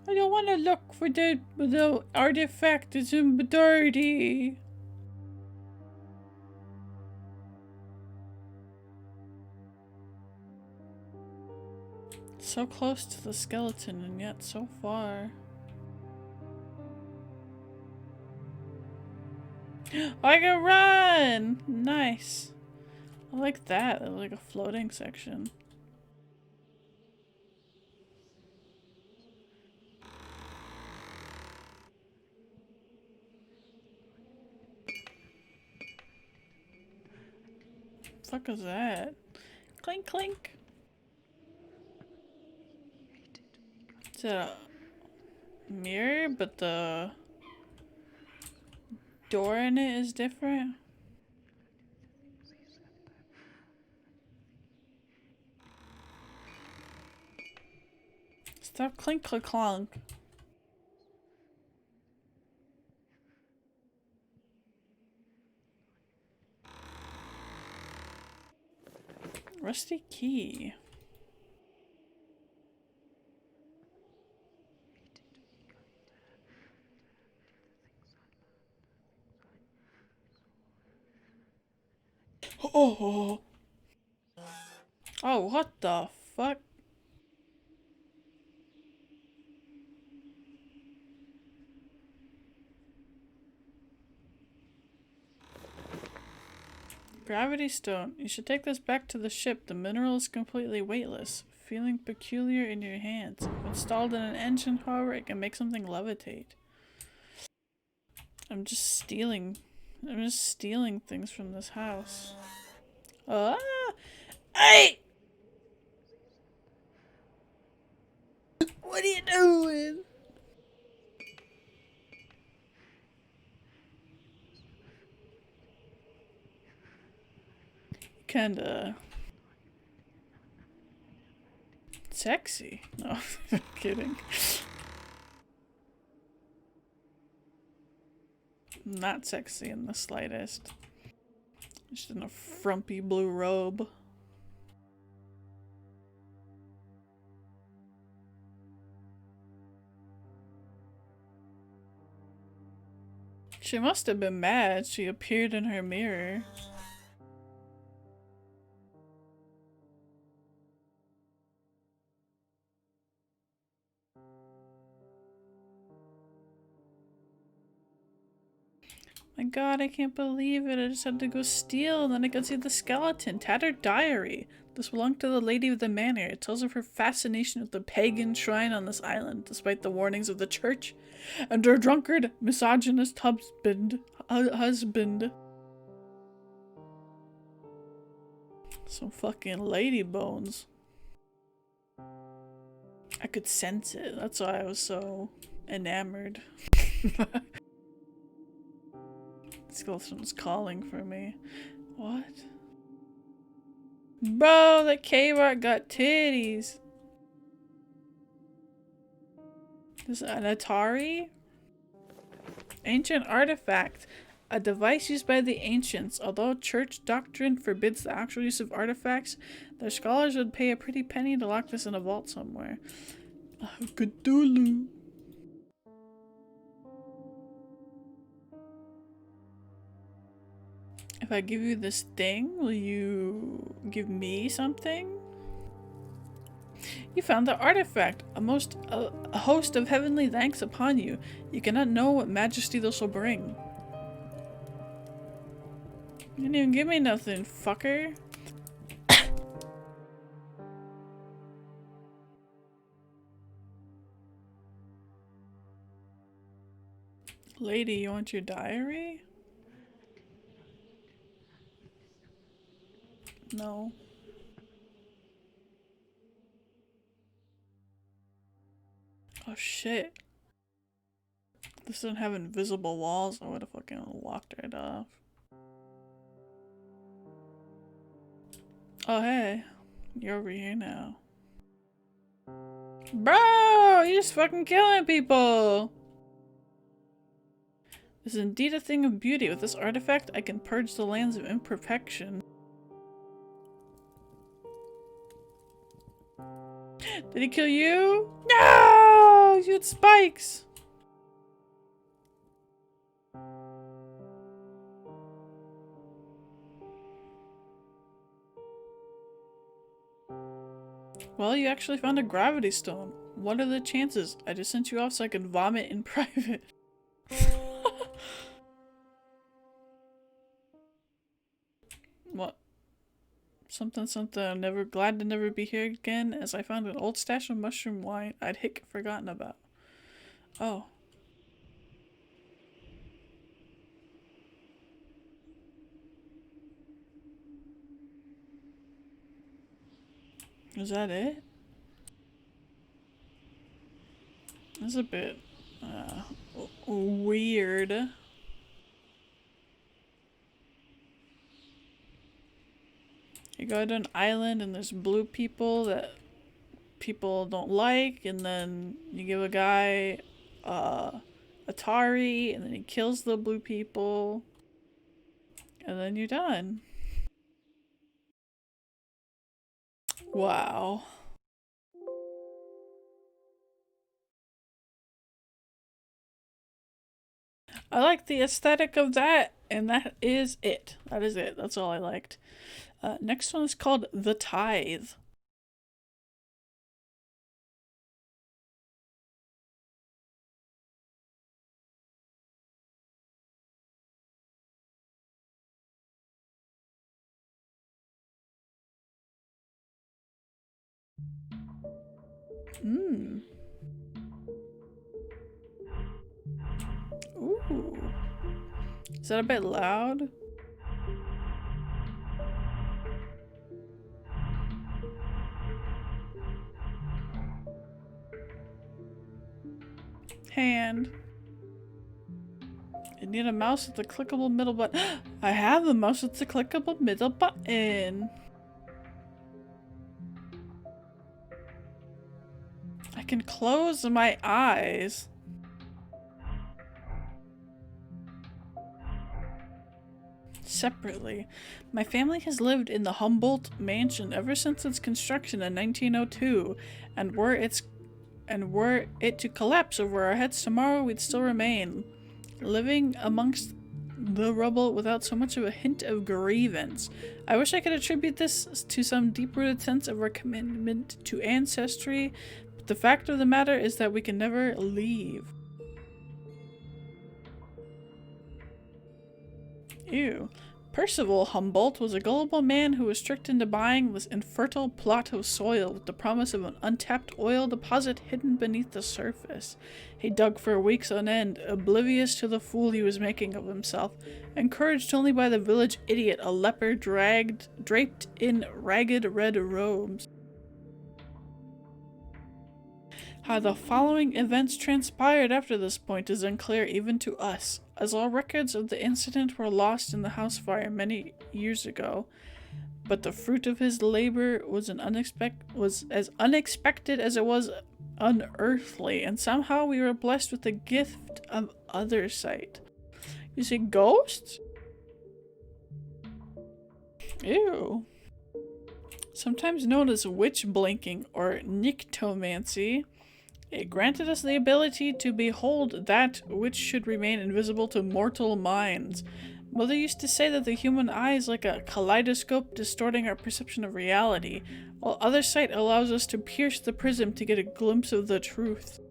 I don't want to look for the artifact. It's dirty. So close to the skeleton and yet so far. I can run! Nice. I like that. I like a floating section. The fuck is that? Clink clink. It's a mirror, but the door in it is different. Stop clink clink clonk. Rusty key. Oh. Oh, what the fuck? Gravity stone. You should take this back to the ship. The mineral is completely weightless. Feeling peculiar in your hands. If installed in an engine, however, it can make something levitate. I'm just stealing things from this house. Ah! Hey! What are you doing? Kinda sexy. No, I'm kidding. Not sexy in the slightest. Just in a frumpy blue robe. She must have been mad. She appeared in her mirror. My god, I can't believe it. I just had to go steal, and then I could see the skeleton. Tattered diary. This belonged to the lady of the manor. It tells of her fascination with the pagan shrine on this island, despite the warnings of the church and her drunkard, misogynist husband. Some fucking lady bones. I could sense it. That's why I was so enamored. Skeleton's calling for me. What? Bro, that K-Rock got titties. This is an Atari? Ancient artifact. A device used by the ancients. Although church doctrine forbids the actual use of artifacts, their scholars would pay a pretty penny to lock this in a vault somewhere. Cthulhu. If I give you this thing, will you give me something? You found the artifact. A host of heavenly thanks upon you. You cannot know what majesty this will bring. You didn't even give me nothing, fucker. Lady, you want your diary? No. Oh shit. This doesn't have invisible walls. I would have fucking locked it off. Oh hey. You're over here now. Bro! You're just fucking killing people! This is indeed a thing of beauty. With this artifact, I can purge the lands of imperfection. Did he kill you? No! You had spikes! Well, you actually found a gravity stone. What are the chances? I just sent you off so I could vomit in private. What? Something something. I'm never glad to never be here again, as I found an old stash of mushroom wine I'd forgotten about. Oh. Is that it? That's a bit weird. You go to an island and there's blue people that people don't like, and then you give a guy Atari, and then he kills the blue people, and then you're done. Wow. I like the aesthetic of that, and that is it. That is it. That's all I liked. Next one is called The Tithe. Hmm. Ooh. Is that a bit loud? Hand. I need a mouse with the clickable middle button. I have a mouse with the clickable middle button. I can close my eyes. Separately. My family has lived in the Humboldt mansion ever since its construction in 1902, and were it to collapse over our heads tomorrow, we'd still remain living amongst the rubble without so much of a hint of grievance. I wish I could attribute this to some deep-rooted sense of our commitment to ancestry, but the fact of the matter is that we can never leave. Ew. Percival Humboldt was a gullible man who was tricked into buying this infertile plot of soil with the promise of an untapped oil deposit hidden beneath the surface. He dug for weeks on end, oblivious to the fool he was making of himself, encouraged only by the village idiot, a leper draped in ragged red robes. How the following events transpired after this point is unclear even to us, as all records of the incident were lost in the house fire many years ago. But the fruit of his labor was as unexpected as it was unearthly, and somehow we were blessed with the gift of other sight. You see ghosts? Ew. Sometimes known as witch blinking or nyctomancy, it granted us the ability to behold that which should remain invisible to mortal minds. Mother used to say that the human eye is like a kaleidoscope distorting our perception of reality, while other sight allows us to pierce the prism to get a glimpse of the truth.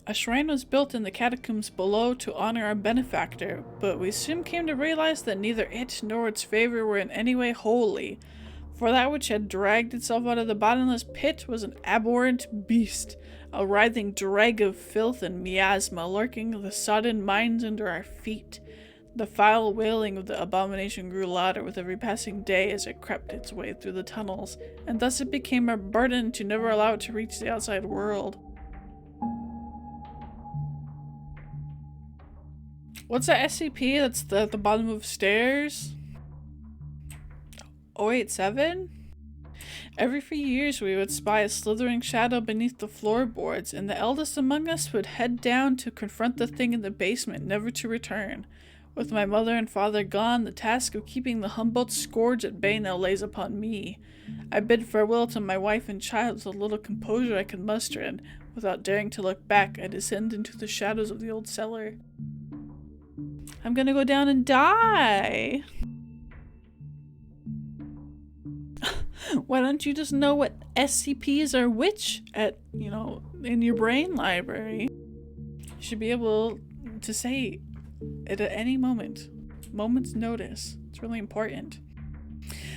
A shrine was built in the catacombs below to honor our benefactor, but we soon came to realize that neither it nor its favor were in any way holy. For that which had dragged itself out of the bottomless pit was an abhorrent beast, a writhing dreg of filth and miasma lurking the sodden mines under our feet. The foul wailing of the abomination grew louder with every passing day as it crept its way through the tunnels, and thus it became our burden to never allow it to reach the outside world. What's that SCP that's at the bottom of stairs? 087? Every few years we would spy a slithering shadow beneath the floorboards, and the eldest among us would head down to confront the thing in the basement, never to return. With my mother and father gone, the task of keeping the Humboldt scourge at bay now lays upon me. I bid farewell to my wife and child with a little composure I can muster, and without daring to look back, I descend into the shadows of the old cellar. I'm gonna go down and die! Why don't you just know what SCPs are which at, in your brain library? You should be able to say it at any moment. Moment's notice. It's really important.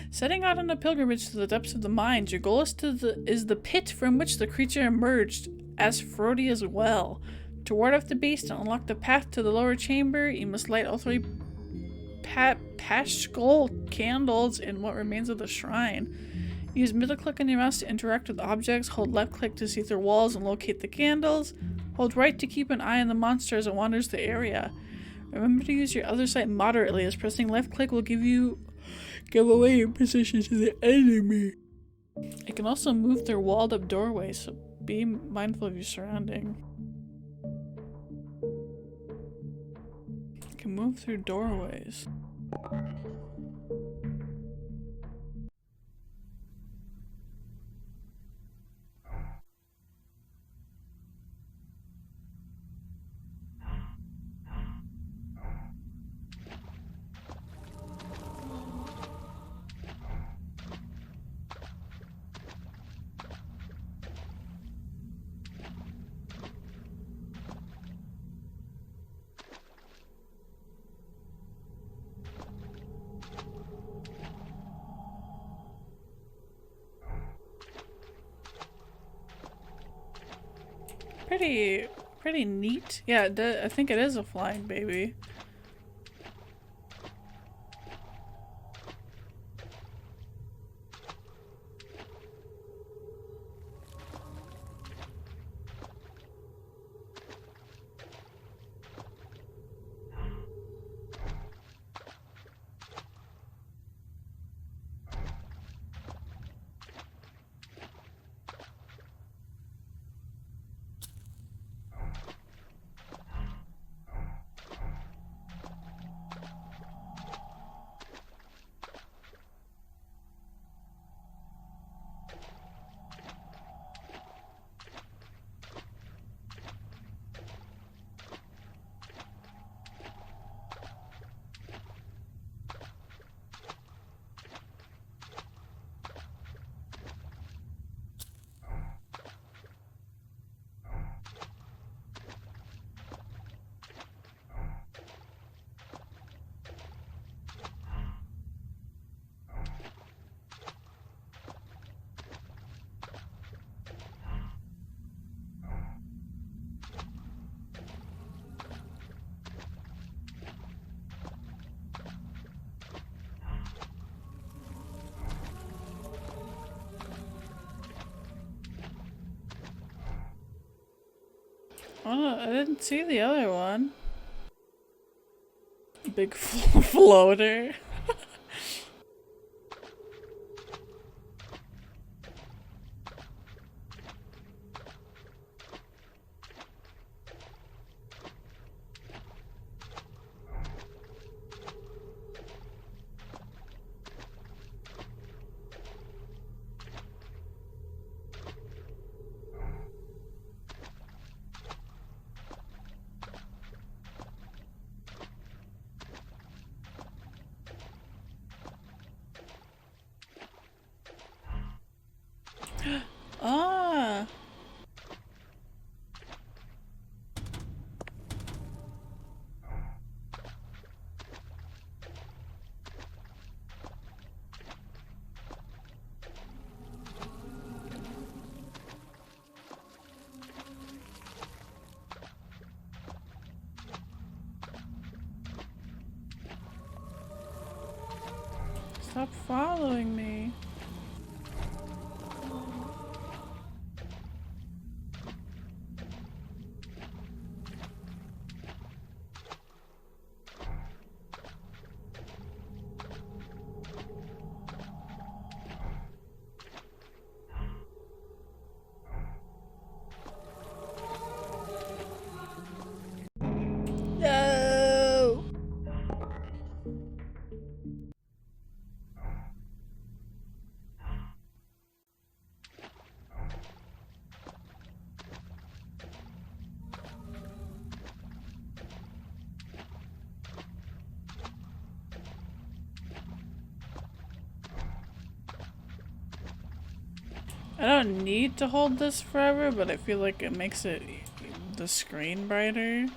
Setting out on a pilgrimage to the depths of the mind, your goal is the pit from which the creature emerged, as Frody as well. To ward off the beast and unlock the path to the lower chamber, you must light all 3 Paschal candles in what remains of the shrine. Use middle click on your mouse to interact with objects, hold left click to see through walls and locate the candles, hold right to keep an eye on the monster as it wanders the area. Remember to use your other sight moderately, as pressing left click will give away your position to the enemy. It can also move through walled up doorways, so be mindful of your surrounding. It can move through doorways. Pretty neat. Yeah, I think it is a flying baby. Oh, I didn't see the other one. Big floater. Ah. Stop following me. No. I don't need to hold this forever, but I feel like it makes it the screen brighter.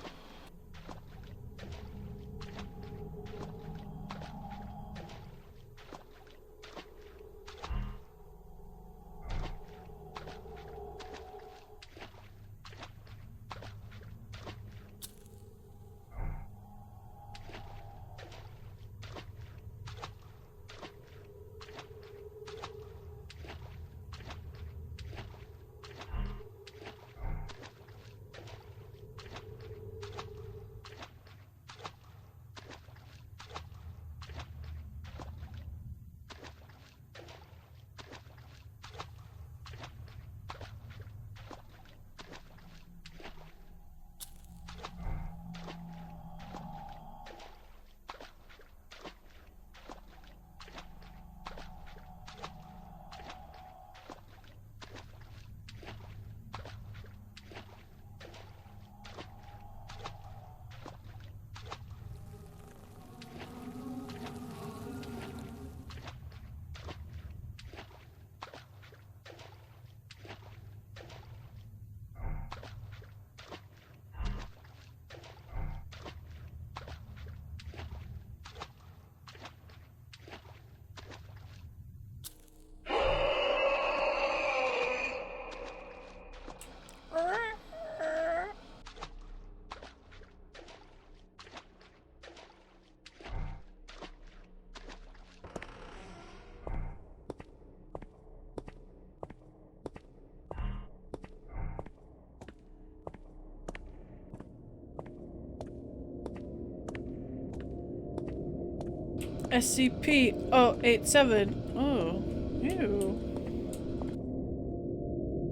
SCP-087. Oh, ew.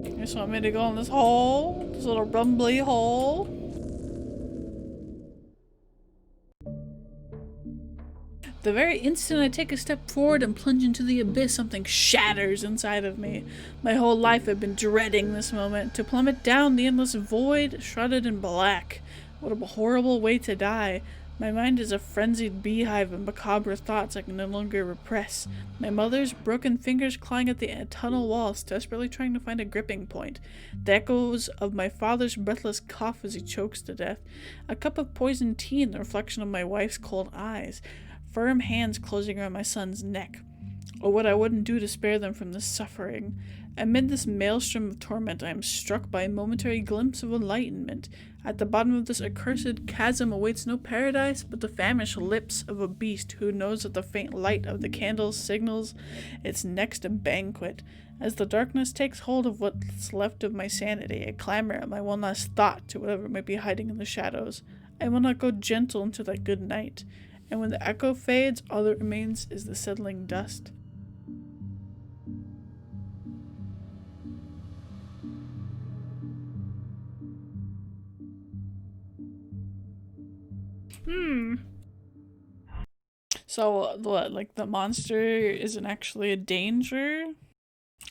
You just want me to go in this hole? This little rumbly hole? The very instant I take a step forward and plunge into the abyss, something shatters inside of me. My whole life I've been dreading this moment, to plummet down the endless void, shrouded in black. What a horrible way to die. My mind is a frenzied beehive of macabre thoughts I can no longer repress. My mother's broken fingers clawing at the tunnel walls, desperately trying to find a gripping point. The echoes of my father's breathless cough as he chokes to death. A cup of poisoned tea in the reflection of my wife's cold eyes. Firm hands closing around my son's neck. Oh, what I wouldn't do to spare them from this suffering. Amid this maelstrom of torment, I am struck by a momentary glimpse of enlightenment. At the bottom of this accursed chasm awaits no paradise, but the famished lips of a beast who knows that the faint light of the candles signals its next banquet. As the darkness takes hold of what's left of my sanity, I clamber at my one last thought to whatever might be hiding in the shadows. I will not go gentle into that good night. And when the echo fades, all that remains is the settling dust. So, what, like the monster isn't actually a danger?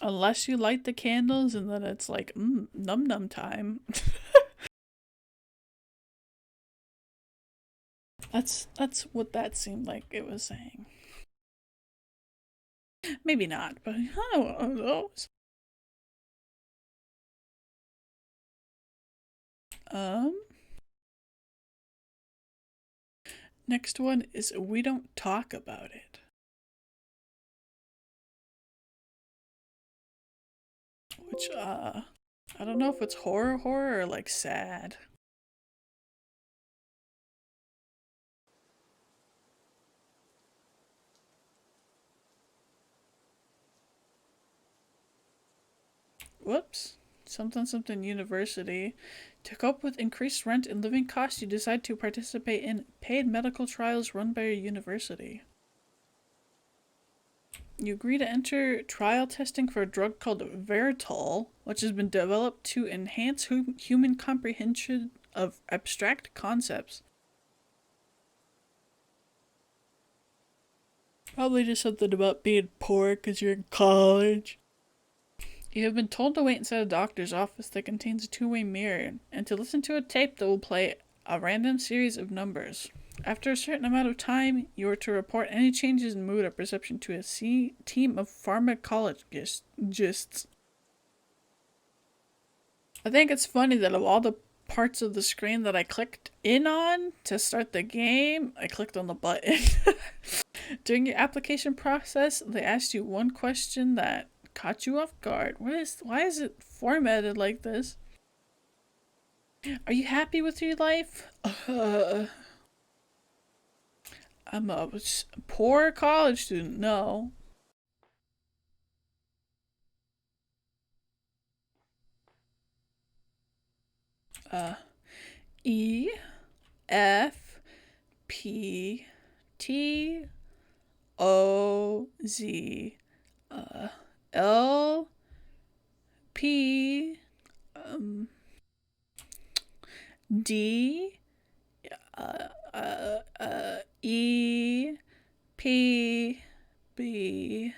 Unless you light the candles and then it's like, num-num time. That's what that seemed like it was saying. Maybe not, but I don't know one of those. Next one is we don't talk about it. Which, I don't know if it's horror or like sad. Whoops. Something university. To cope with increased rent and living costs, you decide to participate in paid medical trials run by your university. You agree to enter trial testing for a drug called Veritol, which has been developed to enhance human comprehension of abstract concepts. Probably just something about being poor because you're in college. You have been told to wait inside a doctor's office that contains a two-way mirror, and to listen to a tape that will play a random series of numbers. After a certain amount of time, you are to report any changes in mood or perception to a team of pharmacologists. I think it's funny that of all the parts of the screen that I clicked in on to start the game, I clicked on the button. During your application process, they asked you one question that caught you off guard. Why is it formatted like this? Are you happy with your life? I'm a poor college student. No. E F P T O Z L P D E P B.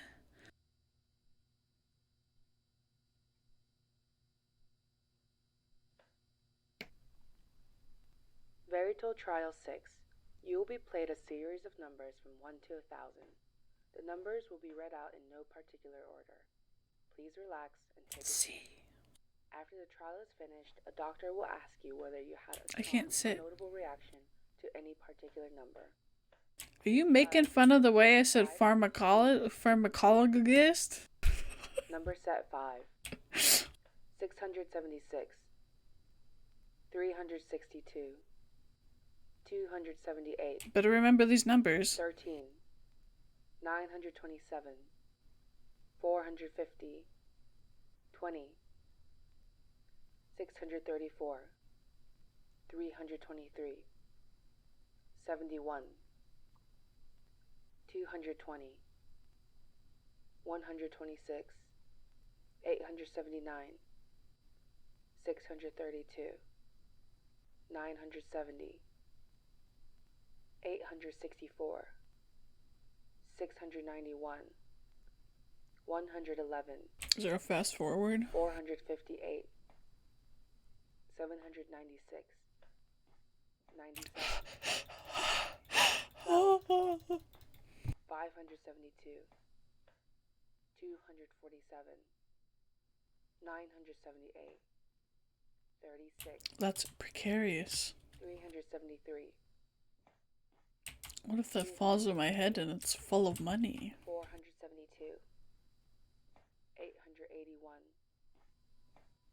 Veritol Trial 6. You will be played a series of numbers from 1 to 1,000. The numbers will be read out in no particular order. Please relax and take a seat. After the trial is finished, a doctor will ask you whether you had a notable reaction to any particular number. Are you making fun of the way I said pharmacologist? Number set 5. 676. 362. 278. Better remember these numbers. 13. 927. 450. 20. 634. 323. 71. 220, 126, 879, 632, 970, 864, 691, 111. Is there a fast forward? 458, 796, 97, 572, 247, 978, 36. That's precarious. 373. What if that falls on my head and it's full of money? 472. 881.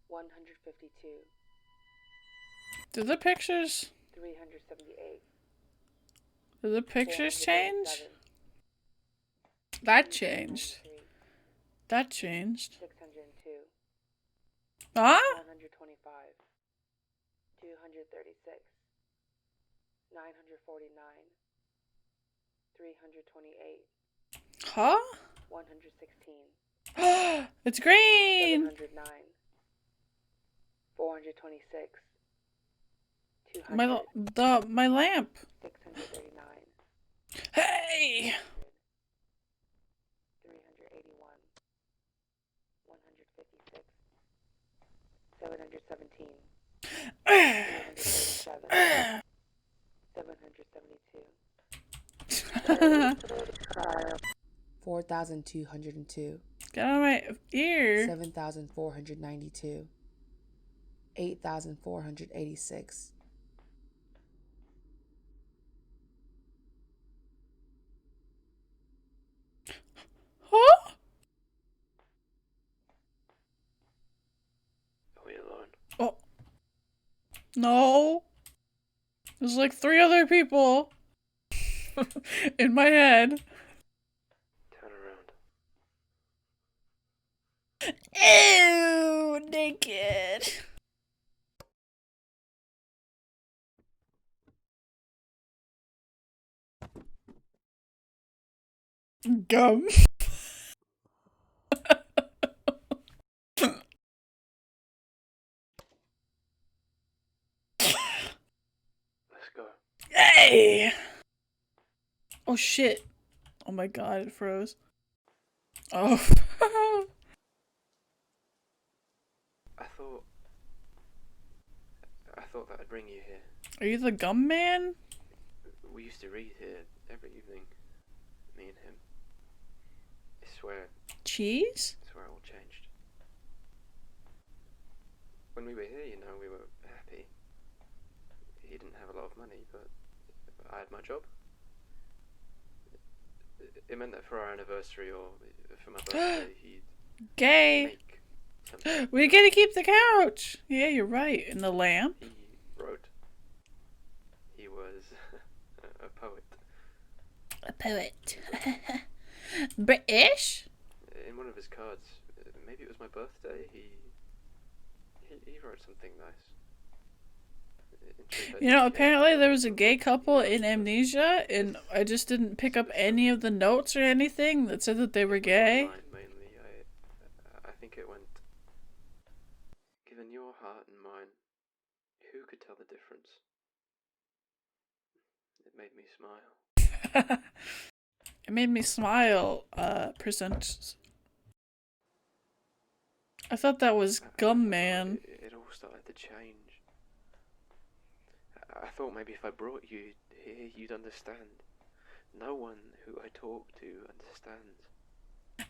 152. Did the pictures? 378. Did the pictures change? That changed. That changed. 602. Huh? 125. 236. 949. 328. Huh? 116. It's green! 709. 426. 200. My lamp. 639. Hey! 381. 156. 717. 337. 772. 4,202. Get out of my ear. 7,492. 8,486. Huh? Are we alone? Oh. No. There's like 3 other people in my head. Turn around. Ew, naked. Gum. Let's go. Hey! Oh shit. Oh my god, it froze. Oh. I thought that I'd bring you here. Are you the gum man? We used to read here every evening. Me and him. I swear. Cheese? I swear it all changed. When we were here, you know, we were happy. He didn't have a lot of money, but I had my job. It meant that for our anniversary or for my birthday, he'd Gay. make something. We get to keep the couch. Yeah, you're right. And the lamp. He wrote. He was a poet. A poet. British? In one of his cards, maybe it was my birthday, he wrote something nice. You know, apparently there was a gay couple in Amnesia, and I just didn't pick up any of the notes or anything that said that they were gay. Mainly, I think it went, given your heart and mine, who could tell the difference? It made me smile. It made me smile, present. I thought that was Gum Man. It all started to change. I thought maybe if I brought you here, you'd understand. No one who I talk to understands.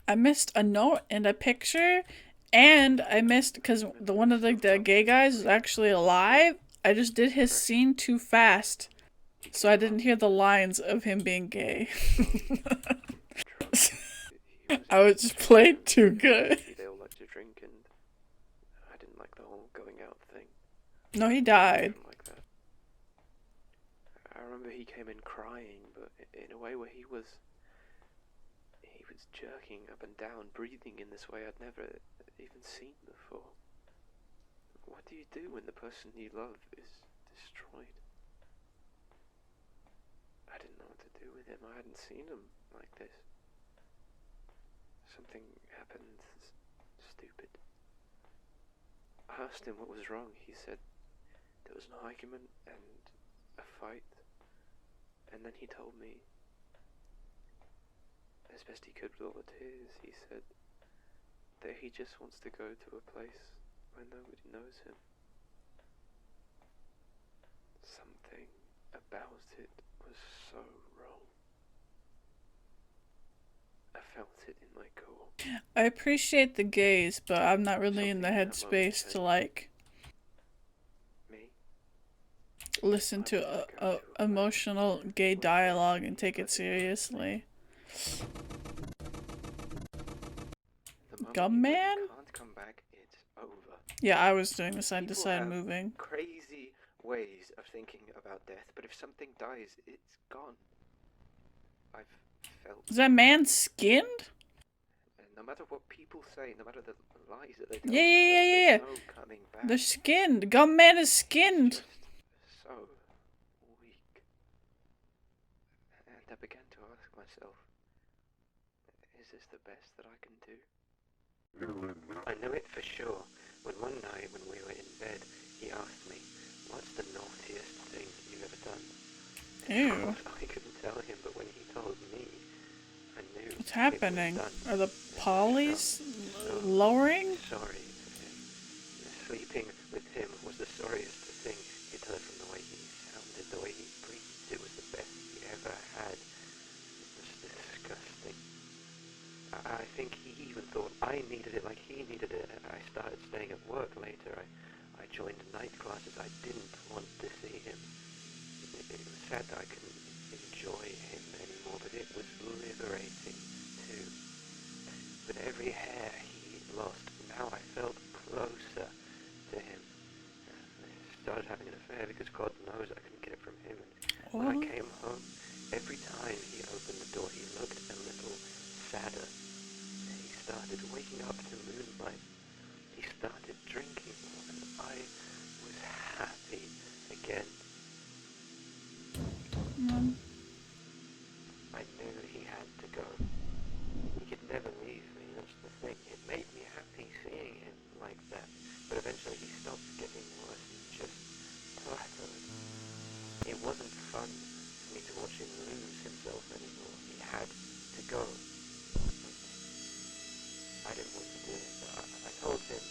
I missed a note and a picture, and I missed, because one of the gay guys is actually alive. I just did his scene too fast, so I didn't hear the lines of him being gay. I was just played too good. They all like to drink, and I didn't like the whole going out thing. No, he died. I remember he came in crying, but in a way where he was jerking up and down, breathing in this way I'd never even seen before. What do you do when the person you love is destroyed? I didn't know what to do with him. I hadn't seen him like this. Something happened stupid. I asked him what was wrong. He said there was an argument and a fight. And then he told me, as best he could with all the tears, he said that he just wants to go to a place where nobody knows him. Something about it was so wrong. I felt it in my core. I appreciate the gays, but I'm not really in the headspace to like listen to emotional gay dialogue and take it seriously. Gumman? Can't come back, it's over. Yeah, I was doing the side to People side have moving. Crazy ways of thinking about death, but if something dies, it's gone. I've felt. Is that man skinned? No matter what people say, no matter the lies that they tell Yeah. themselves, there's no coming back. They're skinned. Gumman is skinned. So weak. And I began to ask myself, is this the best that I can do? I know it for sure when one night when we were in bed, he asked me, what's the naughtiest thing you've ever done? Ew. I couldn't tell him, but when he told me, I knew. What's happening? Are the polys lowering? Sorry. Sleeping with him was the sorriest thing. You could tell it from the way he sounded, the way he breathed. It was the best he ever had. It was disgusting. I think he even thought I needed it like he needed it. I started staying at work later. I joined night classes. I didn't want to see him. It was sad that I couldn't enjoy him anymore, but it was liberating too. With every hair he lost, now I felt closer to him. I started having an affair because God knows I couldn't get it from him. And when I came home, every time he opened the door, he looked a little sadder. He started waking up to moonlight. He started drinking more, and I was happy again. I knew he had to go. He could never leave me, that's the thing. It made me happy seeing him like that. But eventually he stopped getting worse and just plateaued. It wasn't fun for me to watch him lose himself anymore. He had to go. I didn't want to do it, but I told him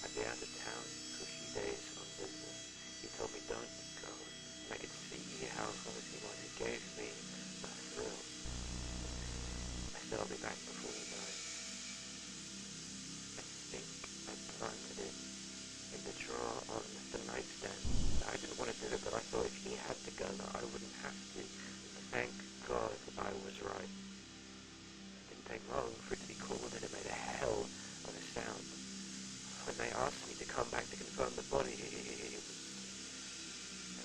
I'd be out of town for a few days on business. He told me don't go, and I could see how close he was. It gave me a thrill. I said I'll be back before he died. I think I planted it in the drawer on the nightstand. I didn't want to do it, but I thought if he had to go, I wouldn't have to. Thank God I was right. It didn't take long for it to be cold, and it made a hell of a sound. When they asked me to come back to confirm the body, there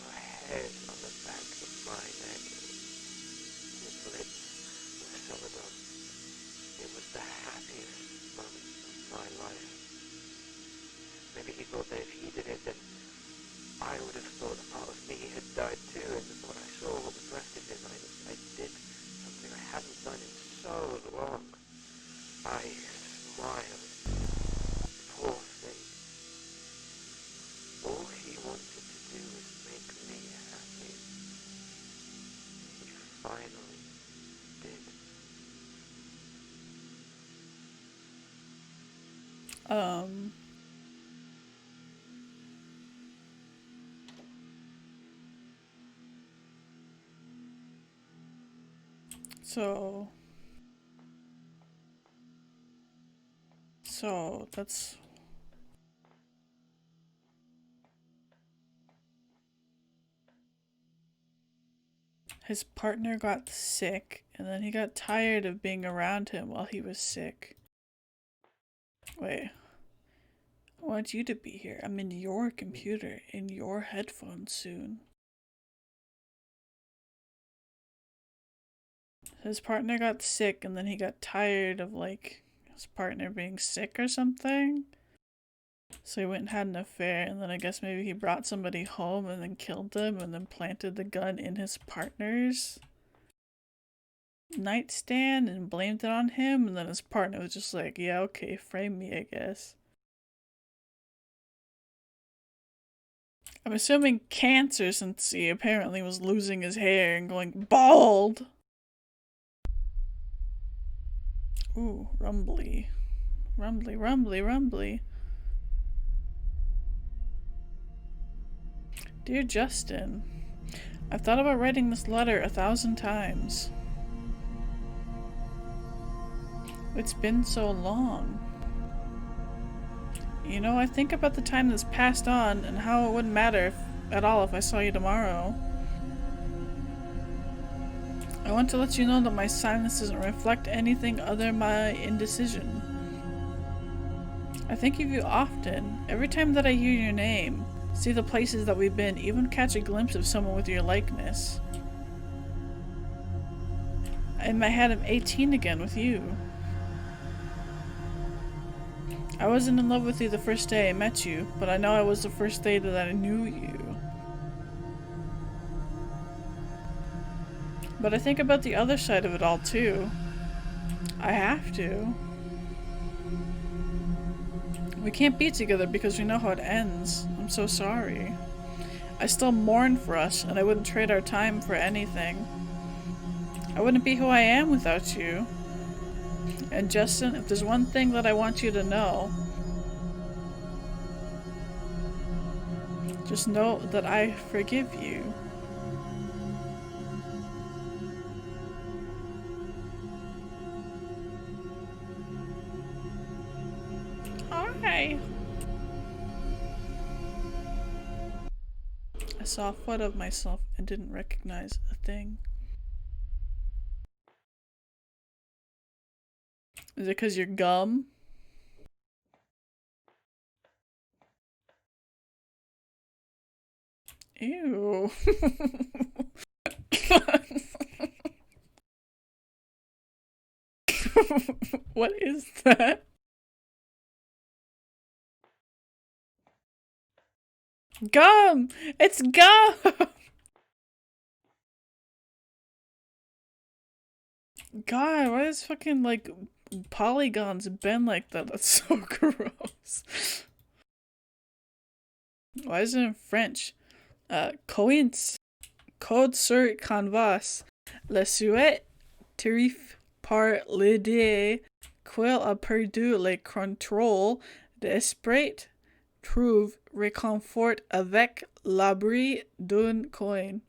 were hairs on the back of my neck. His lips were celibate. It was the happiest moment of my life. Maybe he thought that if he did it, then I would have thought a part of me had died too, and what I saw, what was left of him, I did something I hadn't done in so long. I smiled. Poor thing. All he wanted to do was make me happy. He finally did. So that's his partner got sick, and then he got tired of being around him while he was sick. Wait. I want you to be here. I'm in your computer, in your headphones soon. His partner got sick, and then he got tired of, like, his partner being sick or something. So he went and had an affair, and then I guess maybe he brought somebody home and then killed them and then planted the gun in his partner's nightstand and blamed it on him, and then his partner was just like, yeah, okay, frame me, I guess. I'm assuming cancer, since he apparently was losing his hair and going bald. Ooh, rumbly. Rumbly, rumbly, rumbly. Dear Justin, I've thought about writing this letter 1,000 times. It's been so long. You know, I think about the time that's passed on and how it wouldn't matter at all if I saw you tomorrow. I want to let you know that my silence doesn't reflect anything other than my indecision. I think of you often, every time that I hear your name, see the places that we've been, even catch a glimpse of someone with your likeness. In my head, I'm 18 again with you. I wasn't in love with you the first day I met you, but I know I was the first day that I knew you. But I think about the other side of it all too. I have to. We can't be together because we know how it ends. I'm so sorry. I still mourn for us, and I wouldn't trade our time for anything. I wouldn't be who I am without you. And Justin, if there's one thing that I want you to know, just know that I forgive you. Hi. I saw a photo of myself and didn't recognize a thing. Is it 'cause you're gum? Ew. What is that? Gum! It's gum! God, why is fucking like polygons bend like that? That's so gross. Why is it in French? Coins. Code sur canvas. Le souhait terrif par l'idée qu'il a perdu le contrôle d'esprit trouve réconfort avec l'abri d'un coin.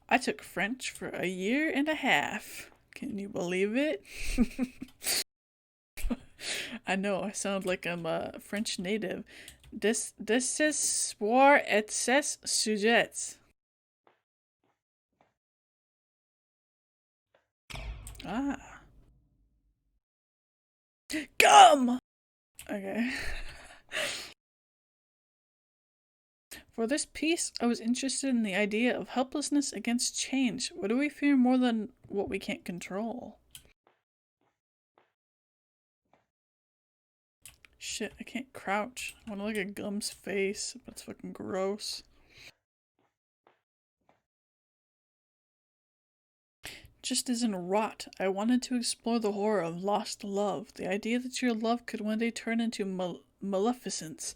I took French for 1.5 years. Can you believe it? I know, I sound like I'm a French native. Désespoir et ses sujets. Ah. Gum! Okay. For this piece, I was interested in the idea of helplessness against change. What do we fear more than what we can't control? Shit, I can't crouch. I want to look at Gum's face, but it's fucking gross. Just as in Rot, I wanted to explore the horror of lost love. The idea that your love could one day turn into maleficence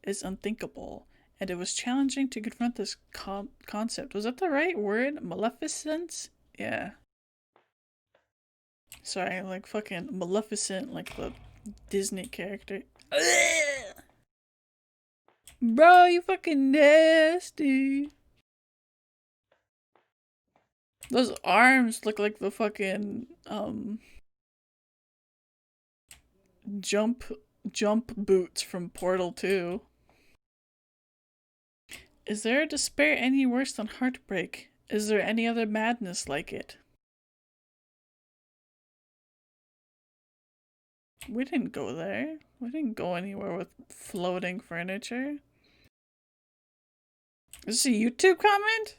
is unthinkable, and it was challenging to confront this concept. Was that the right word? Maleficence? Yeah. Sorry, like fucking Maleficent, like the Disney character. Ugh! Bro, you fucking nasty. Those arms look like the fucking jump boots from Portal 2. Is there a despair any worse than heartbreak? Is there any other madness like it? We didn't go there. We didn't go anywhere with floating furniture. Is this a YouTube comment?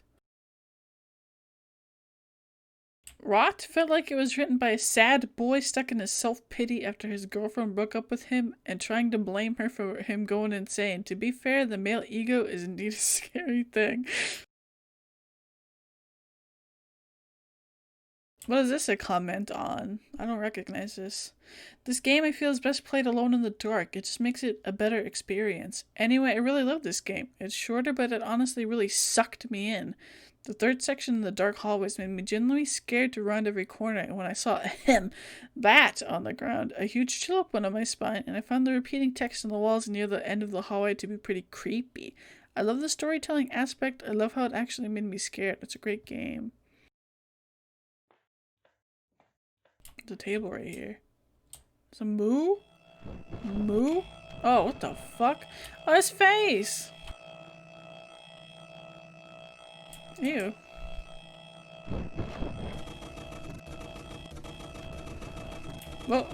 Rot felt like it was written by a sad boy stuck in his self-pity after his girlfriend broke up with him and trying to blame her for him going insane. To be fair, the male ego is indeed a scary thing. What is this a comment on? I don't recognize this. This game I feel is best played alone in the dark. It just makes it a better experience. Anyway, I really love this game. It's shorter, but it honestly really sucked me in. The third section in the dark hallways made me genuinely scared to round every corner, and when I saw that on the ground, a huge chill up went on my spine, and I found the repeating text on the walls near the end of the hallway to be pretty creepy. I love the storytelling aspect. I love how it actually made me scared. It's a great game. The table right here. It's a moo? Moo? Oh, what the fuck? Oh, his face! Ew. Whoa.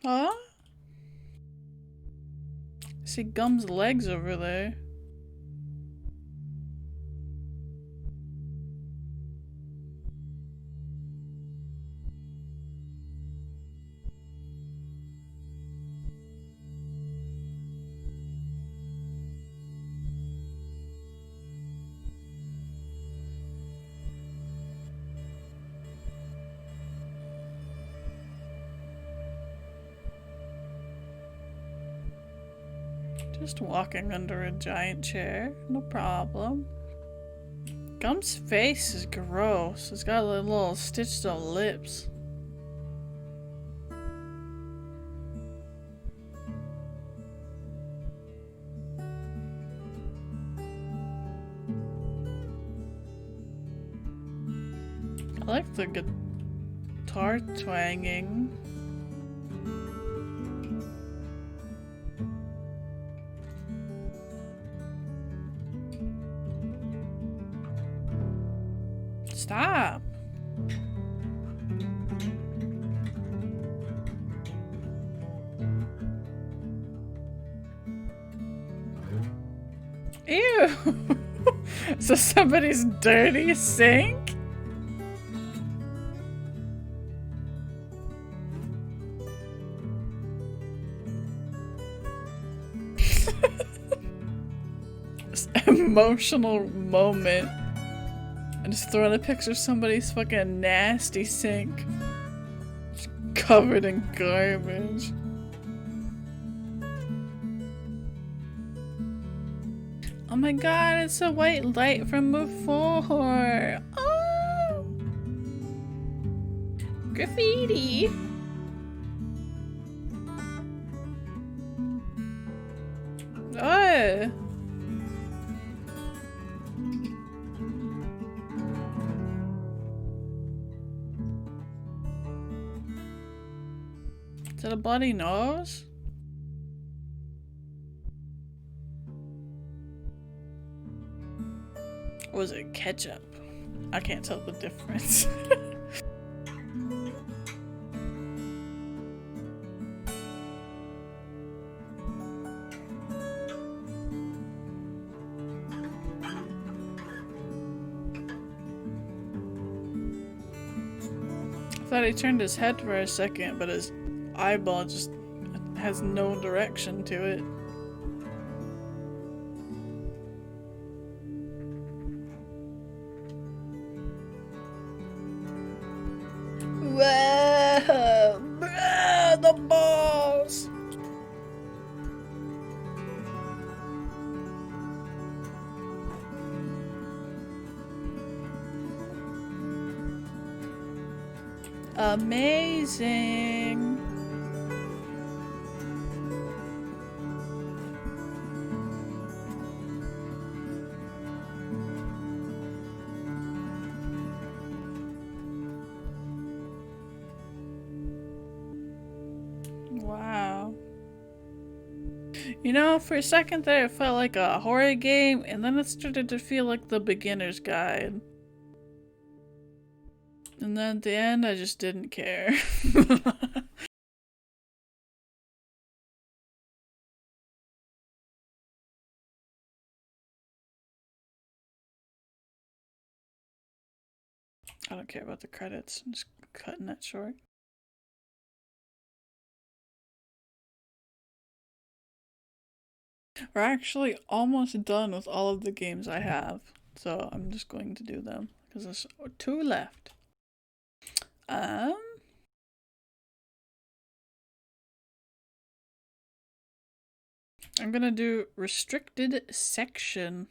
Huh? I see Gum's legs over there. Just walking under a giant chair. No problem. Gum's face is gross. It's got little stitched up lips. I like the guitar twanging. Stop. Ew. So somebody's dirty sink? This emotional moment. I'm just throwing a picture of somebody's fucking nasty sink. Just covered in garbage. Oh my god, it's a white light from before. Oh! Graffiti! Oh! Is that a bloody nose? Or was it ketchup? I can't tell the difference. I thought he turned his head for a second, but his eyeball just has no direction to it. Whoa! Bruh, the balls! Amazing! Wow. You know, for a second there it felt like a horror game, and then it started to feel like the beginner's guide. And then at the end, I just didn't care. I don't care about the credits. I'm just cutting that short. We're actually almost done with all of the games I have. So I'm just going to do them because there's 2 left. I'm gonna do restricted section.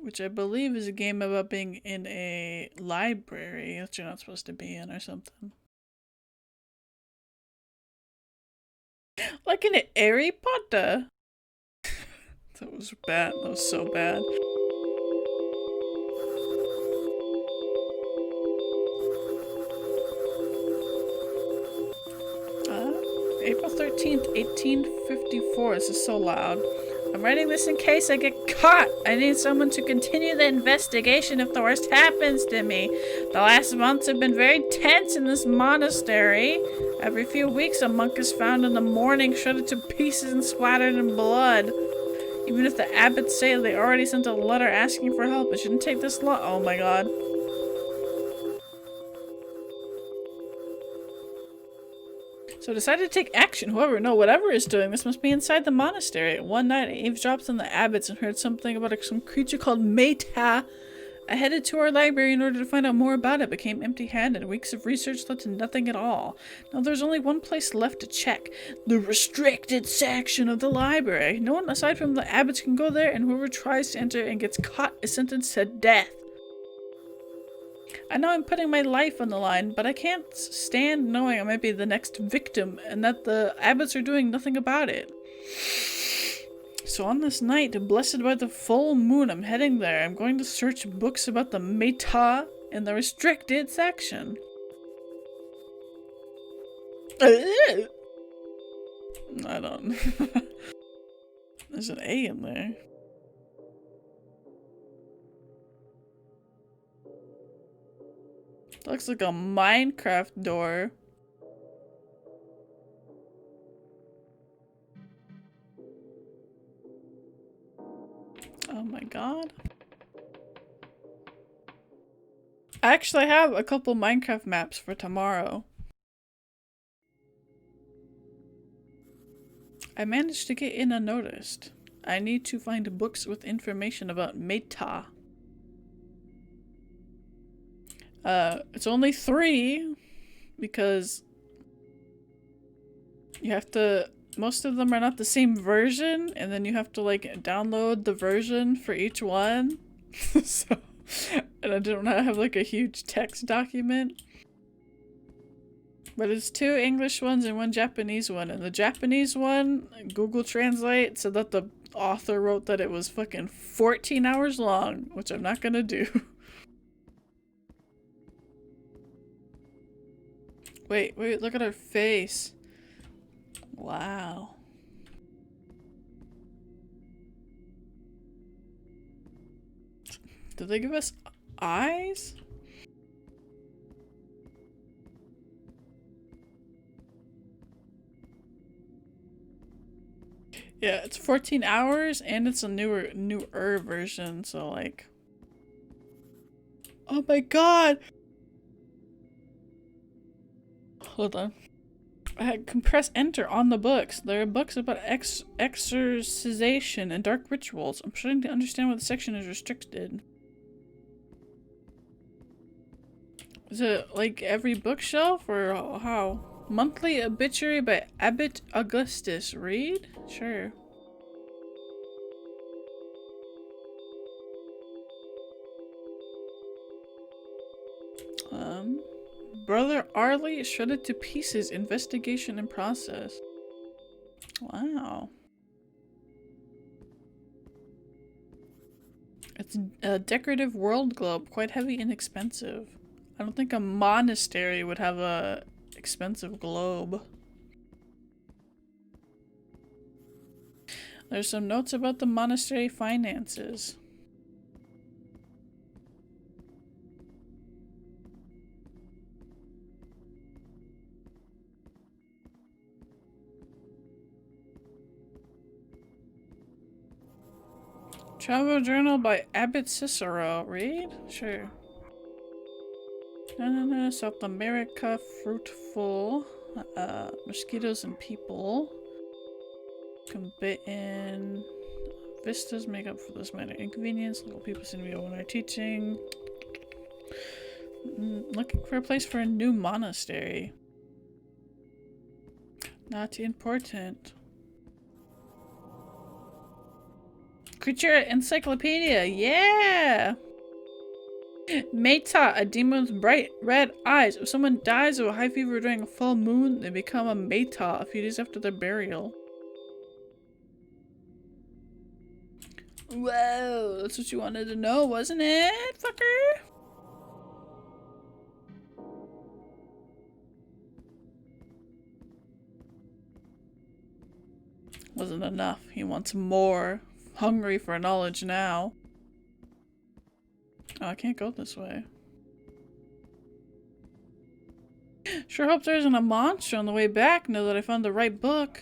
Which I believe is a game about being in a library that you're not supposed to be in or something. Like in Harry Potter. That was bad. That was so bad. April 13th, 1854. This is so loud. I'm writing this in case I get caught. I need someone to continue the investigation if the worst happens to me. The last months have been very tense in this monastery. Every few weeks a monk is found in the morning, shredded to pieces and splattered in blood. Even if the abbots say they already sent a letter asking for help, it shouldn't take this long. Oh my god. So I decided to take action. However, no, whatever is doing this must be inside the monastery. One night I eavesdropped on the abbots and heard something about some creature called Meta. I headed to our library in order to find out more about it, but came empty-handed. Weeks of research led to nothing at all. Now there's only one place left to check. The restricted section of the library. No one aside from the abbots can go there, and whoever tries to enter and gets caught is sentenced to death. I know I'm putting my life on the line, but I can't stand knowing I might be the next victim and that the abbots are doing nothing about it. So on this night, blessed by the full moon, I'm heading there. I'm going to search books about the Meta in the restricted section. I don't. There's an A in there. Looks like a Minecraft door. Oh my god. I actually have a couple Minecraft maps for tomorrow. I managed to get in unnoticed. I need to find books with information about Meta. It's only 3 because you have to, most of them are not the same version, and then you have to like download the version for each one. So, and I don't have like a huge text document. But it's 2 English ones and 1 Japanese one, and the Japanese one, Google Translate said that the author wrote that it was fucking 14 hours long, which I'm not gonna do. Wait, look at her face. Wow. Did they give us eyes? Yeah, it's 14 hours and it's a newer version, so like... Oh my god! Hold on. I can press enter on the books. There are books about exorcisation and dark rituals. I'm starting to understand why the section is restricted. Is it like every bookshelf or how? Monthly obituary by Abbot Augustus. Read? Sure. Brother Arley shredded to pieces. Investigation in process. Wow. It's a decorative world globe. Quite heavy and expensive. I don't think a monastery would have a expensive globe. There's some notes about the monastery finances. Travel journal by Abbot Cicero. Read? Sure. South America, fruitful. Mosquitoes and people. Become bitten. Vistas make up for this minor inconvenience. Local people seem to be open our teaching. Looking for a place for a new monastery. Not important. Creature encyclopedia, yeah! Meta, a demon with bright red eyes. If someone dies of a high fever during a full moon, they become a Meta a few days after their burial. Whoa, that's what you wanted to know, wasn't it, fucker? Wasn't enough. He wants more. Hungry for knowledge now. Oh, I can't go this way. Sure hope there isn't a monster on the way back now that I found the right book.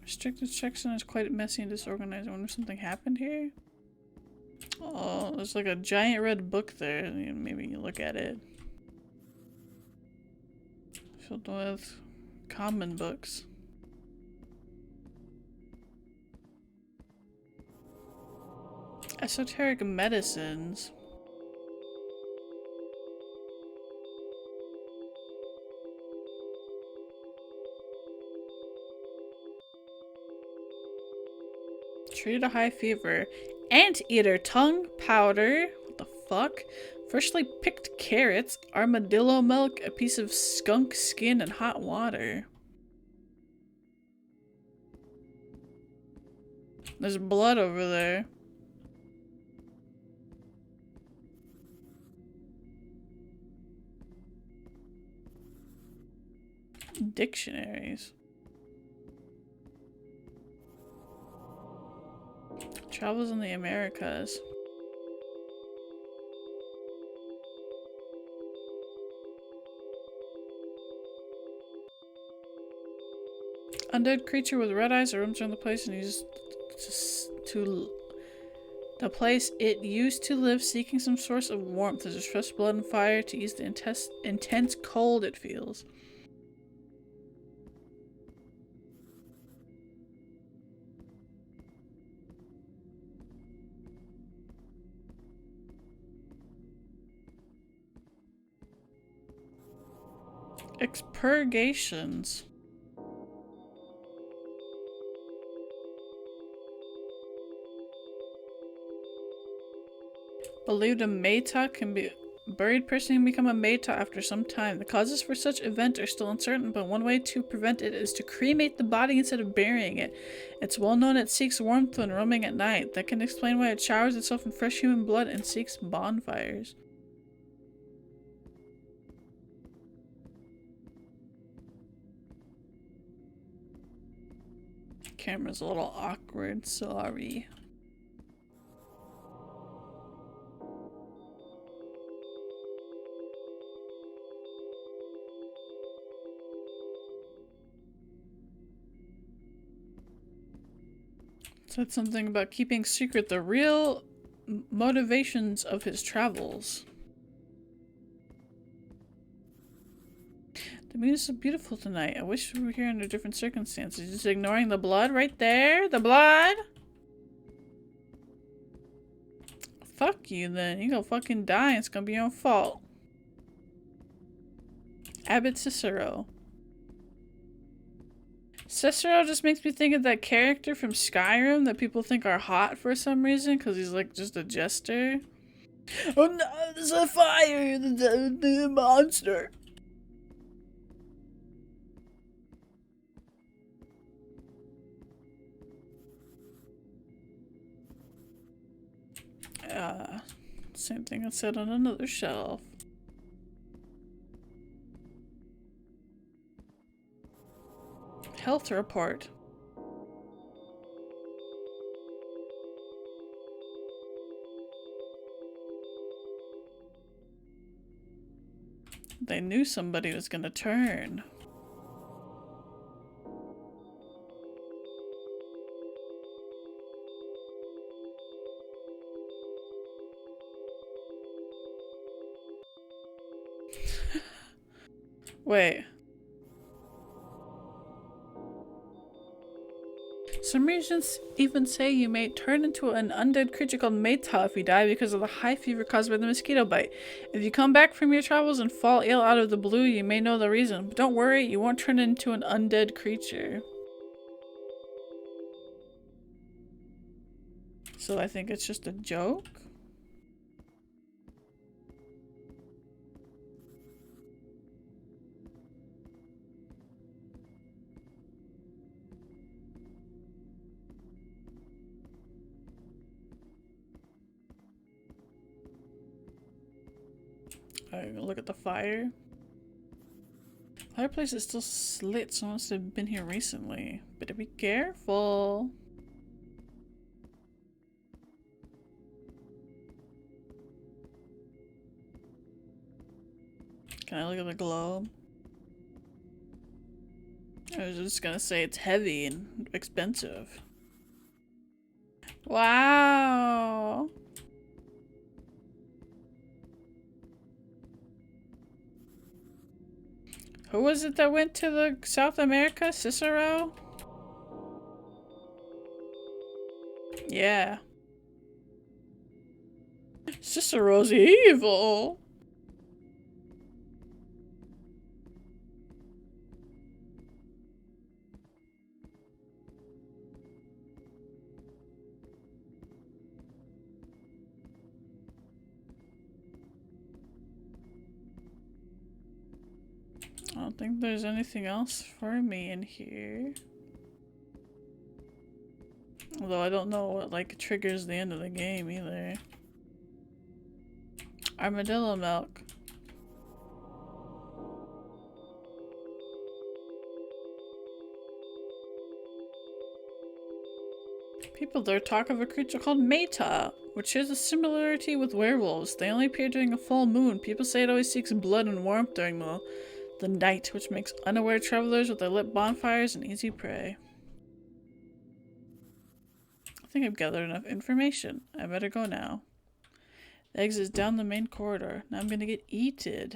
Restricted section is quite messy and disorganized. I wonder if something happened here? Oh, there's like a giant red book there. Maybe you look at it. Filled with common books. Esoteric medicines. Treat a high fever. Anteater tongue powder. What the fuck? Freshly picked carrots, armadillo milk, a piece of skunk skin, and hot water. There's blood over there. Dictionaries. Travels in the Americas. Undead creature with red eyes roams around the place and uses the place it used to live, seeking some source of warmth. There's fresh blood and fire to ease the intense cold it feels. Expurgations. Believed a Meta can be buried person can become a Meta after some time. The causes for such event are still uncertain, but one way to prevent it is to cremate the body instead of burying it. It's well known it seeks warmth when roaming at night. That can explain why it showers itself in fresh human blood and seeks bonfires. Camera's a little awkward, sorry. Said something about keeping secret the real motivations of his travels. The moon is so beautiful tonight. I wish we were here under different circumstances. Just ignoring the blood right there? The blood? Fuck you then. You gonna fucking die and it's gonna be your own fault. Abbot Cicero. Cicero just makes me think of that character from Skyrim that people think are hot for some reason because he's like just a jester. Oh no, there's a fire! The monster! Same thing I said on another shelf. Health report. They knew somebody was gonna turn. Wait. Some regions even say you may turn into an undead creature called Meta if you die because of the high fever caused by the mosquito bite. If you come back from your travels and fall ill out of the blue, you may know the reason. But don't worry, you won't turn into an undead creature. So I think it's just a joke? Alright, look at the fire. Fireplace is still lit, so I must have been here recently. Better be careful. Can I look at the globe? I was just gonna say it's heavy and expensive. Wow! Who was it that went to the South America? Cicero? Yeah. Cicero's evil! I don't think there's anything else for me in here. Although I don't know what like triggers the end of the game either. Armadillo milk. People there talk of a creature called Meta, which shares a similarity with werewolves. They only appear during a full moon. People say it always seeks blood and warmth during the night, which makes unaware travelers with their lit bonfires an easy prey. I think I've gathered enough information. I better go now. The exit is down the main corridor. Now I'm gonna get eaten.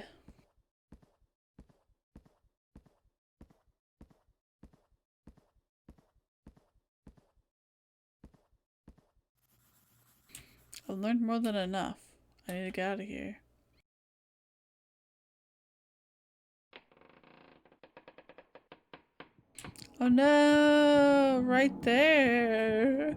I've learned more than enough. I need to get out of here. Oh no! Right there!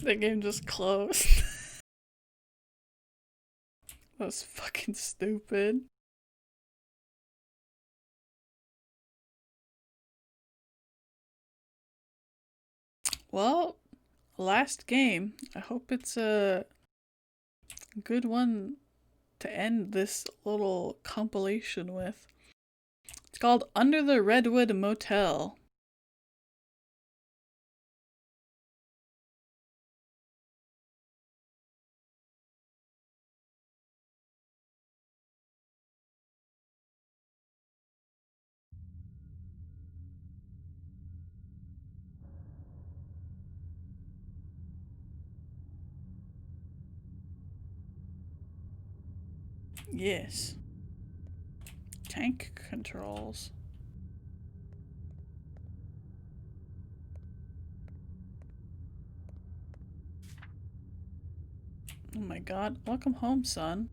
The game just closed. That was fucking stupid. Well, last game. I hope it's a good one to end this little compilation with. It's called Under the Redwood Motel. Yes. Tank controls. Oh my god. Welcome home, son.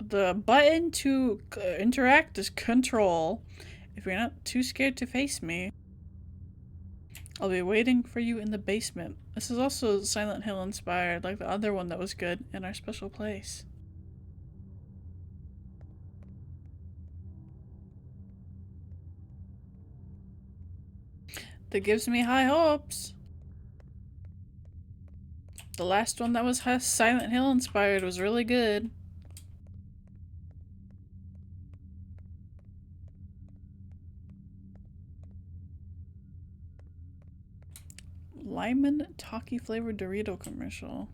The button to interact is control. If you're not too scared to face me, I'll be waiting for you in the basement. This is also Silent Hill inspired, like the other one that was good, in our special place. That gives me high hopes. The last one that was Silent Hill inspired was really good. Lemon Taki flavored Dorito commercial.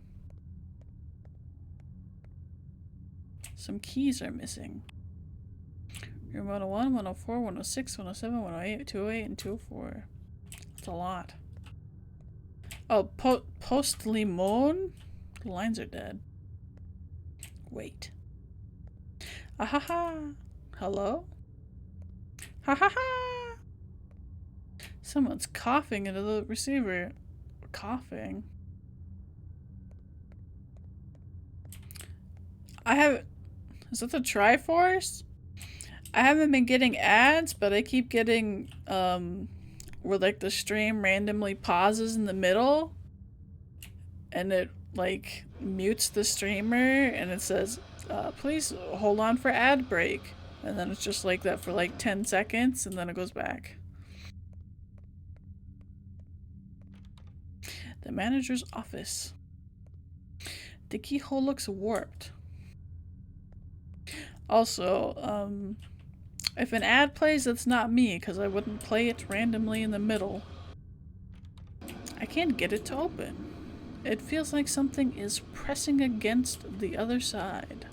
Some keys are missing. Room 101, 104, 106, 107, 108, 208, and 204. That's a lot. Oh, Post Limon? The lines are dead. Wait. Ahaha! Hello? Ha ha ha! Someone's coughing into the receiver. Coughing. Is that the Triforce? I haven't been getting ads, but I keep getting, where like the stream randomly pauses in the middle. And it, like, mutes the streamer and it says, please hold on for ad break. And then it's just like that for like 10 seconds and then it goes back. The manager's office. The keyhole looks warped. Also, if an ad plays, that's not me, because I wouldn't play it randomly in the middle. I can't get it to open. It feels like something is pressing against the other side.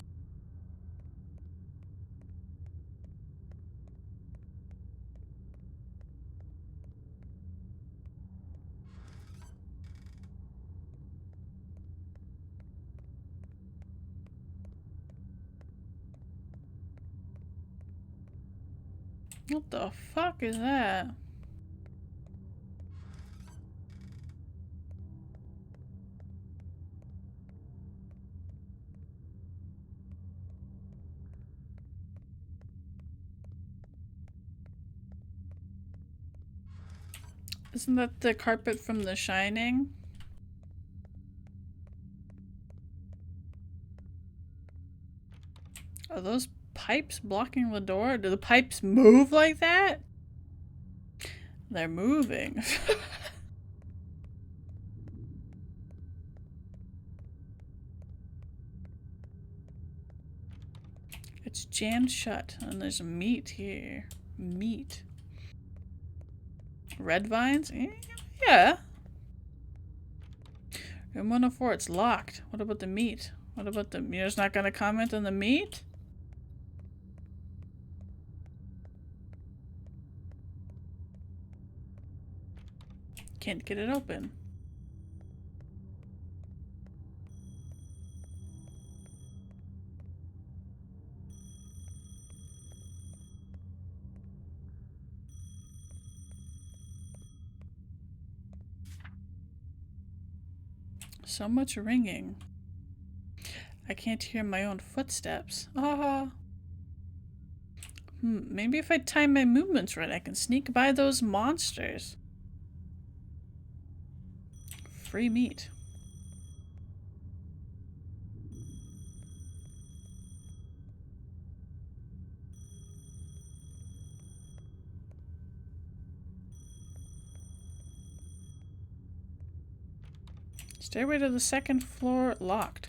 What the fuck is that? Isn't that the carpet from The Shining? Are those pipes blocking the door? Do the pipes move like that? They're moving. It's jammed shut, and there's meat here. Meat. Red vines? Yeah. Room 104, it's locked. What about the meat? What about the... You're just not gonna comment on the meat? Can't get it open. So much ringing. I can't hear my own footsteps. Ah. Maybe if I time my movements right, I can sneak by those monsters. Free meat. Stairway to the second floor locked.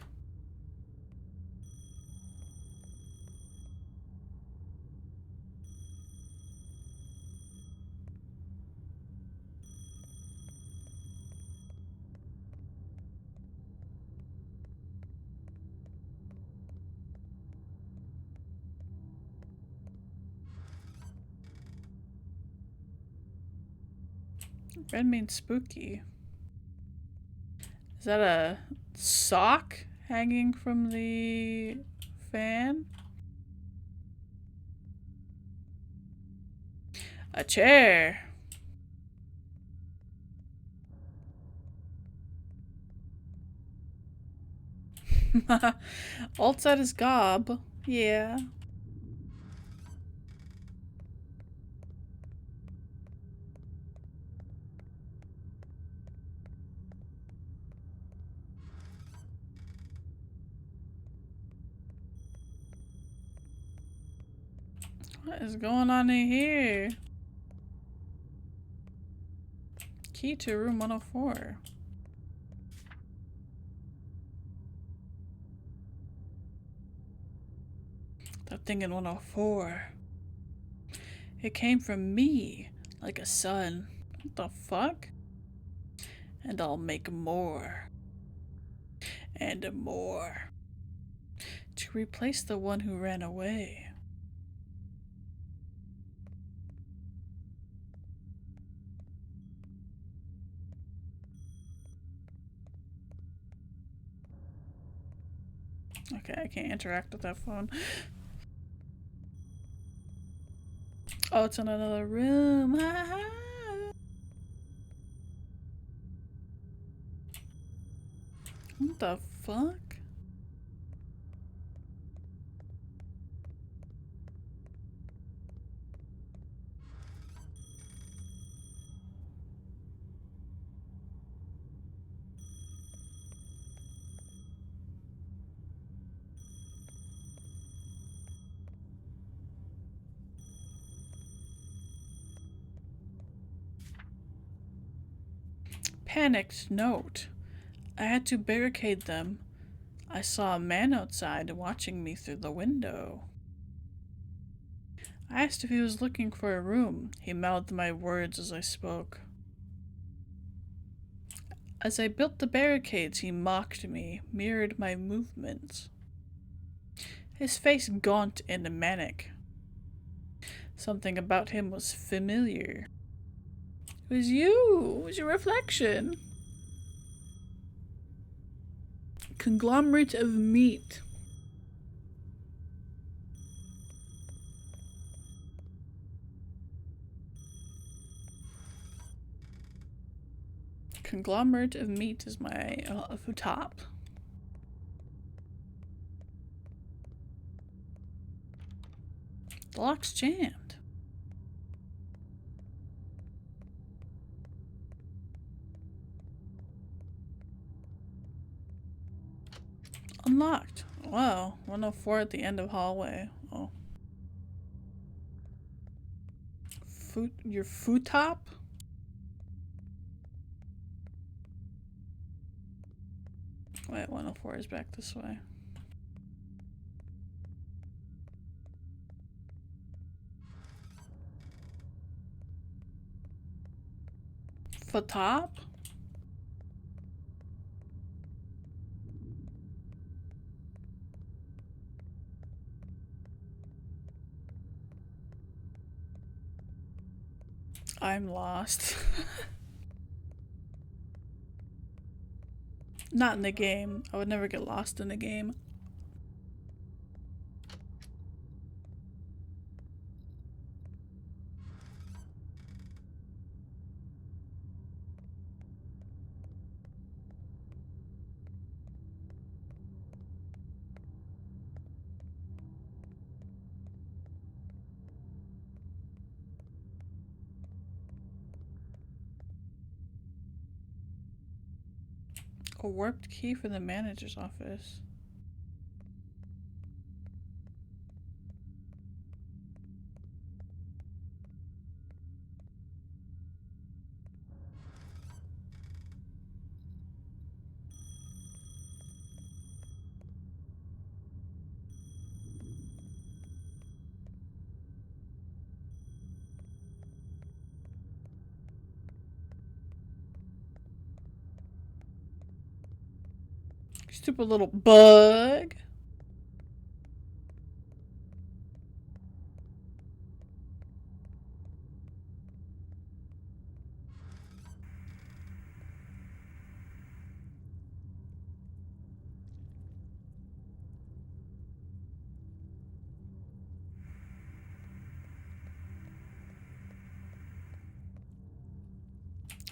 Red means spooky. Is that a sock hanging from the fan? A chair. Outside is gob. Yeah. What is going on in here? Key to room 104. That thing in 104. It came from me, like a son. What the fuck? And I'll make more. And more. To replace the one who ran away. Okay, I can't interact with that phone. Oh, it's in another room. What the fuck? Panicked note. I had to barricade them. I saw a man outside watching me through the window. I asked if he was looking for a room. He mouthed my words as I spoke. As I built the barricades, he mocked me, mirrored my movements. His face gaunt and manic. Something about him was familiar. It was you! It was your reflection! Conglomerate of meat. Conglomerate of meat is my top. The lock's jammed. Unlocked. Wow, 104 at the end of hallway. Oh. Your food top? Wait, 104 is back this way. Foot top? I'm lost. Not in the game. I would never get lost in the game. A warped key for the manager's office. Stupid little bug.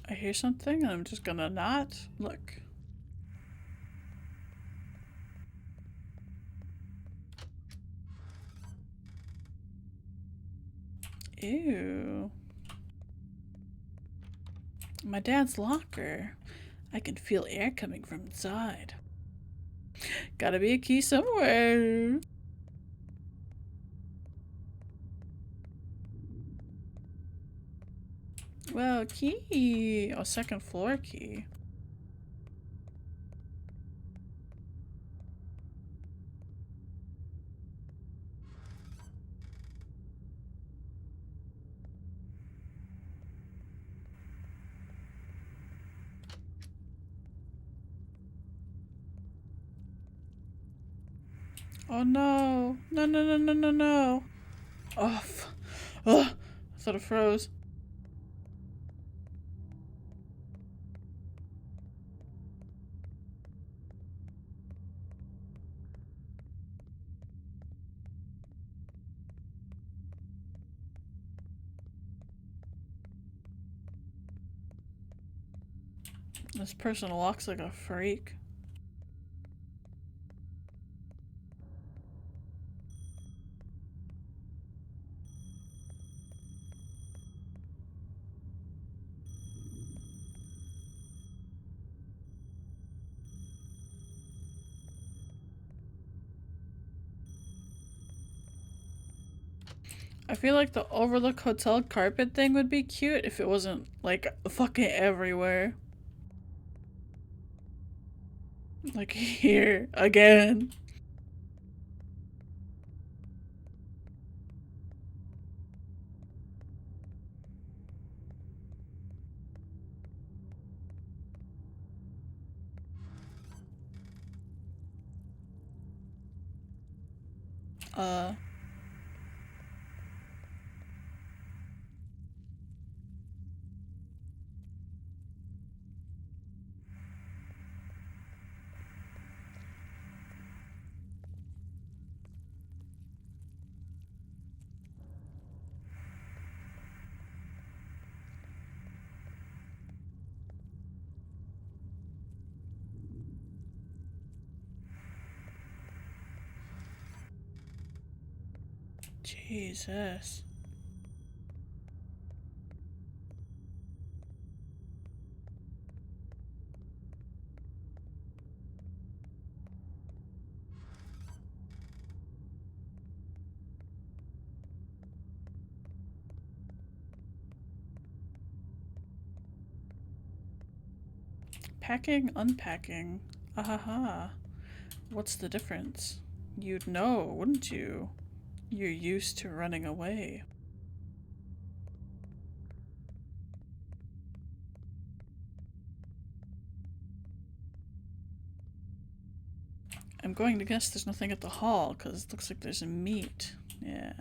I hear something and I'm just gonna not look. Ew. My dad's locker. I can feel air coming from inside. Gotta be a key somewhere. Well, key. Oh, second floor key. Oh no. No, no, no, no, no, no. Oh, oh, I thought it froze. This person walks like a freak. I feel like the Overlook Hotel carpet thing would be cute if it wasn't, like, fucking everywhere. Like, here, again. Jesus. Packing, unpacking. Ahaha. What's the difference? You'd know, wouldn't you? You're used to running away. I'm going to guess there's nothing at the hall, because it looks like there's a meat. Yeah.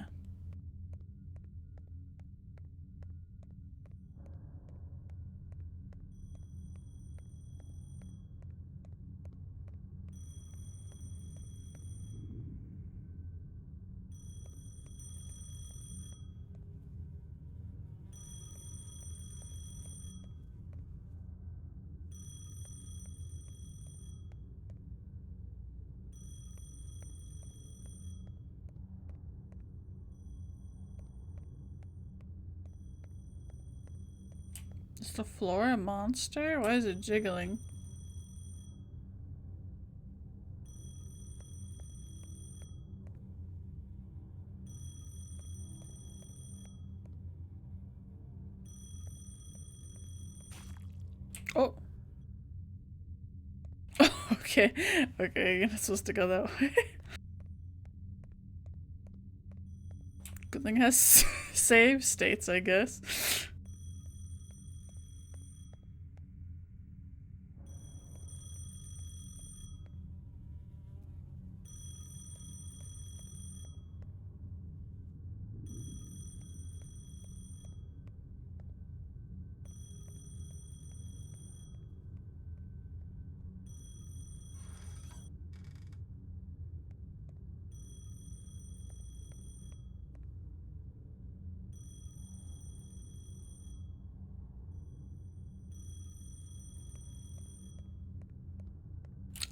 Is the floor a monster? Why is it jiggling? Oh! Okay. Okay, you're not supposed to go that way. Good thing it has save states, I guess.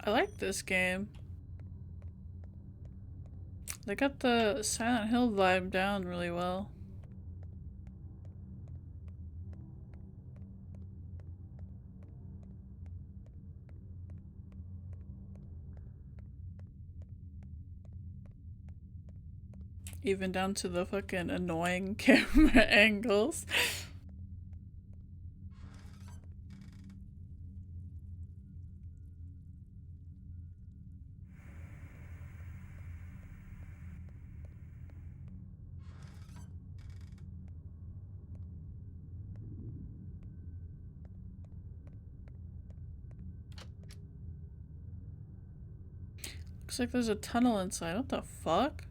I like this game. They got the Silent Hill vibe down really well. Even down to the fucking annoying camera angles. Looks like there's a tunnel inside. What the fuck?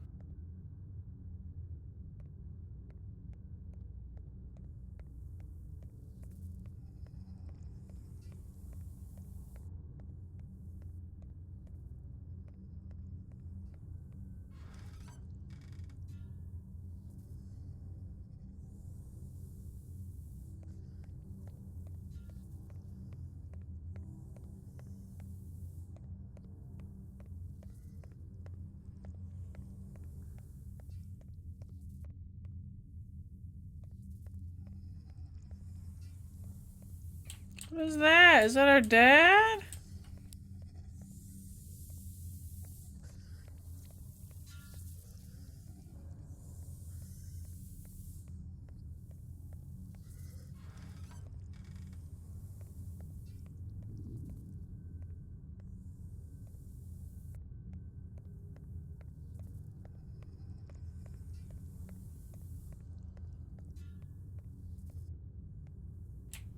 What is that? Is that our dad?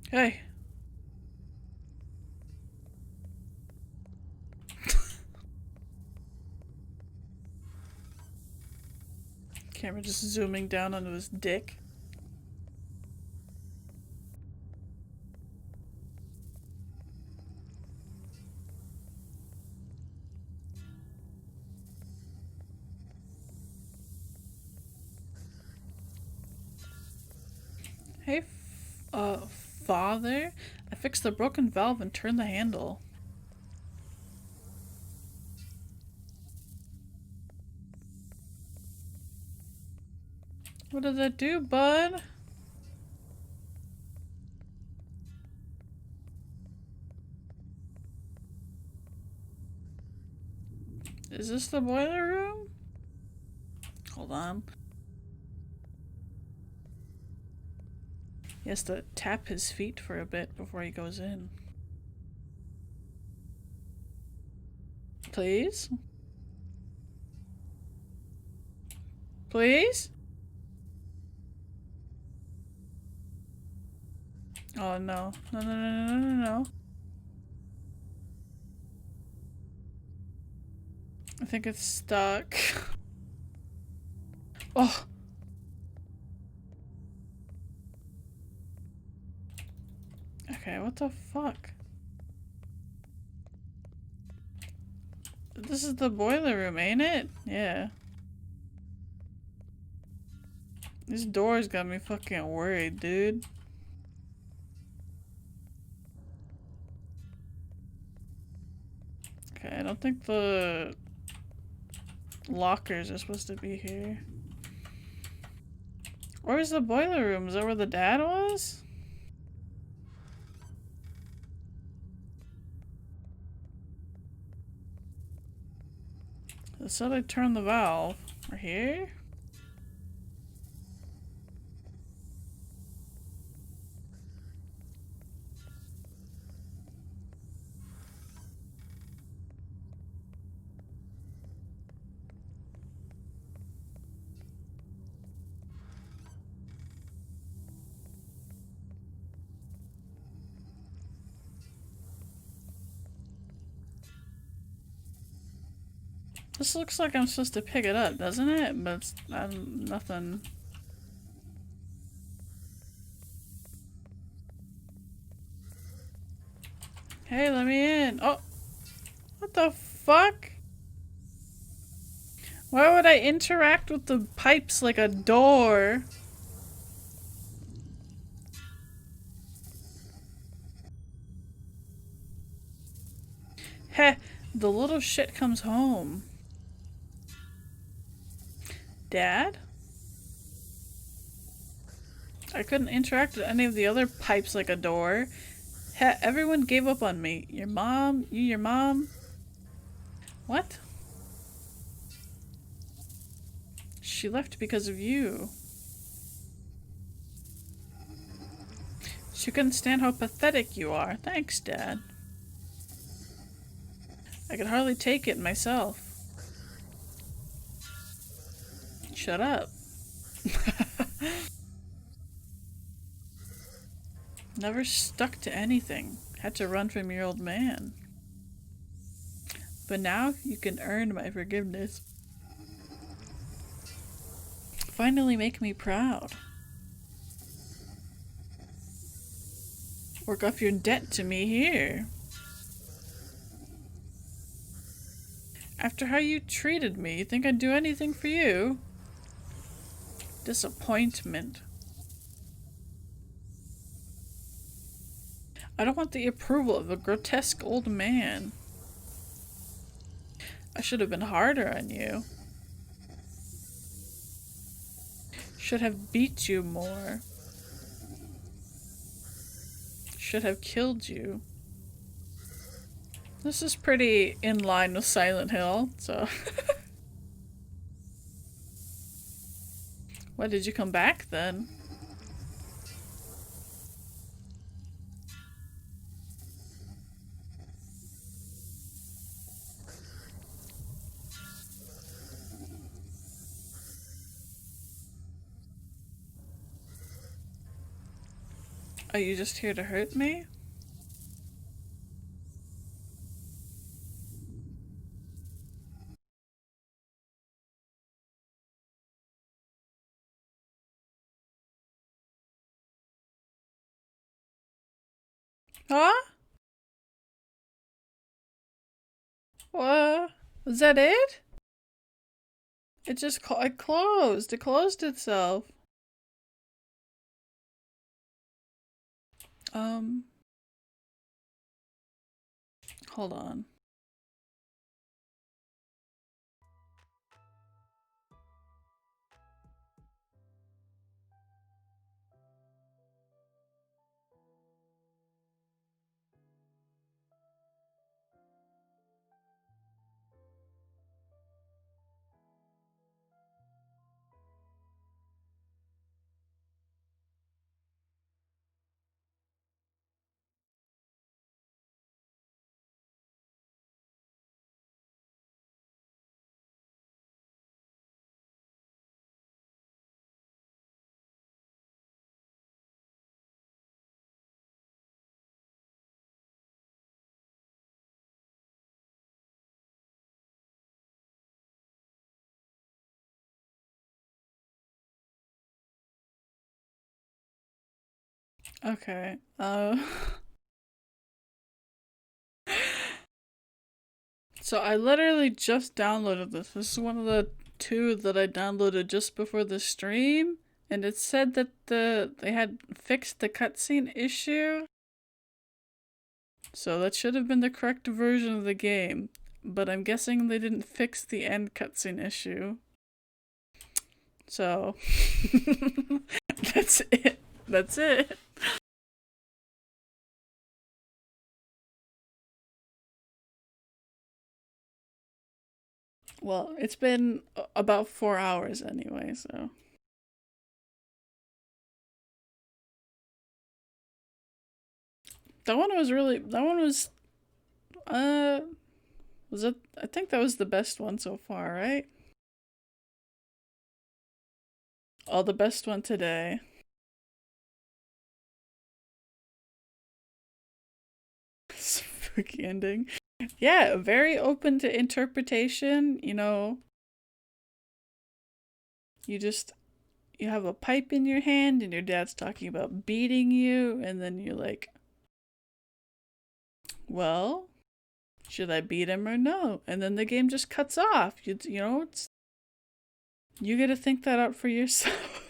Hey. Camera just zooming down onto his dick. Hey, father? I fixed the broken valve and turned the handle. What did that do, bud? Is this the boiler room? Hold on. He has to tap his feet for a bit before he goes in. Please? Please? Oh no. No, no, no, no, no, no, no. I think it's stuck. Oh! Okay, what the fuck? This is the boiler room, ain't it? Yeah. This door's got me fucking worried, dude. Okay, I don't think the lockers are supposed to be here. Where's the boiler room? Is that where the dad was? It said I turned the valve. Right here? This looks like I'm supposed to pick it up, doesn't it? But it's nothing. Hey, let me in. Oh! What the fuck? Why would I interact with the pipes like a door? Heh, the little shit comes home. Dad? I couldn't interact with any of the other pipes like a door. Heh, everyone gave up on me. Your mom? Your mom? What? She left because of you. She couldn't stand how pathetic you are. Thanks, Dad. I could hardly take it myself. Shut up. Never stuck to anything. Had to run from your old man. But now you can earn my forgiveness. Finally make me proud. Work off your debt to me here. After how you treated me, you think I'd do anything for you? Disappointment. I don't want the approval of a grotesque old man. I should have been harder on you. Should have beat you more. should have killed you. This is pretty in line with Silent Hill, so... Why did you come back then? Are you just here to hurt me? Huh? What? Was that it? It just it closed. It closed itself. Hold on. Okay, so I literally just downloaded this. This is one of the 2 that I downloaded just before the stream, and it said that they had fixed the cutscene issue. So that should have been the correct version of the game, but I'm guessing they didn't fix the end cutscene issue. So that's it. That's it. Well, it's been about 4 hours anyway, so. That one was really, was it, I think that was the best one so far, right? Oh, the best one today. Spooky ending. Yeah, very open to interpretation, you know. You have a pipe in your hand and your dad's talking about beating you, and then you're like, well, should I beat him or no? And then the game just cuts off. You know, you get to think that out for yourself.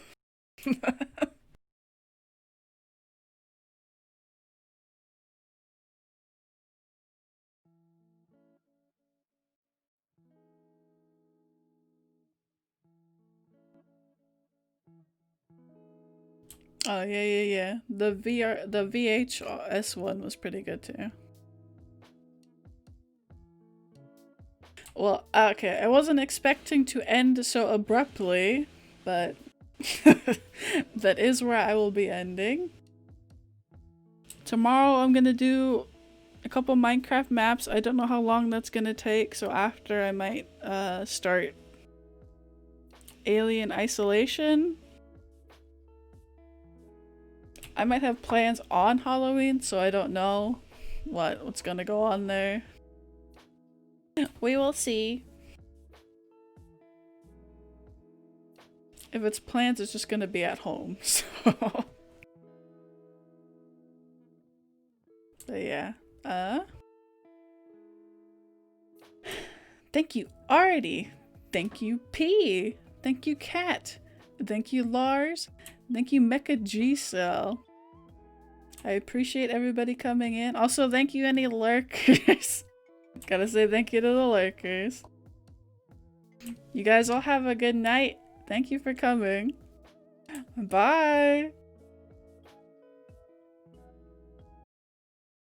Oh, yeah. The VHS one was pretty good too. Well, okay, I wasn't expecting to end so abruptly, but that is where I will be ending. Tomorrow I'm gonna do a couple Minecraft maps. I don't know how long that's gonna take, so after I might start Alien Isolation. I might have plans on Halloween, so I don't know what's gonna go on there. We will see. If it's plans, it's just gonna be at home, so. But yeah. Thank you, Artie. Thank you, P. Thank you, Kat. Thank you, Lars. Thank you, Mecha G-Cell. I appreciate everybody coming in. Also, thank you, any lurkers. Gotta say thank you to the lurkers. You guys all have a good night. Thank you for coming. Bye.